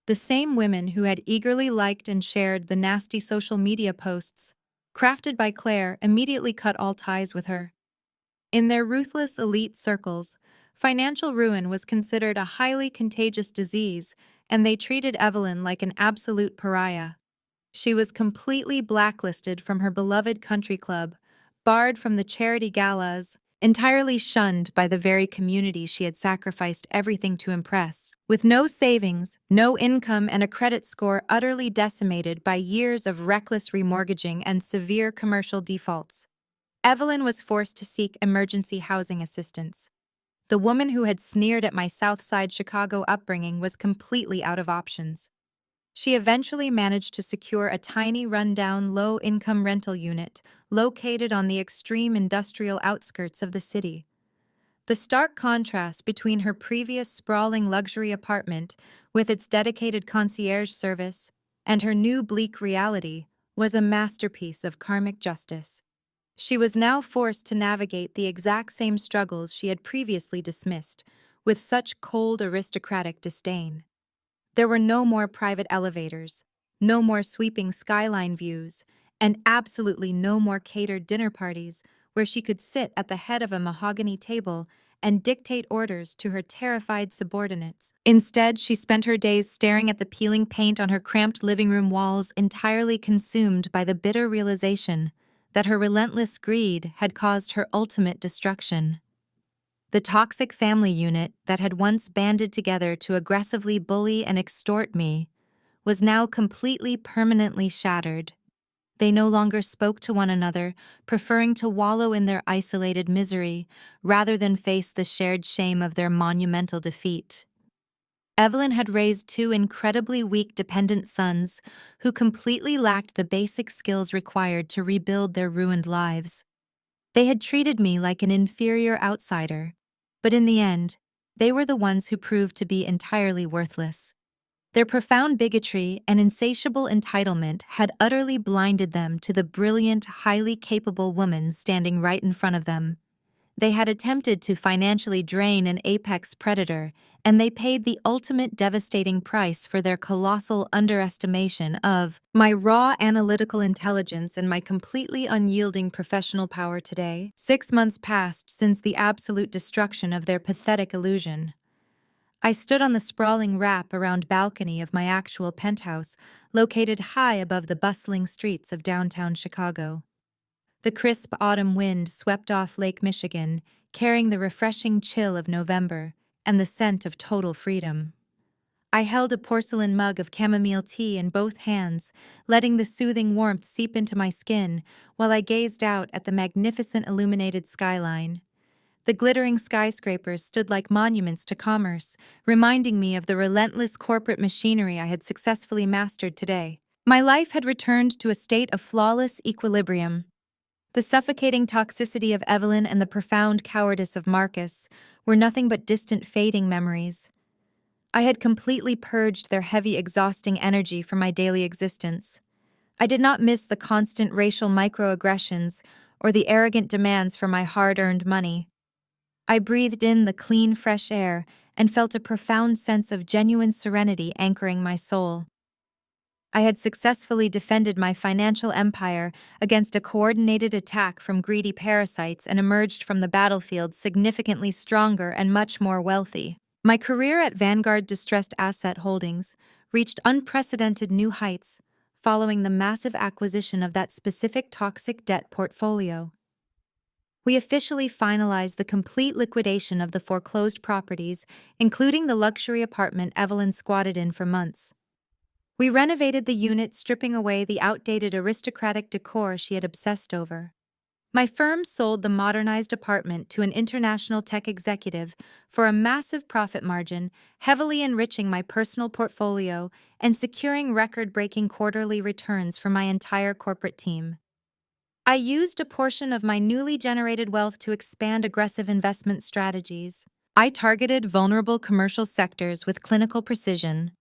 the same women who had eagerly liked and shared the nasty social media posts crafted by Claire, immediately cut all ties with her. In their ruthless elite circles, financial ruin was considered a highly contagious disease, and they treated Evelyn like an absolute pariah. She was completely blacklisted from her beloved country club, barred from the charity galas, entirely shunned by the very community she had sacrificed everything to impress. With no savings, no income, and a credit score utterly decimated by years of reckless remortgaging and severe commercial defaults, Evelyn was forced to seek emergency housing assistance. The woman who had sneered at my South Side Chicago upbringing was completely out of options. She eventually managed to secure a tiny, rundown, low-income rental unit located on the extreme industrial outskirts of the city. The stark contrast between her previous sprawling luxury apartment with its dedicated concierge service and her new bleak reality was a masterpiece of karmic justice. She was now forced to navigate the exact same struggles she had previously dismissed, with such cold aristocratic disdain. There were no more private elevators, no more sweeping skyline views, and absolutely no more catered dinner parties where she could sit at the head of a mahogany table and dictate orders to her terrified subordinates. Instead, she spent her days staring at the peeling paint on her cramped living room walls, entirely consumed by the bitter realization that her relentless greed had caused her ultimate destruction. The toxic family unit that had once banded together to aggressively bully and extort me was now completely permanently shattered. They no longer spoke to one another, preferring to wallow in their isolated misery rather than face the shared shame of their monumental defeat. Evelyn had raised two incredibly weak dependent sons who completely lacked the basic skills required to rebuild their ruined lives. They had treated me like an inferior outsider, but in the end, they were the ones who proved to be entirely worthless. Their profound bigotry and insatiable entitlement had utterly blinded them to the brilliant, highly capable woman standing right in front of them. They had attempted to financially drain an apex predator, and they paid the ultimate devastating price for their colossal underestimation of my raw analytical intelligence and my completely unyielding professional power today. 6 months passed since the absolute destruction of their pathetic illusion. I stood on the sprawling wrap-around balcony of my actual penthouse, located high above the bustling streets of downtown Chicago. The crisp autumn wind swept off Lake Michigan, carrying the refreshing chill of November and the scent of total freedom. I held a porcelain mug of chamomile tea in both hands, letting the soothing warmth seep into my skin while I gazed out at the magnificent illuminated skyline. The glittering skyscrapers stood like monuments to commerce, reminding me of the relentless corporate machinery I had successfully mastered today. My life had returned to a state of flawless equilibrium. The suffocating toxicity of Evelyn and the profound cowardice of Marcus were nothing but distant fading memories. I had completely purged their heavy, exhausting energy from my daily existence. I did not miss the constant racial microaggressions or the arrogant demands for my hard-earned money. I breathed in the clean, fresh air and felt a profound sense of genuine serenity anchoring my soul. I had successfully defended my financial empire against a coordinated attack from greedy parasites and emerged from the battlefield significantly stronger and much more wealthy. My career at Vanguard Distressed Asset Holdings reached unprecedented new heights following the massive acquisition of that specific toxic debt portfolio. We officially finalized the complete liquidation of the foreclosed properties, including the luxury apartment Evelyn squatted in for months. We renovated the unit, stripping away the outdated aristocratic decor she had obsessed over. My firm sold the modernized apartment to an international tech executive for a massive profit margin, heavily enriching my personal portfolio and securing record-breaking quarterly returns for my entire corporate team. I used a portion of my newly generated wealth to expand aggressive investment strategies. I targeted vulnerable commercial sectors with clinical precision.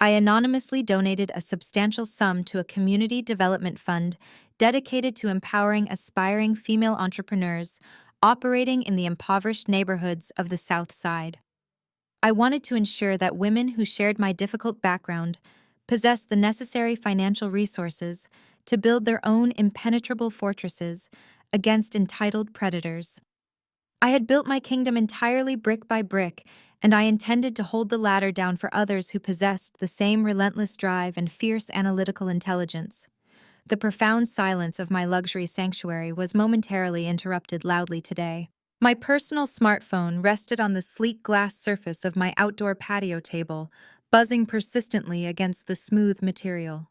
I anonymously donated a substantial sum to a community development fund dedicated to empowering aspiring female entrepreneurs operating in the impoverished neighborhoods of the South Side. I wanted to ensure that women who shared my difficult background possessed the necessary financial resources to build their own impenetrable fortresses against entitled predators. I had built my kingdom entirely brick by brick, and I intended to hold the ladder down for others who possessed the same relentless drive and fierce analytical intelligence. The profound silence of my luxury sanctuary was momentarily interrupted loudly today. My personal smartphone rested on the sleek glass surface of my outdoor patio table, buzzing persistently against the smooth material.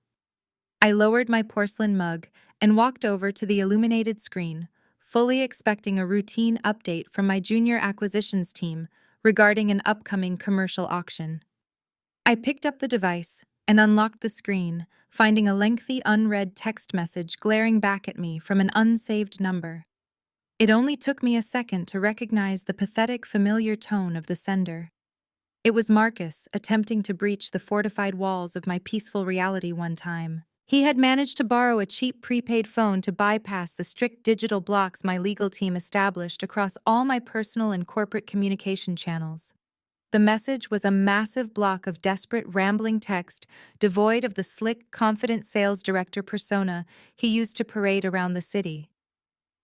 I lowered my porcelain mug and walked over to the illuminated screen, fully expecting a routine update from my junior acquisitions team regarding an upcoming commercial auction. I picked up the device and unlocked the screen, finding a lengthy unread text message glaring back at me from an unsaved number. It only took me a second to recognize the pathetic, familiar tone of the sender. It was Marcus attempting to breach the fortified walls of my peaceful reality one time. He had managed to borrow a cheap prepaid phone to bypass the strict digital blocks my legal team established across all my personal and corporate communication channels. The message was a massive block of desperate, rambling text, devoid of the slick, confident sales director persona he used to parade around the city.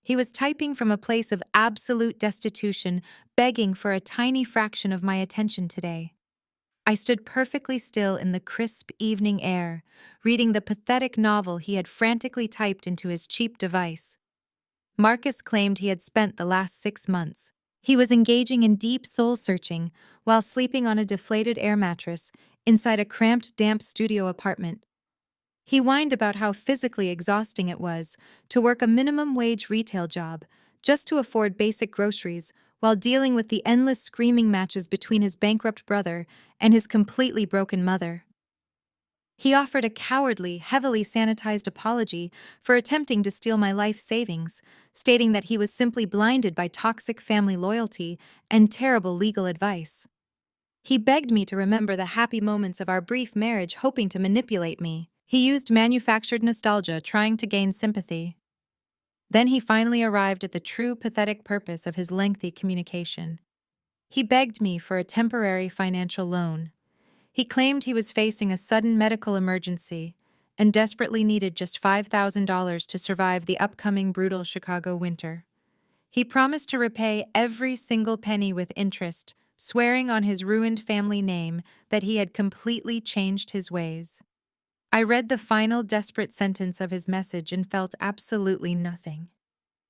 He was typing from a place of absolute destitution, begging for a tiny fraction of my attention today. I stood perfectly still in the crisp evening air, reading the pathetic novel he had frantically typed into his cheap device. Marcus claimed he had spent the last 6 months. He was engaging in deep soul-searching while sleeping on a deflated air mattress inside a cramped, damp studio apartment. He whined about how physically exhausting it was to work a minimum-wage retail job just to afford basic groceries while dealing with the endless screaming matches between his bankrupt brother and his completely broken mother. He offered a cowardly, heavily sanitized apology for attempting to steal my life savings, stating that he was simply blinded by toxic family loyalty and terrible legal advice. He begged me to remember the happy moments of our brief marriage, hoping to manipulate me. He used manufactured nostalgia, trying to gain sympathy. Then he finally arrived at the true pathetic purpose of his lengthy communication. He begged me for a temporary financial loan. He claimed he was facing a sudden medical emergency and desperately needed just $5,000 to survive the upcoming brutal Chicago winter. He promised to repay every single penny with interest, swearing on his ruined family name that he had completely changed his ways. I read the final desperate sentence of his message and felt absolutely nothing.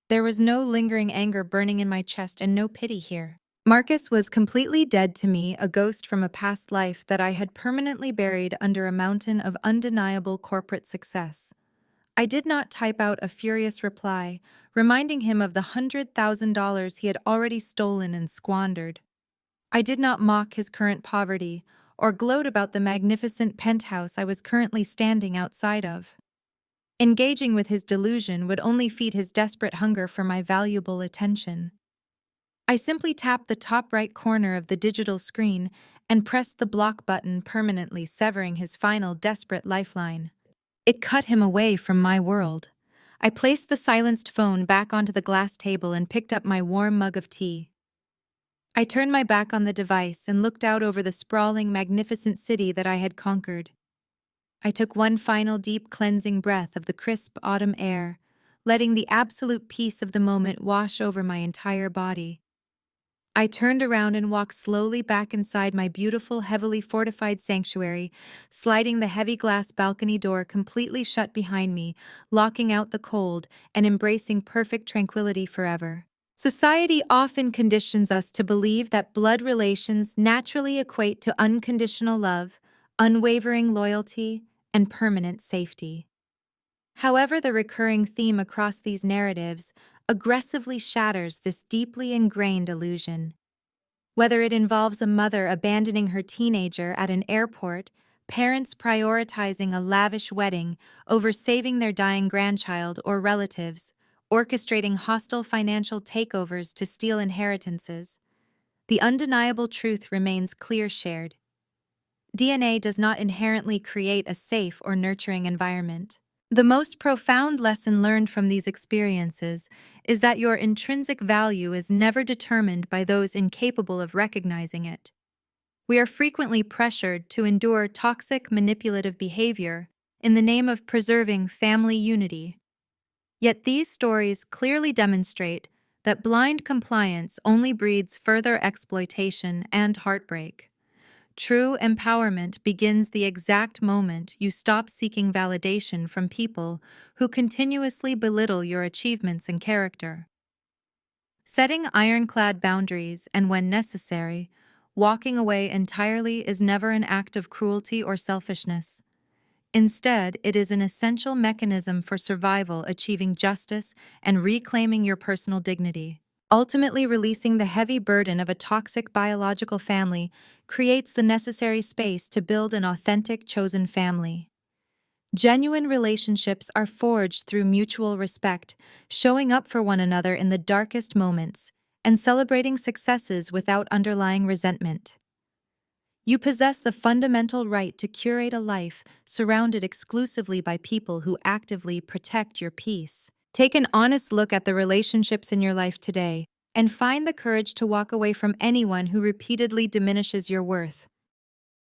There was no lingering anger burning in my chest and no pity here. Marcus was completely dead to me, a ghost from a past life that I had permanently buried under a mountain of undeniable corporate success. I did not type out a furious reply, reminding him of the $100,000 he had already stolen and squandered. I did not mock his current poverty or gloat about the magnificent penthouse I was currently standing outside of. Engaging with his delusion would only feed his desperate hunger for my valuable attention. I simply tapped the top right corner of the digital screen and pressed the block button, permanently severing his final desperate lifeline. It cut him away from my world. I placed the silenced phone back onto the glass table and picked up my warm mug of tea. I turned my back on the device and looked out over the sprawling, magnificent city that I had conquered. I took one final deep cleansing breath of the crisp autumn air, letting the absolute peace of the moment wash over my entire body. I turned around and walked slowly back inside my beautiful, heavily fortified sanctuary, sliding the heavy glass balcony door completely shut behind me, locking out the cold and embracing perfect tranquility forever. Society often conditions us to believe that blood relations naturally equate to unconditional love, unwavering loyalty, and permanent safety. However, the recurring theme across these narratives aggressively shatters this deeply ingrained illusion. Whether it involves a mother abandoning her teenager at an airport, parents prioritizing a lavish wedding over saving their dying grandchild, or relatives orchestrating hostile financial takeovers to steal inheritances, the undeniable truth remains clear shared. DNA does not inherently create a safe or nurturing environment. The most profound lesson learned from these experiences is that your intrinsic value is never determined by those incapable of recognizing it. We are frequently pressured to endure toxic, manipulative behavior in the name of preserving family unity. Yet these stories clearly demonstrate that blind compliance only breeds further exploitation and heartbreak. True empowerment begins the exact moment you stop seeking validation from people who continuously belittle your achievements and character. Setting ironclad boundaries and, when necessary, walking away entirely is never an act of cruelty or selfishness. Instead, it is an essential mechanism for survival, achieving justice and reclaiming your personal dignity. Ultimately, releasing the heavy burden of a toxic biological family creates the necessary space to build an authentic, chosen family. Genuine relationships are forged through mutual respect, showing up for one another in the darkest moments, and celebrating successes without underlying resentment. You possess the fundamental right to curate a life surrounded exclusively by people who actively protect your peace. Take an honest look at the relationships in your life today and find the courage to walk away from anyone who repeatedly diminishes your worth.